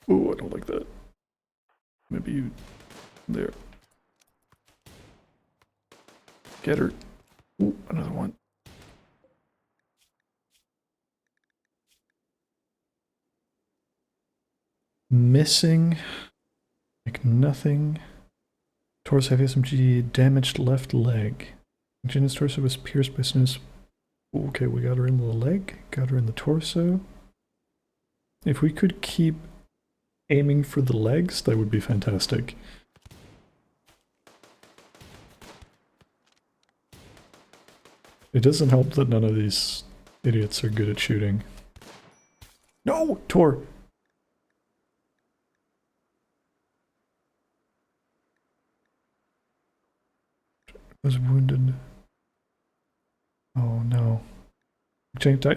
Speaker 1: Oh, I don't like that. Maybe you... There. Get her. Ooh, another one. Missing. Like nothing. Torso heavy SMG, damaged left leg. Jenna's torso was pierced by snooze. Okay, we got her in the leg, got her in the torso. If we could keep aiming for the legs, that would be fantastic. It doesn't help that none of these idiots are good at shooting. No! Tor! Was wounded. Oh no.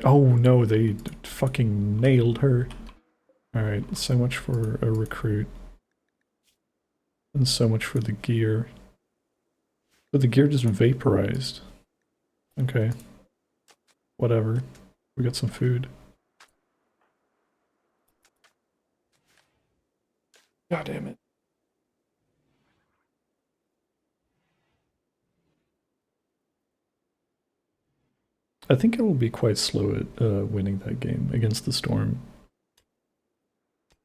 Speaker 1: Oh no, they fucking nailed her. Alright, so much for a recruit. And so much for the gear. But the gear just vaporized. Okay. Whatever. We got some food. God damn it. I think I will be quite slow at winning that game against the Storm.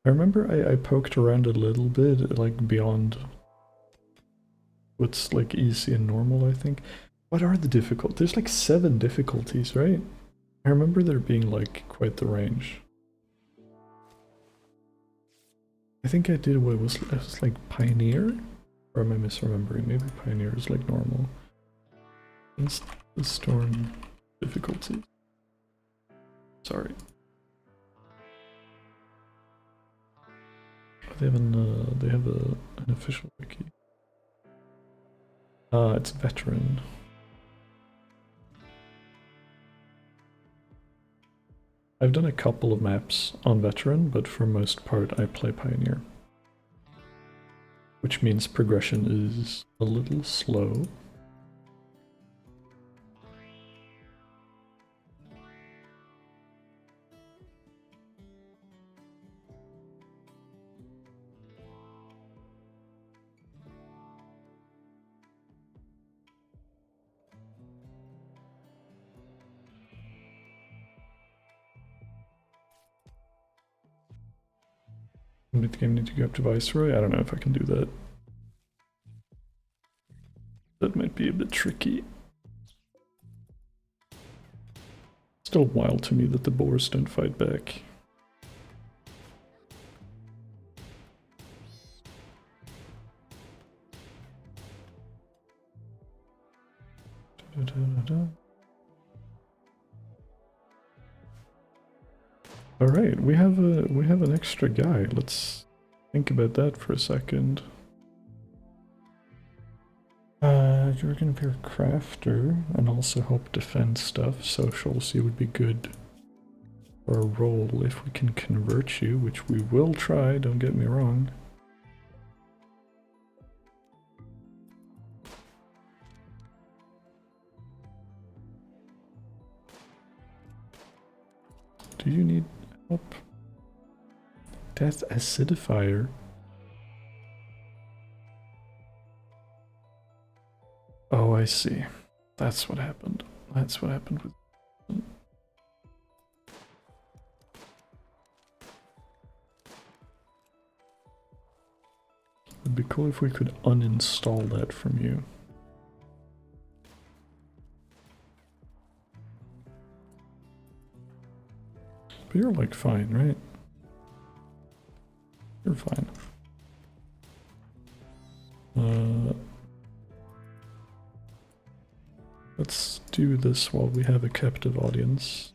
Speaker 1: I remember I poked around a little bit, like beyond what's like easy and normal, I think. What are the difficult? There's like 7 difficulties, right? I remember there being like quite the range. I think I did what was like Pioneer? Or am I misremembering? Maybe Pioneer is like normal. It's the Storm difficulty. Sorry. They have an official wiki. It's veteran. I've done a couple of maps on veteran, but for most part I play Pioneer. Which means progression is a little slow. Did the game need to go up to Viceroy? I don't know if I can do that. That might be a bit tricky. Still wild to me that the boars don't fight back. All right, we have an extra guy. Let's think about that for a second. You're gonna be a crafter and also help defend stuff. Socials, you would be good for a role if we can convert you, which we will try, don't get me wrong. Do you need help? Death acidifier. Oh, I see. That's what happened. That's what happened with... It'd be cool if we could uninstall that from you. But you're like fine, right? You're fine. Let's do this while we have a captive audience.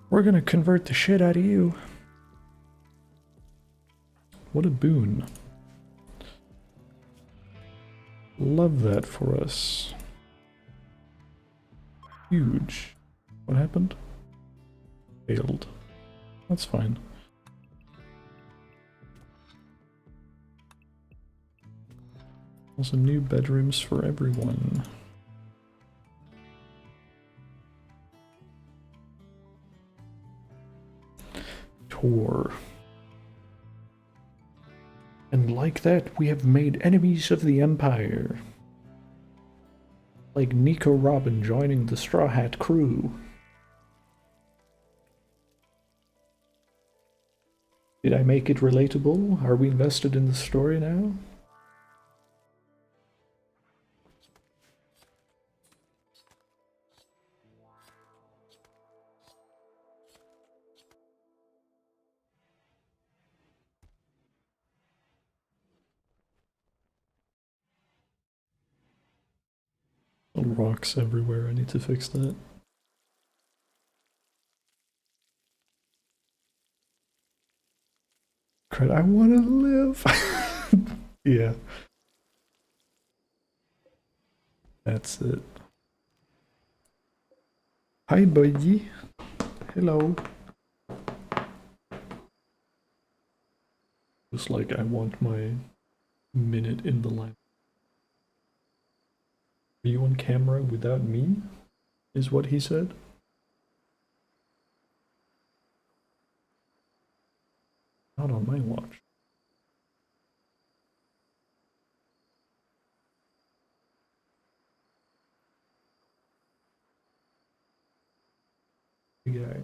Speaker 1: We're gonna convert the shit out of you. What a boon. Love that for us. Huge. What happened? Failed. That's fine. Also new bedrooms for everyone. Tour. And like that, we have made enemies of the Empire. Like Nico Robin joining the Straw Hat crew. Did I make it relatable? Are we invested in the story now? Little rocks everywhere, I need to fix that. Crud, I wanna live! Yeah. That's it. Hi, buddy. Hello. Just like, I want my minute in the line. Are you on camera without me? Is what he said? Not on my watch. Yeah.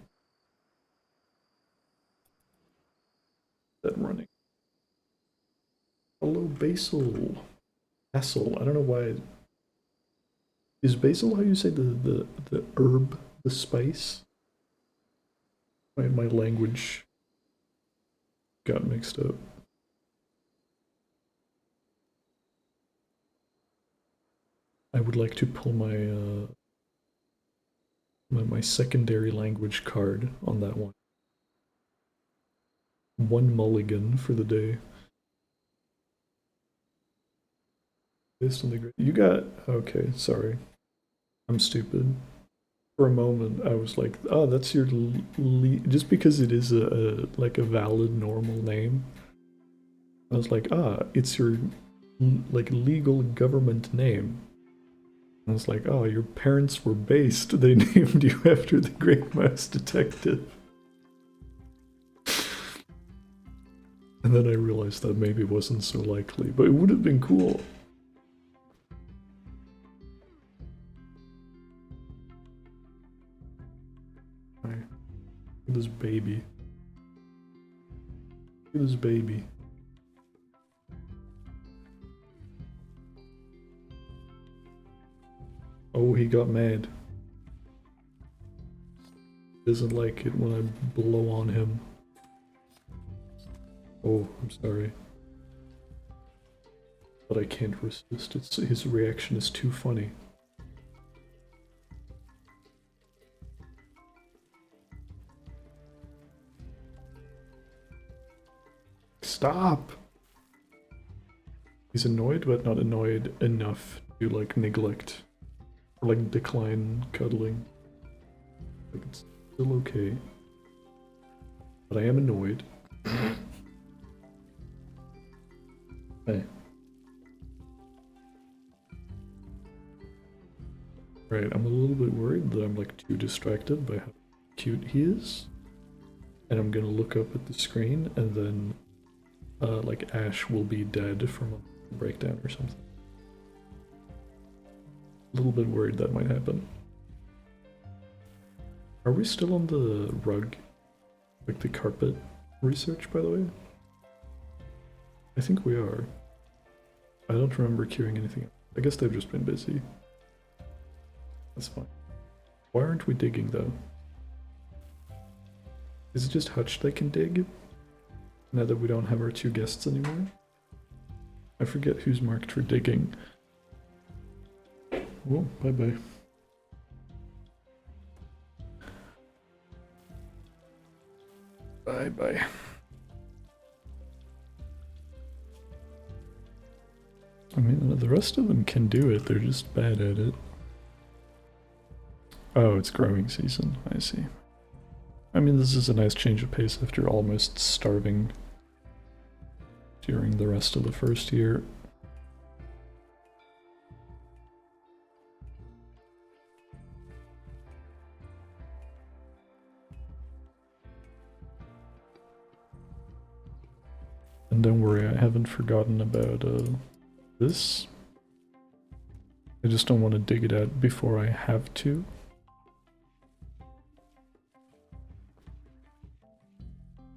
Speaker 1: That running. Hello, Basil. Basil. I don't know why. Is basil how you say the herb, the spice? My language got mixed up. I would like to pull my my secondary language card on that one. One mulligan for the day. Based on the great. You got. Okay, sorry. I'm stupid. For a moment, I was like, oh, that's your. Just because it is like a valid normal name. I was like, ah, it's your like legal government name. I was like, oh, your parents were based. They named you after the Great Mouse Detective. And then I realized that maybe wasn't so likely, but it would have been cool. Right. Look at this baby. Look at this baby. Oh, he got mad. Doesn't like it when I blow on him. Oh, I'm sorry. But I can't resist. His reaction is too funny. Stop! He's annoyed, but not annoyed enough to like neglect or like decline cuddling. Like it's still okay. But I am annoyed. Hey. Right, I'm a little bit worried that I'm like too distracted by how cute he is. And I'm gonna look up at the screen and then like Ash will be dead from a breakdown or something. A little bit worried that might happen. Are we still on the rug? Like the carpet research, by the way? I think we are. I don't remember queuing anything. I guess they've just been busy. That's fine. Why aren't we digging though? Is it just Hutch that can dig? Now that we don't have our two guests anymore? I forget who's marked for digging. Whoa, bye-bye. Bye-bye. I mean, the rest of them can do it, they're just bad at it. Oh, it's growing season, I see. I mean, this is a nice change of pace after almost starving during the rest of the first year. And don't worry, I haven't forgotten about this. I just don't want to dig it out before I have to.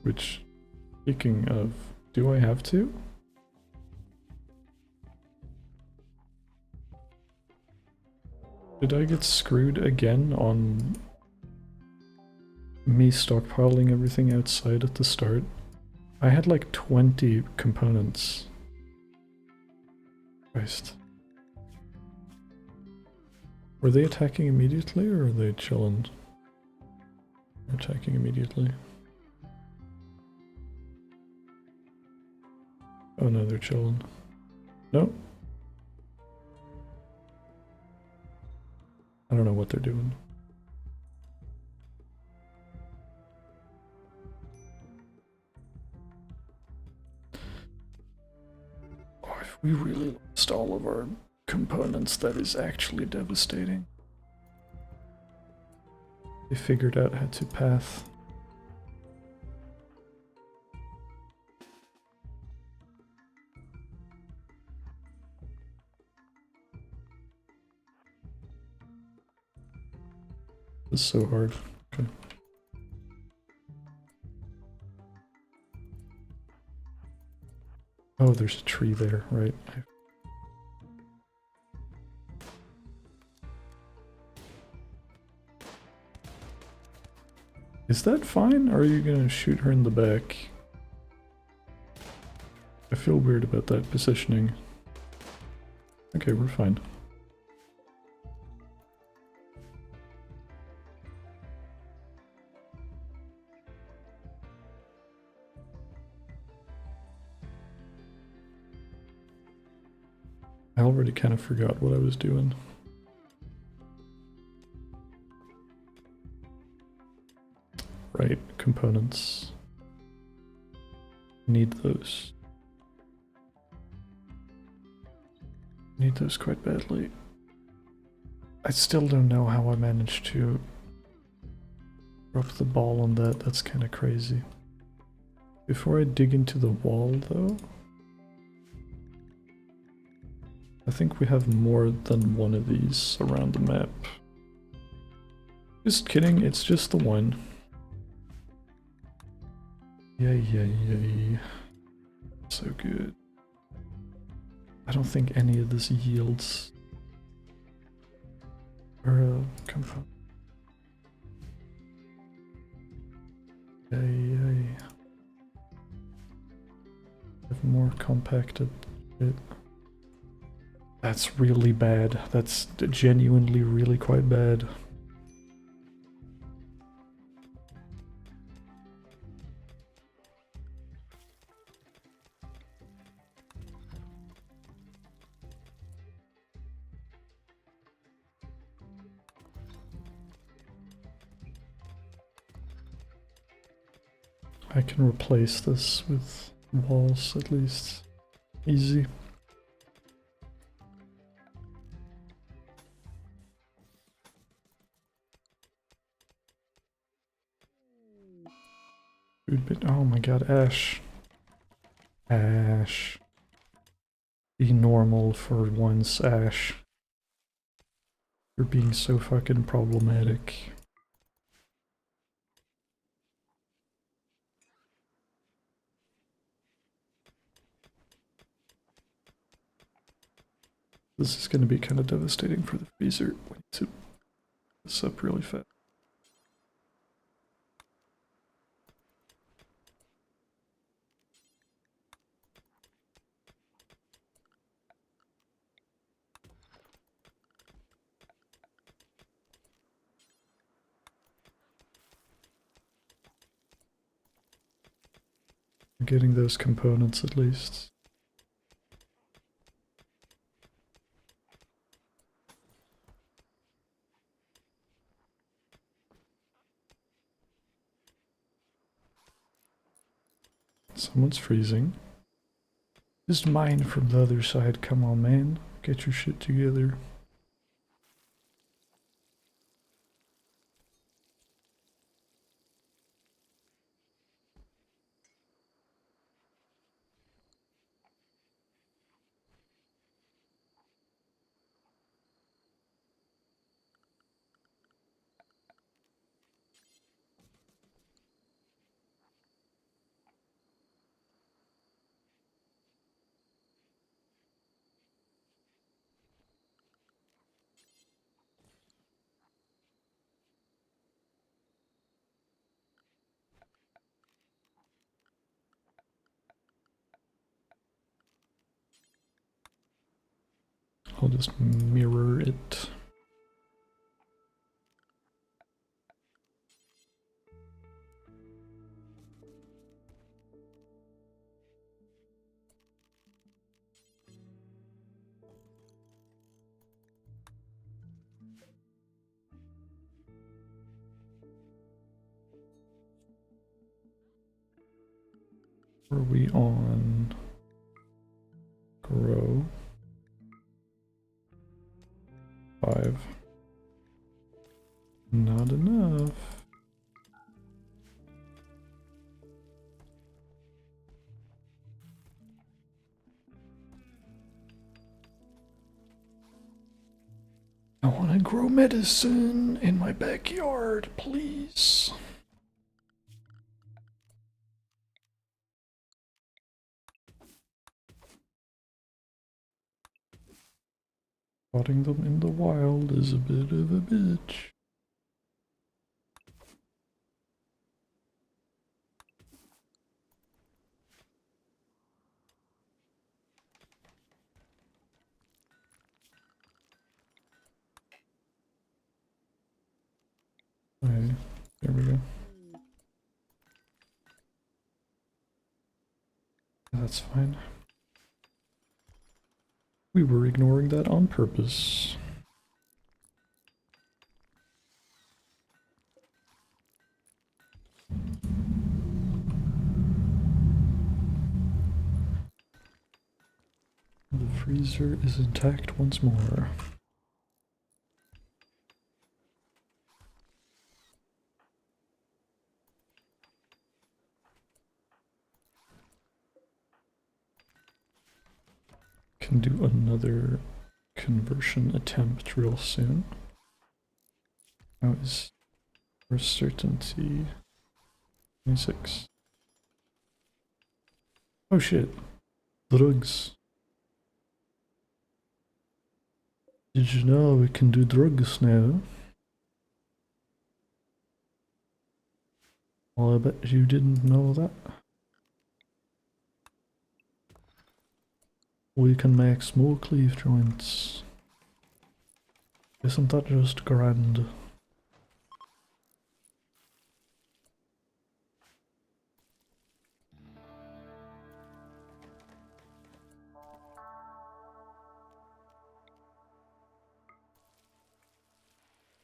Speaker 1: Which, speaking of, do I have to? Did I get screwed again on me stockpiling everything outside at the start? I had like 20 components. Christ. Were they attacking immediately or are they chilling? They're attacking immediately. Oh no, they're chilling. No. I don't know what they're doing. We really lost all of our components. That is actually devastating. They figured out how to path. This is so hard. Okay. Oh, there's a tree there, right? Is that fine, or are you gonna shoot her in the back? I feel weird about that positioning. Okay, we're fine. I already kind of forgot what I was doing. Right, components. Need those. Need those quite badly. I still don't know how I managed to drop the ball on that. That's kind of crazy. Before I dig into the wall, though, I think we have more than one of these around the map. Just kidding, it's just the one. Yay, yay, yay. So good. I don't think any of this yields. Or a compound. Yay, yay. Have more compacted shit. That's really bad. That's genuinely really quite bad. I can replace this with walls at least. Easy. Food bit. Oh my god, Ash. Ash. Be normal for once, Ash. You're being so fucking problematic. This is going to be kind of devastating for the freezer. We need to put this up really fast. I'm getting those components at least. Someone's freezing. Just mine from the other side. Come on, man. Get your shit together. I'll just mirror it. Are we on grow? want to grow medicine in my backyard, please. Spotting them in the wild is a bit of a bitch. Okay, there we go. That's fine. We were ignoring that on purpose. The freezer is intact once more. Can do another conversion attempt real soon. How is for certainty 26? Oh shit. Drugs. Did you know we can do drugs now? Well, I bet you didn't know that. We can make smoke leaf joints. Isn't that just grand?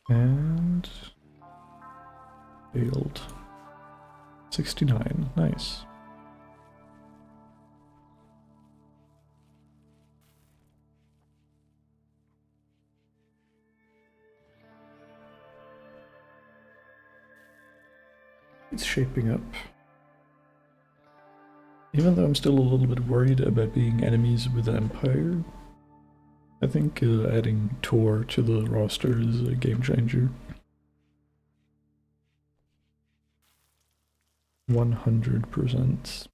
Speaker 1: And failed. 69, nice. It's shaping up. Even though I'm still a little bit worried about being enemies with Empire, I think adding Tor to the roster is a game changer. 100%.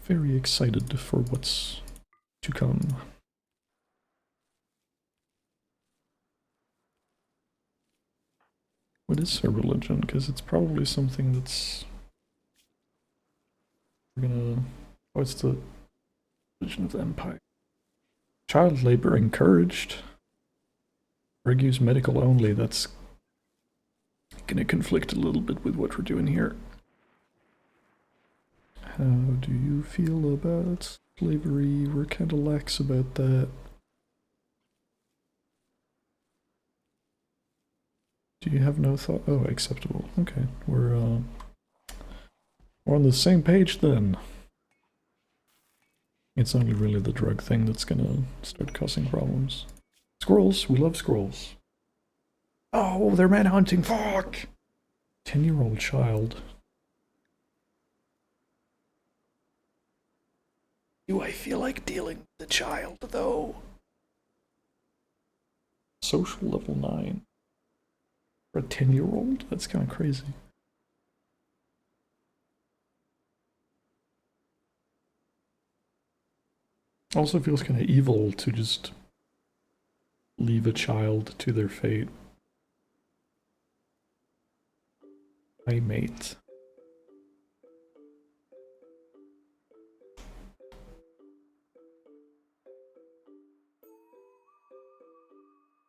Speaker 1: Very excited for what's to come. What is her religion? Because it's probably something that's... We're gonna... What's the religion of the Empire? Child labor encouraged. Argues medical only. That's gonna conflict a little bit with what we're doing here. How do you feel about slavery? We're kind of lax about that. Do you have no thought? Oh, acceptable. Okay, we're on the same page then. It's only really the drug thing that's gonna start causing problems. Squirrels, we love squirrels. Oh, they're manhunting, fuck! 10-year-old child. Do I feel like dealing with the child, though? Social level 9. For a 10-year-old? That's kind of crazy. Also feels kind of evil to just leave a child to their fate. Hi, mate.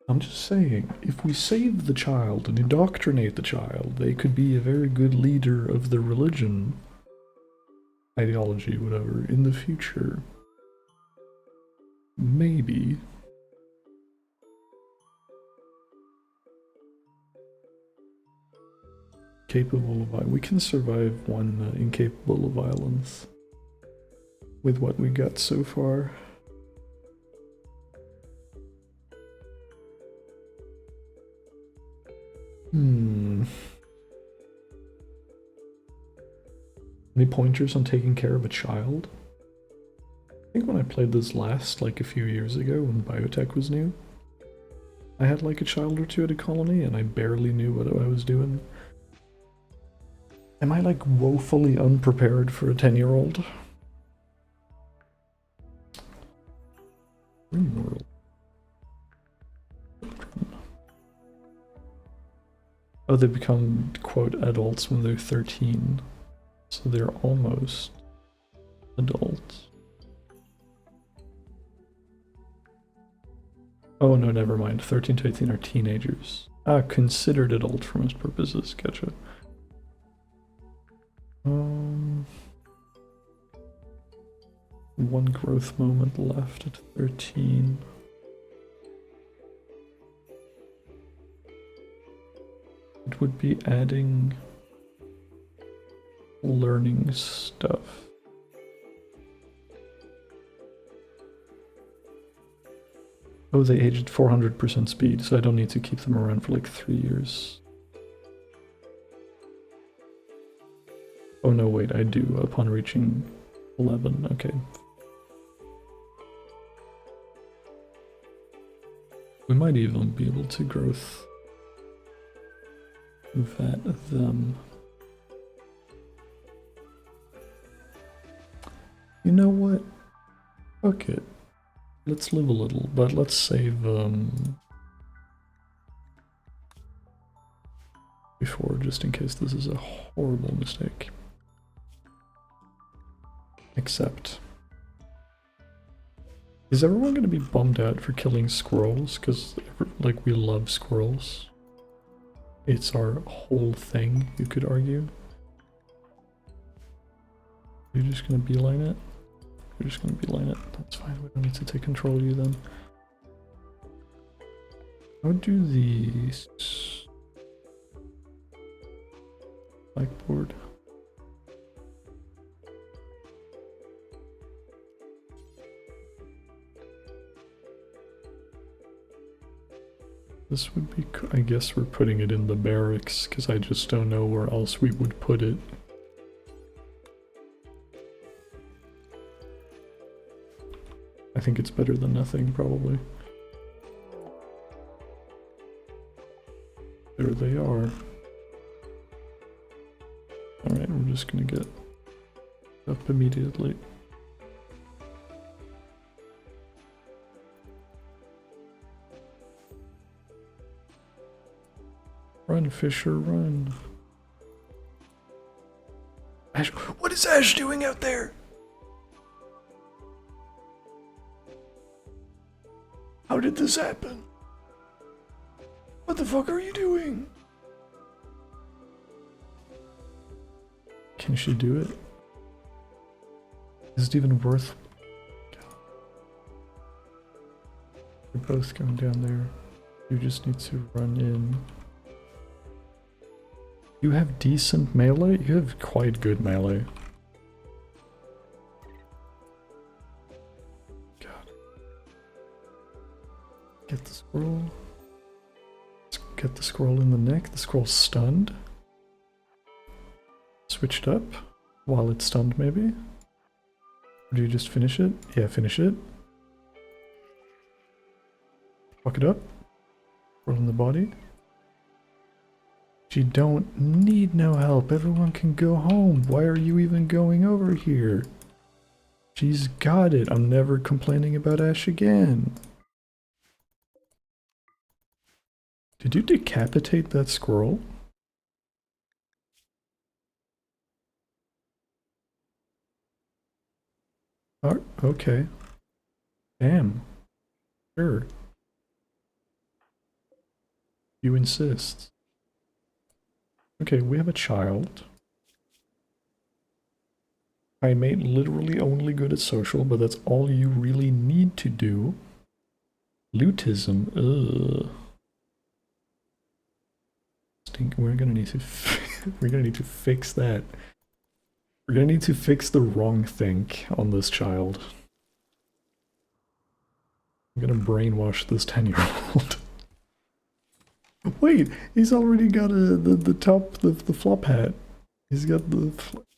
Speaker 1: I'm just saying, if we save the child and indoctrinate the child, they could be a very good leader of the religion, ideology, whatever, in the future. Maybe. Capable of violence. We can survive one incapable of violence with what we got so far. Any pointers on taking care of a child? think when I played this last, like a few years ago, when biotech was new, I had like a child or two at a colony and I barely knew what I was doing. Am I like woefully unprepared for a 10-year-old? Rimworld. Oh, they become, quote, adults when they're 13. So they're almost adults. Oh no, never mind. 13 to 18 are teenagers. Ah, considered adult for most purposes. Gotcha. One growth moment left at 13. It would be adding learning stuff. Oh, they age at 400% speed, so I don't need to keep them around for like 3 years. Oh no, wait, I do, upon reaching 11, okay. We might even be able to growth vet them. You know what? Fuck it. Let's live a little, but let's save before, just in case this is a horrible mistake. Except, is everyone going to be bummed out for killing squirrels? Because, like, we love squirrels. It's our whole thing, you could argue. You're just going to beeline it? You're just going to beeline it. That's fine, we don't need to take control of you then. How do these... Blackboard. This would be, I guess we're putting it in the barracks, because I just don't know where else we would put it. I think it's better than nothing, probably. There they are. Alright, we're just gonna get up immediately. Run, Fisher, run. Ash, what is Ash doing out there? How did this happen? What the fuck are you doing? Can she do it? Is it even worth? We're both going down there. You just need to run in. You have decent melee? You have quite good melee. God. Get the squirrel. Let's get the squirrel in the neck. The squirrel's stunned. Switched up while it's stunned, maybe? Or do you just finish it? Yeah, finish it. Fuck it up. Roll in the body. You don't need no help. Everyone can go home. Why are you even going over here? She's got it. I'm never complaining about Ash again. Did you decapitate that squirrel? Oh, okay. Damn. Sure. You insist. Okay, we have a child. I made literally only good at social, but that's all you really need to do. Lootism, ugh. We're gonna need to we're gonna need to fix that. We're gonna need to fix the wrong thing on this child. I'm gonna brainwash this 10-year-old. Wait, he's already got the top, the flop hat. He's got the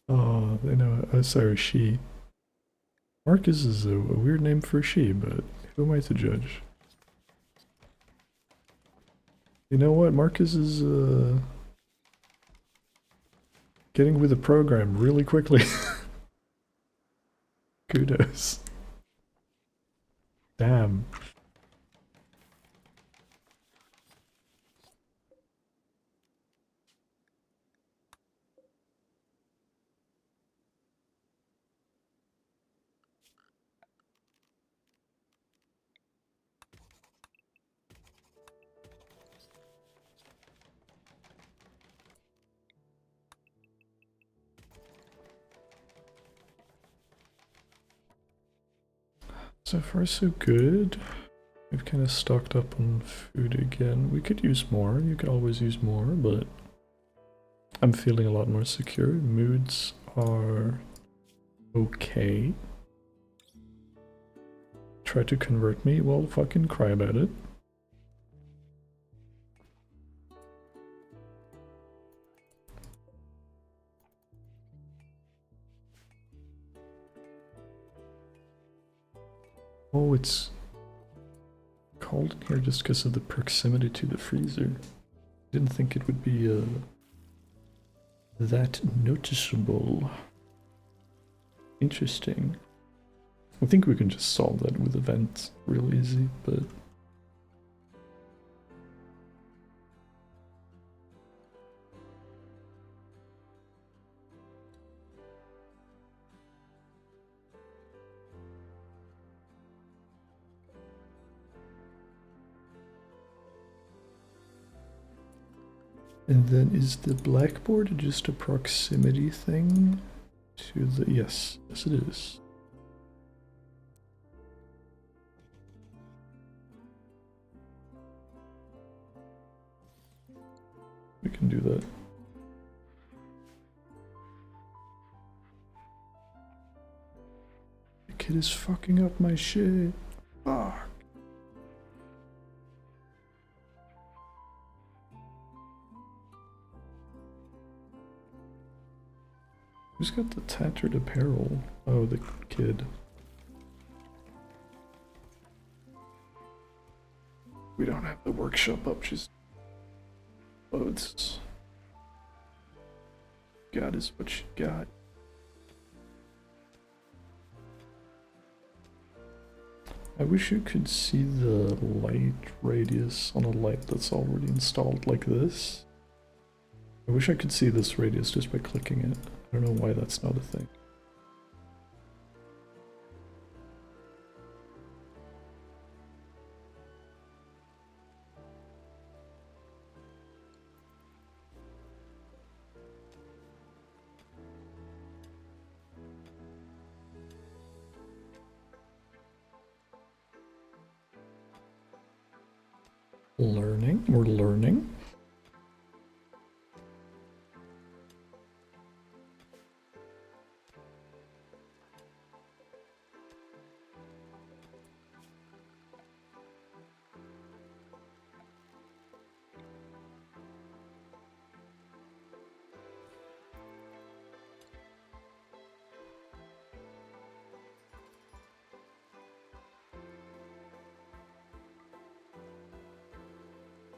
Speaker 1: oh, I know. Oh, sorry, she. Marcus is a weird name for a she, but who am I to judge? You know what? Marcus is getting with the program really quickly. Kudos. Damn. So far so good. We've kind of stocked up on food again. We could use more. You could always use more, but I'm feeling a lot more secure. Moods are okay. Try to convert me? Well, fucking cry about it. Oh, it's cold in here just because of the proximity to the freezer. Didn't think it would be that noticeable. Interesting. I think we can just solve that with a vent real easy, but... And then is the blackboard just a proximity thing to the... Yes, yes it is. We can do that. The kid is fucking up my shit. Fuck. Who's got the tattered apparel? Oh, the kid. We don't have the workshop up, she's... Oh, it's... God is what she got. I wish you could see the light radius on a light that's already installed like this. I wish I could see this radius just by clicking it. I don't know why that's not a thing. Learning, we're learning.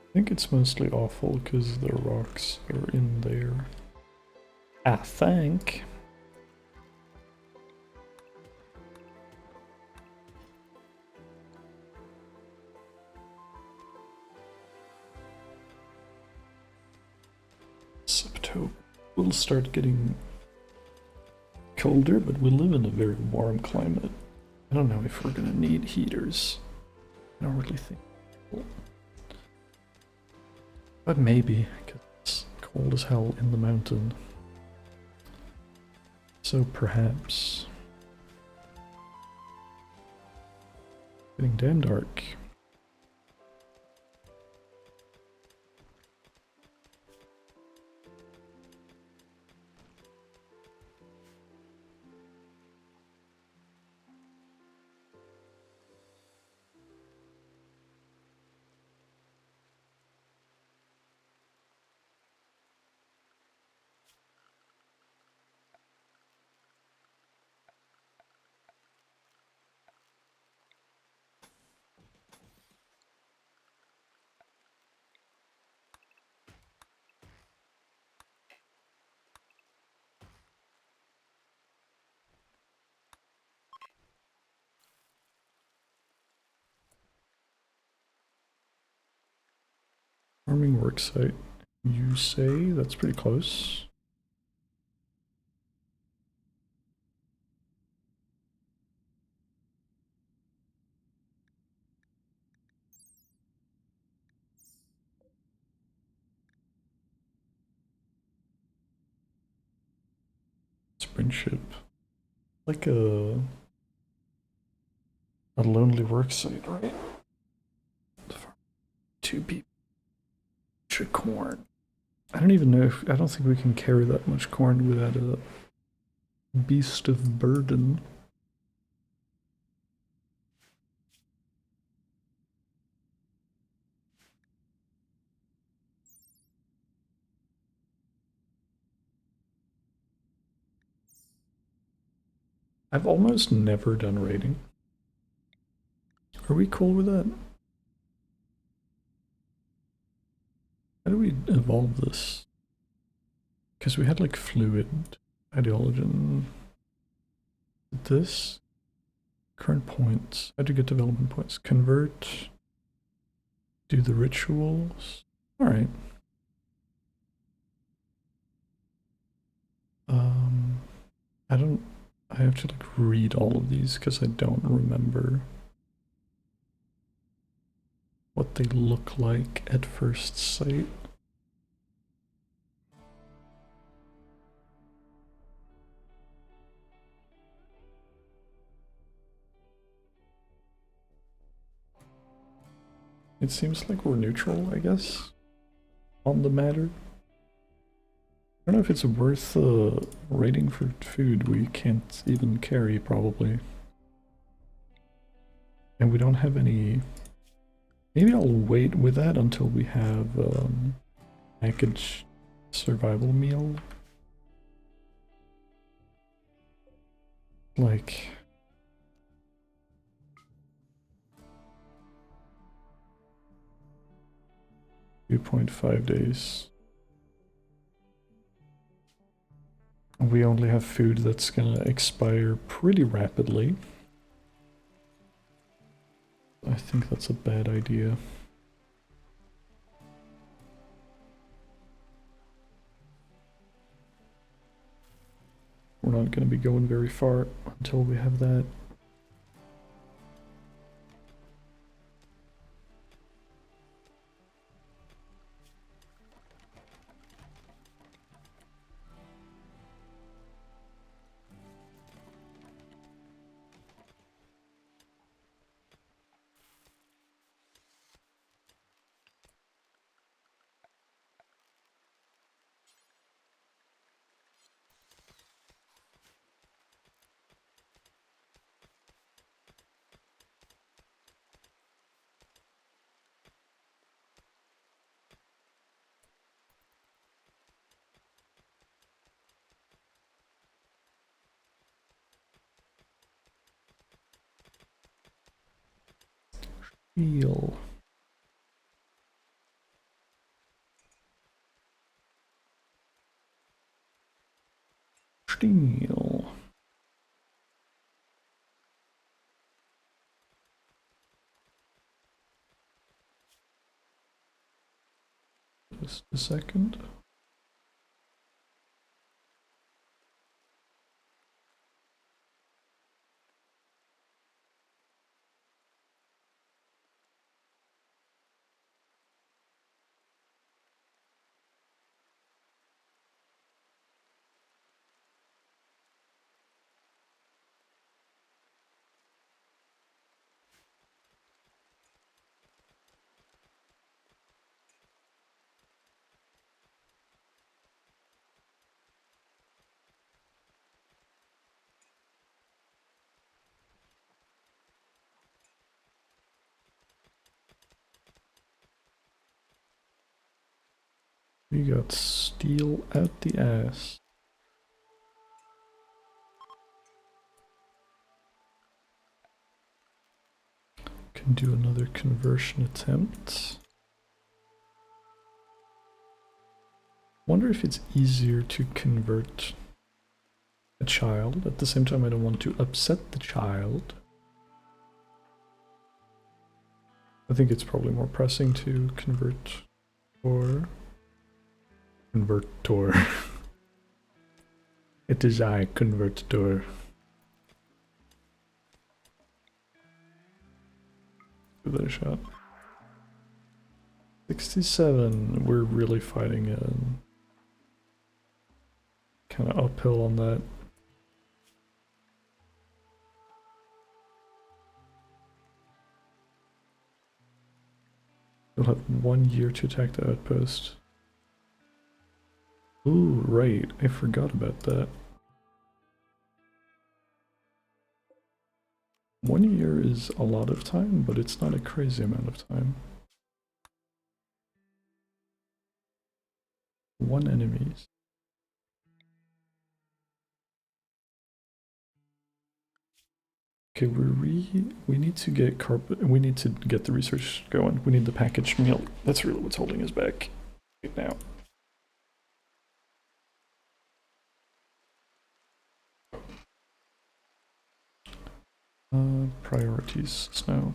Speaker 1: I think it's mostly awful because the rocks are in there. I think. September. We'll start getting colder, but we live in a very warm climate. I don't know if we're gonna need heaters. I don't really think. But maybe, because it's cold as hell in the mountain. So perhaps. Getting damn dark. Farming worksite. You say that's pretty close. Springship. Like a lonely worksite, right? 2 people. Corn. I don't even know if I don't think we can carry that much corn without a beast of burden. I've almost never done raiding. Are we cool with that? How do we evolve this? Because we had like fluid, ideologen. This current points. How to get development points? Convert. Do the rituals. All right. I don't. I have to like read all of these because I don't remember what they look like at first sight. It seems like we're neutral, I guess, on the matter. I don't know if it's worth raiding for food we can't even carry, probably. And we don't have any... Maybe I'll wait with that until we have packaged survival meal. Like... 2.5 days. We only have food that's gonna expire pretty rapidly. I think that's a bad idea. We're not gonna be going very far until we have that. Steel. Steel. Just a second. We got steel out the ass. Can do another conversion attempt. Wonder if it's easier to convert a child. At the same time, I don't want to upset the child. I think it's probably more pressing to convert Or convertor. It is I, convertor. Give that a shot. 67. We're really fighting kind of uphill on that. You'll have 1 year to attack the outpost. Ooh, right. I forgot about that. 1 year is a lot of time, but it's not a crazy amount of time. 1 enemies. Okay, we need to get carpet. We need to get the research going. We need the packaged meal. That's really what's holding us back right now. Priorities. Snow.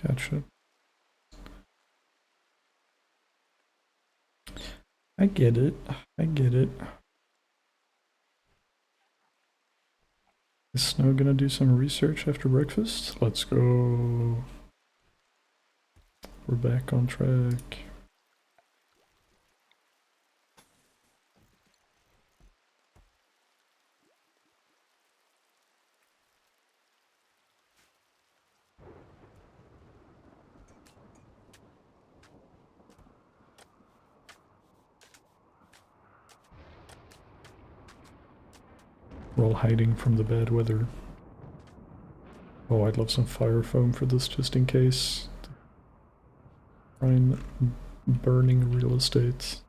Speaker 1: Gotcha. I get it. I get it. Is Snow gonna do some research after breakfast? Let's go. We're back on track. We're all hiding from the bad weather. Oh, I'd love some fire foam for this just in case. Prime burning real estate.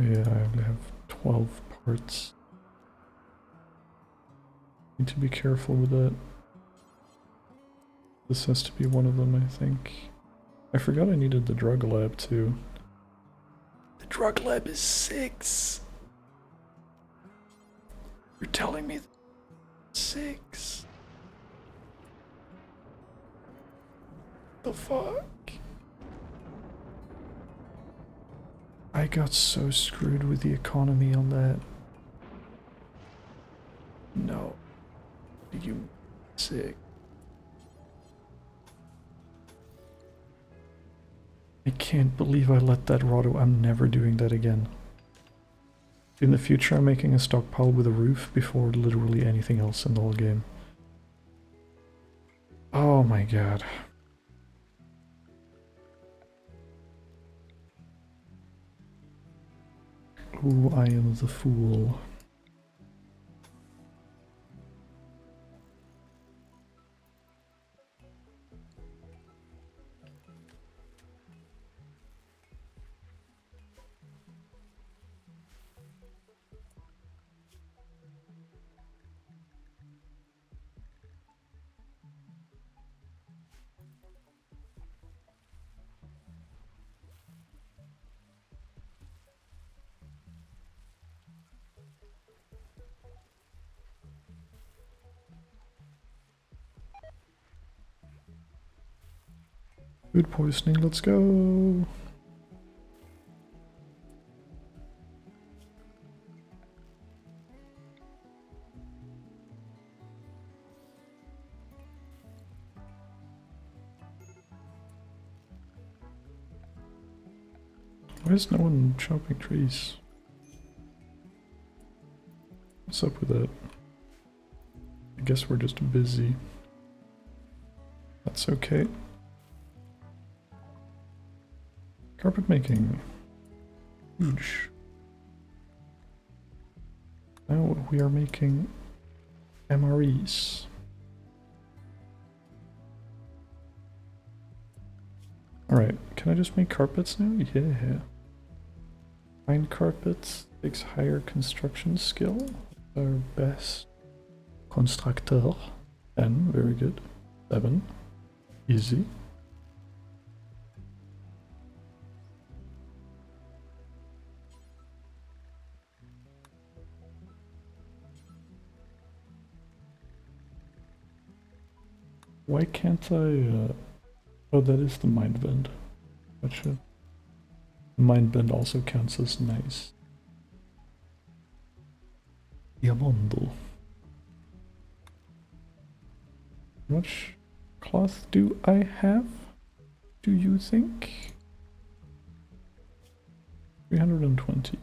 Speaker 1: Yeah, I only have 12 parts. Need to be careful with that. This has to be one of them, I think. I forgot I needed the drug lab too. The drug lab is 6. You're telling me 6? The fuck? I got so screwed with the economy on that. No. You sick. I can't believe I let that rot. I'm never doing that again. In the future, I'm making a stockpile with a roof before literally anything else in the whole game. Oh my god. Ooh, I am the fool. Food poisoning, let's go. Why is no one chopping trees? What's up with that? I guess we're just busy. That's okay. Carpet making. Huge. Now we are making MREs. Alright, can I just make carpets now? Yeah. Fine carpets takes higher construction skill. Our best constructor. 10, very good. 7, easy. Why can't I, oh, that is the mind bend. Gotcha. Mind bend also counts as nice. Diamondo. How much cloth do I have? Do you think? 320.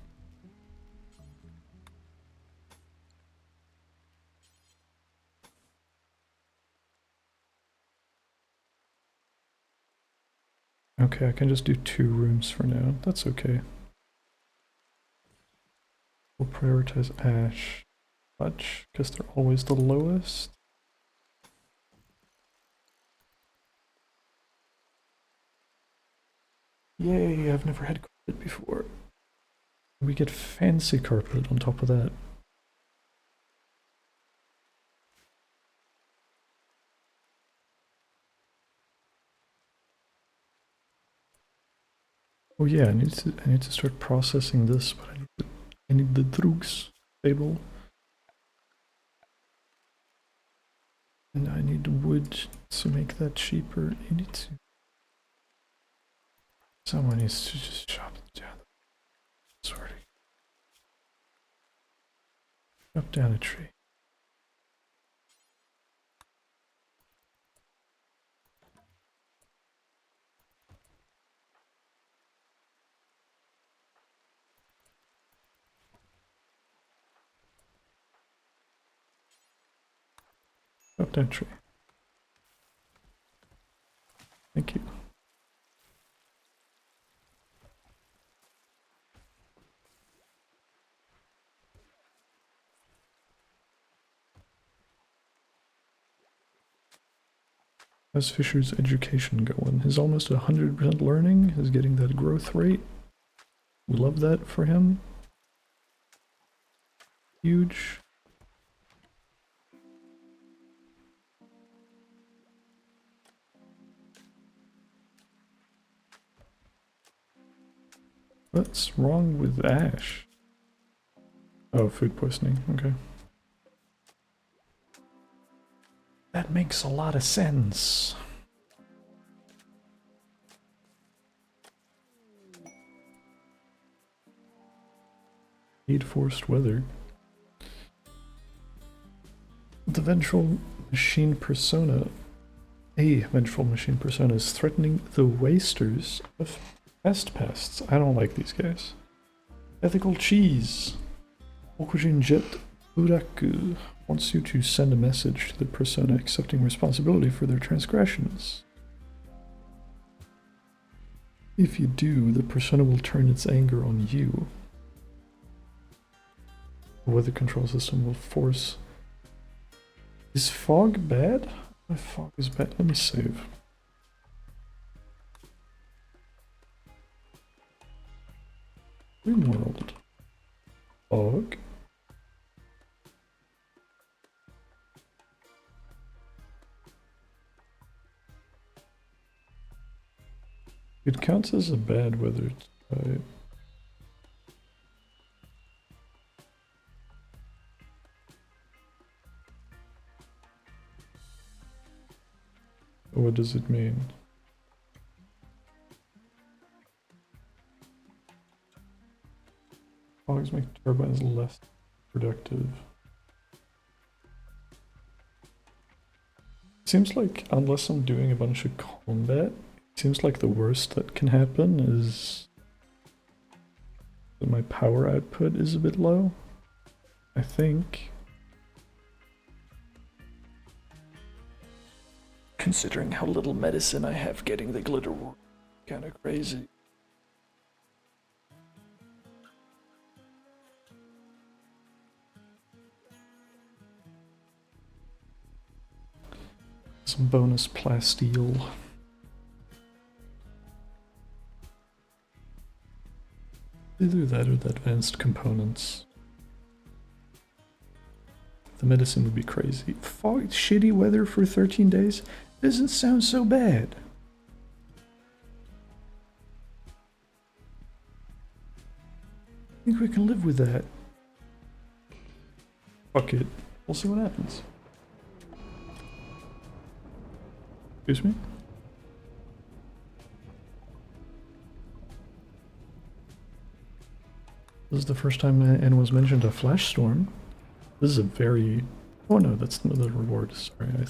Speaker 1: Okay, I can just do 2 rooms for now. That's okay. We'll prioritize ash much because they're always the lowest. Yay, I've never had carpet before. We get fancy carpet on top of that. Oh yeah, I need to start processing this, but I need the drugs table. And I need wood to make that cheaper. I need to. Someone needs to just chop down. Sorry. Chop down a tree. Chop down a tree. Thank you. How's Fisher's education going? He's almost 100% learning. He's getting that growth rate. We love that for him. Huge. What's wrong with Ash? Oh, food poisoning. Okay. That makes a lot of sense. Need forced weather. The vengeful machine persona. A vengeful machine persona is threatening the wasters of pests. I don't like these guys. Ethical cheese. Okujin Jet Buraku wants you to send a message to the persona accepting responsibility for their transgressions. If you do, the persona will turn its anger on you. The weather control system will force... Is fog bad? My fog is bad. Let me save. Rimworld. Fog. It counts as a bad weather type. What does it mean? Fogs make turbines less productive. Seems like unless I'm doing a bunch of combat, seems like the worst that can happen is that my power output is a bit low. I think. Considering how little medicine I have, getting the glitter wart kind of crazy. Some bonus plasteel. Either that or the advanced components. The medicine would be crazy. Fog, shitty weather for 13 days doesn't sound so bad. I think we can live with that. Fuck it. We'll see what happens. Excuse me? This is the first time anyone's mentioned a flash storm. This is a very... Oh no, that's not the reward. Sorry, I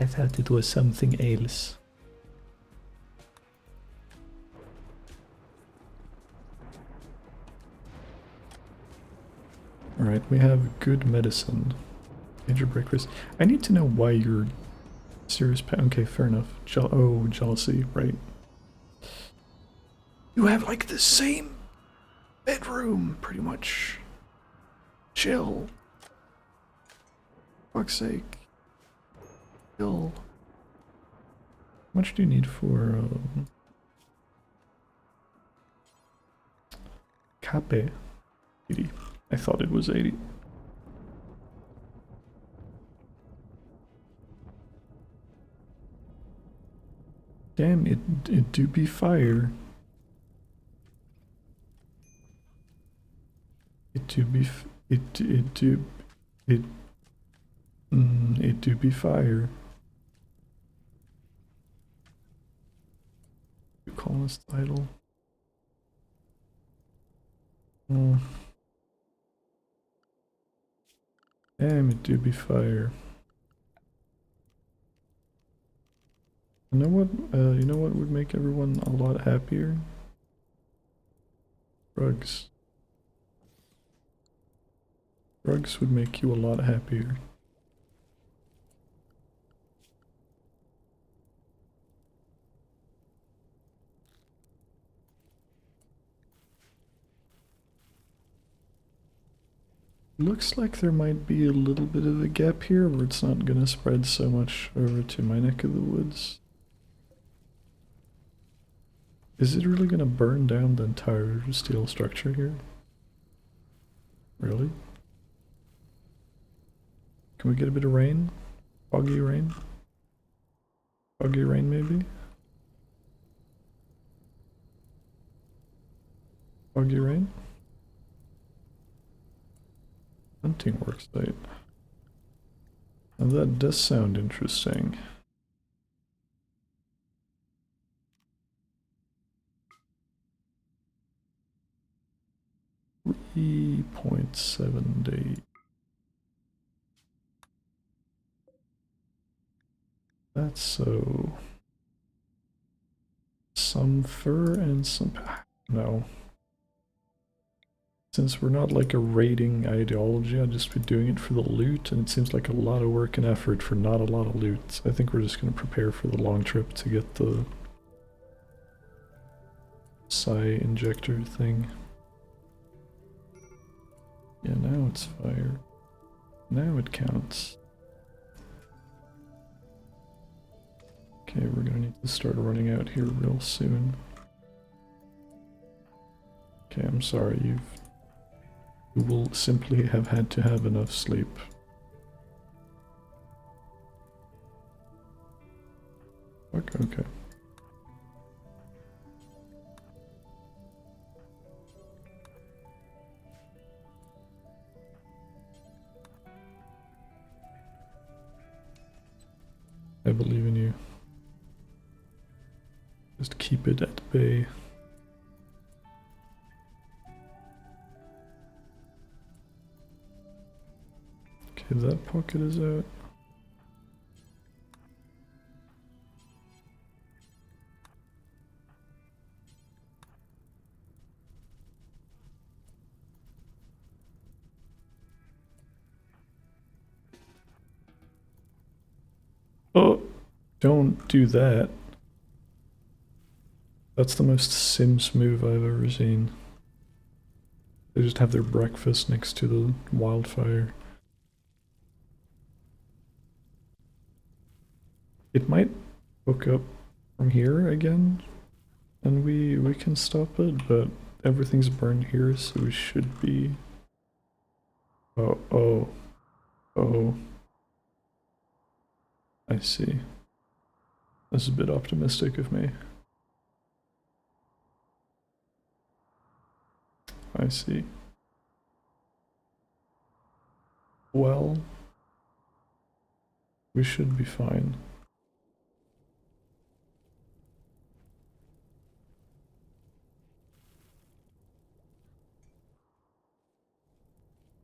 Speaker 1: thought it was something else. Alright, we have good medicine. Major breakers. I need to know why you're serious. Okay, fair enough. Jealousy, right. You have like the same bedroom, pretty much. Chill. Fuck's sake. Chill. How much do you need for Cape? 80. I thought it was 80. Damn, it do be fire. It do be it do fire. You call this title? Oh. Damn, it do be fire. You know what? You know what would make everyone a lot happier? Drugs. Drugs would make you a lot happier. Looks like there might be a little bit of a gap here where it's not gonna spread so much over to my neck of the woods. Is it really gonna burn down the entire steel structure here? Really? Can we get a bit of rain? Foggy rain? Foggy rain, maybe? Foggy rain? Hunting worksite. Now that does sound interesting. .7 That's so... Some fur and some... No. Since we're not like a raiding ideology, I'd just be doing it for the loot, and it seems like a lot of work and effort for not a lot of loot. So I think we're just going to prepare for the long trip to get the psi injector thing. Yeah, now it's fire. Now it counts. Okay, we're gonna need to start running out here real soon. Okay, I'm sorry, you will simply have had to have enough sleep. Okay. I believe in you. Just keep it at bay. Okay, that pocket is out. don't do that. That's the most Sims move I've ever seen. They just have their breakfast next to the wildfire. It might hook up from here again, and we can stop it, but everything's burned here, so we should be... Oh. I see. That's a bit optimistic of me. I see. Well, we should be fine.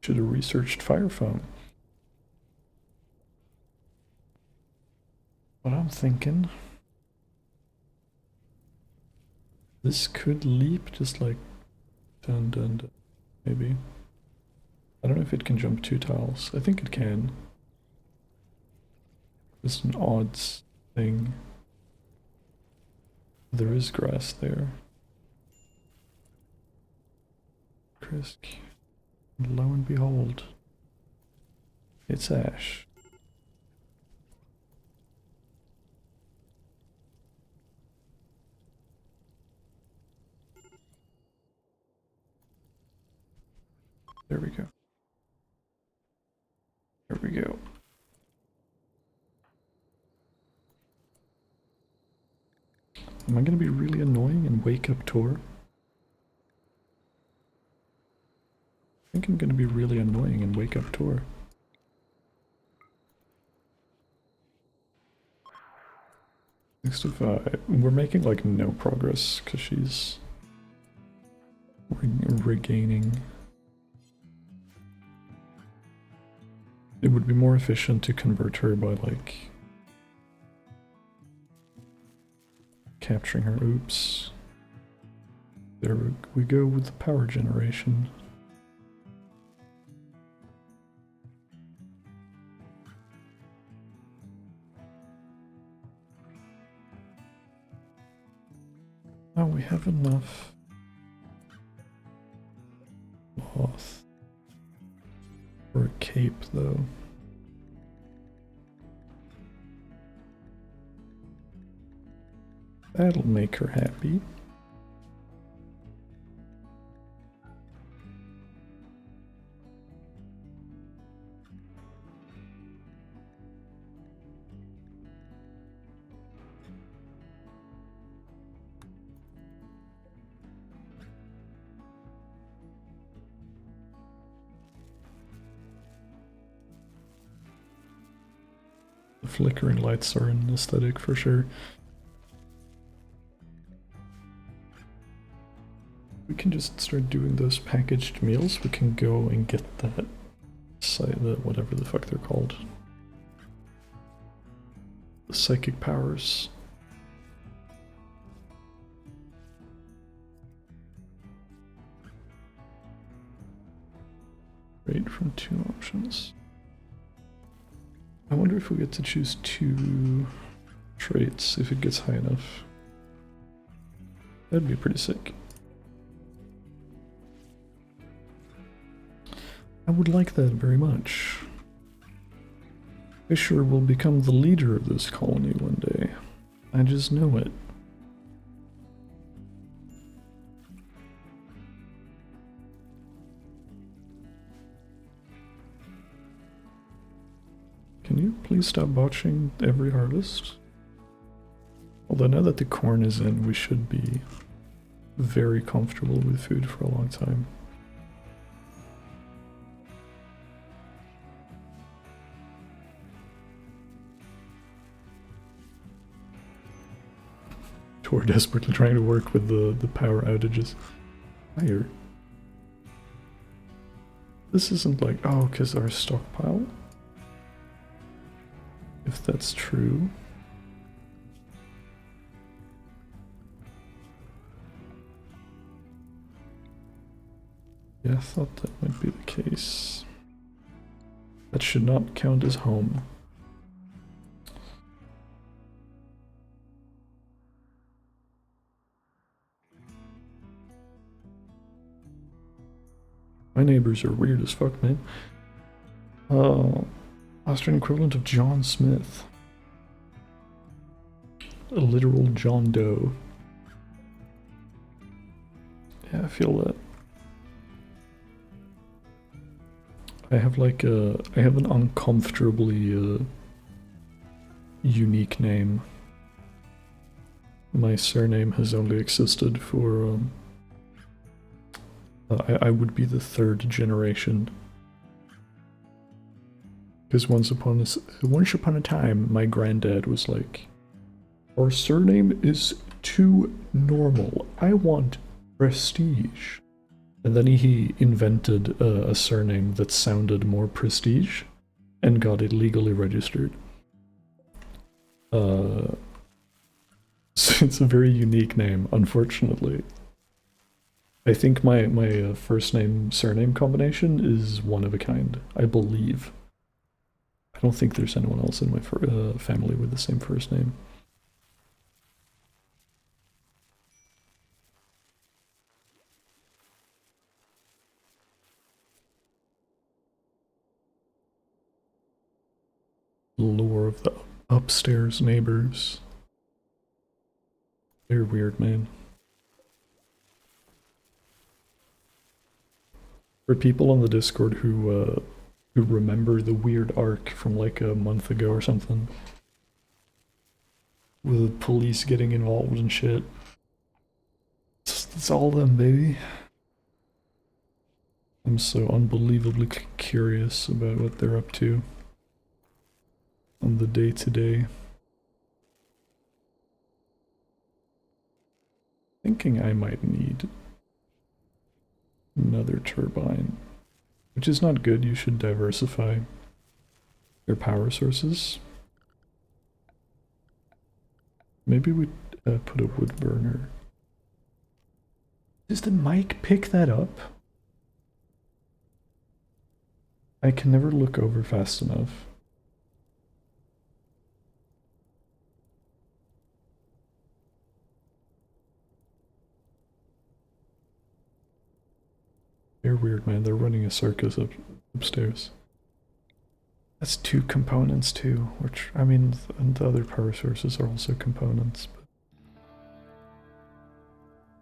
Speaker 1: Should have researched fire foam. What I'm thinking, this could leap just like dun, maybe. I don't know if it can jump 2 tiles. I think it can. It's an odds thing. There is grass there. Crisk. And lo and behold, it's ash. There we go. There we go. Am I gonna be really annoying and wake up Tor? I think I'm gonna be really annoying and wake up Tor. Next to 5. We're making like no progress because she's regaining. It would be more efficient to convert her by like capturing her. Oops. There we go with the power generation. Oh, we have enough cloth for a cape, though. That'll make her happy. The flickering lights are an aesthetic for sure. We can just start doing those packaged meals. We can go and get that site, whatever the fuck they're called. The psychic powers. Rate from 2 options. I wonder if we get to choose 2 traits if it gets high enough. That'd be pretty sick. I would like that very much. Fisher will become the leader of this colony one day. I just know it. Can you please stop botching every harvest? Although now that the corn is in, we should be very comfortable with food for a long time. We're desperately trying to work with the power outages. Higher. This isn't like, oh, because our stockpile? If that's true. Yeah, I thought that might be the case. That should not count as home. My neighbors are weird as fuck, man. Austrian equivalent of John Smith. A literal John Doe. Yeah, I feel that. I have like I have an uncomfortably unique name. My surname has only existed for I would be the third generation. Because once upon a time, my granddad was like, "Our surname is too normal. I want prestige." And then he invented a surname that sounded more prestige and got it legally registered. So it's a very unique name, unfortunately. I think my first name surname combination is one of a kind, I believe. I don't think there's anyone else in my family with the same first name. Lore of the upstairs neighbors. They're weird, man. For people on the Discord who remember the weird arc from like a month ago or something, with police getting involved and shit. It's all them, baby. I'm so unbelievably curious about what they're up to on the day-to-day. Thinking I might need another turbine, which is not good. You should diversify your power sources. Maybe we put a wood burner. Does the mic pick that up? I can never look over fast enough. They're weird, man. They're running a circus upstairs. That's two components too, which, I mean, and the other power sources are also components, but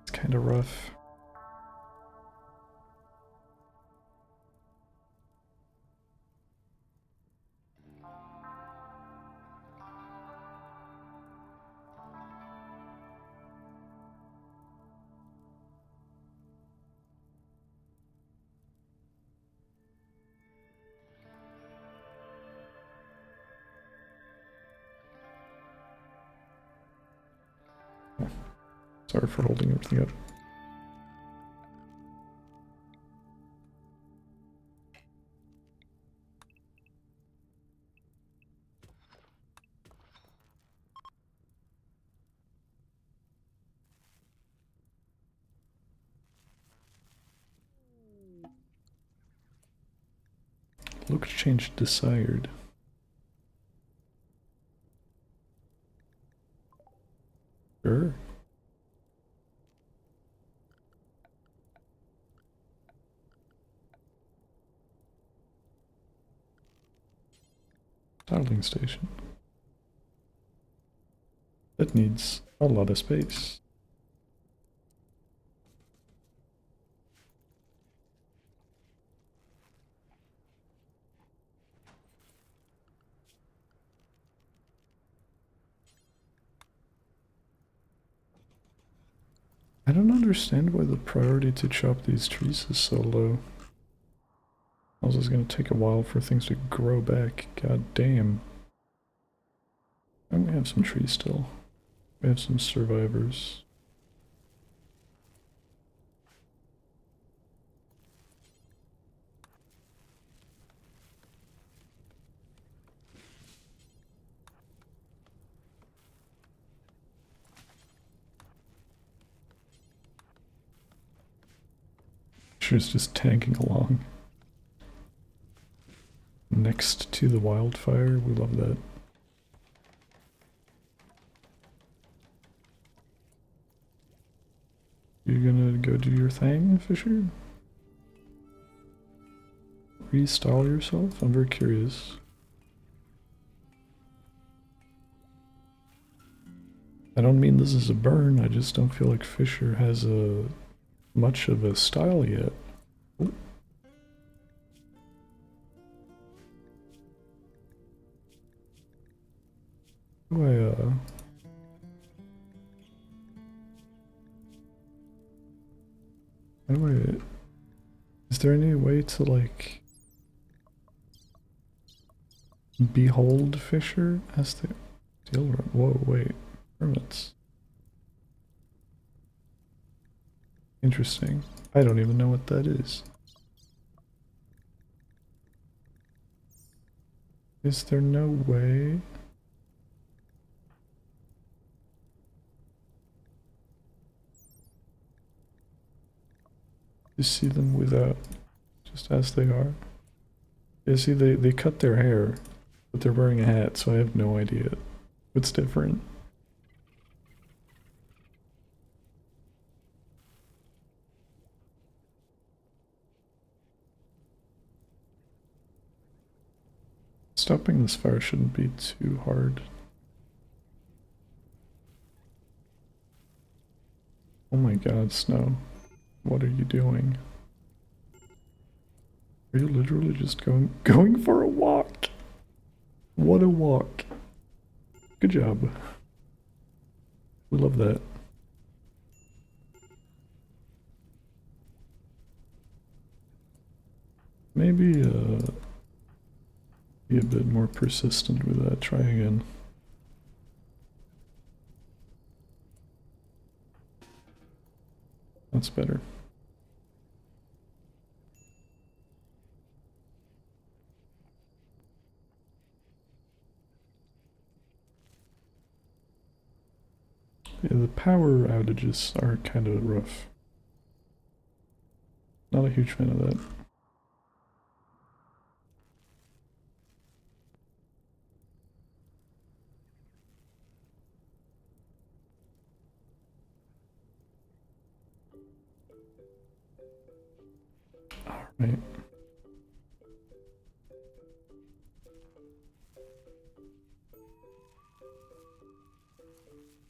Speaker 1: it's kind of rough. Sorry for holding everything up. Look change desired. Sure. Starling station. That needs a lot of space. I don't understand why the priority to chop these trees is so low. Also, it's gonna take a while for things to grow back. God damn. And we have some trees still. We have some survivors. She's just tanking along. Next to the wildfire, we love that. You gonna go do your thing, Fisher? restyle yourself? I'm very curious. I don't mean this is a burn, I just don't feel like Fisher has a much of a style yet. Ooh. How do I... Is there any way to, like, behold Fisher as the Teler? Whoa, wait. Permits. Interesting. I don't even know what that is. Is there no way? To see them without, just as they are. Yeah, see, they cut their hair, but they're wearing a hat, so I have no idea what's different. Stopping this fire shouldn't be too hard. Oh my god, Snow. What are you doing? Are you literally just going for a walk? What a walk. Good job. We love that. Maybe be a bit more persistent with that. Try again. That's better. Yeah, the power outages are kind of rough. Not a huge fan of that. Alright.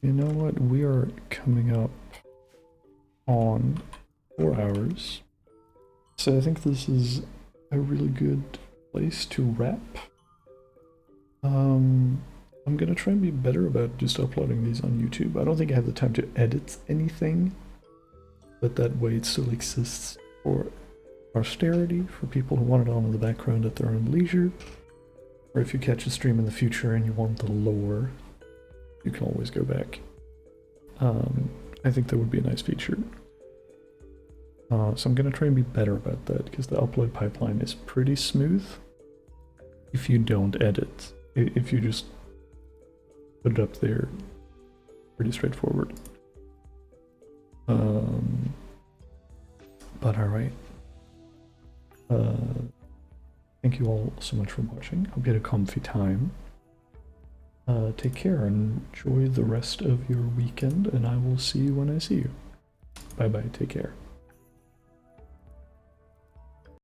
Speaker 1: You know what? We are coming up on 4 hours. So I think this is a really good place to wrap. I'm gonna try and be better about just uploading these on YouTube. I don't think I have the time to edit anything, but that way it still exists for posterity, for people who want it on in the background at their own leisure. Or if you catch a stream in the future and you want the lore, you can always go back. I think that would be a nice feature. So I'm gonna try and be better about that, because the upload pipeline is pretty smooth if you don't edit. If you just put it up there, pretty straightforward. But alright. Thank you all so much for watching. Hope you had a comfy time. Take care and enjoy the rest of your weekend, and I will see you when I see you. Bye bye, take care.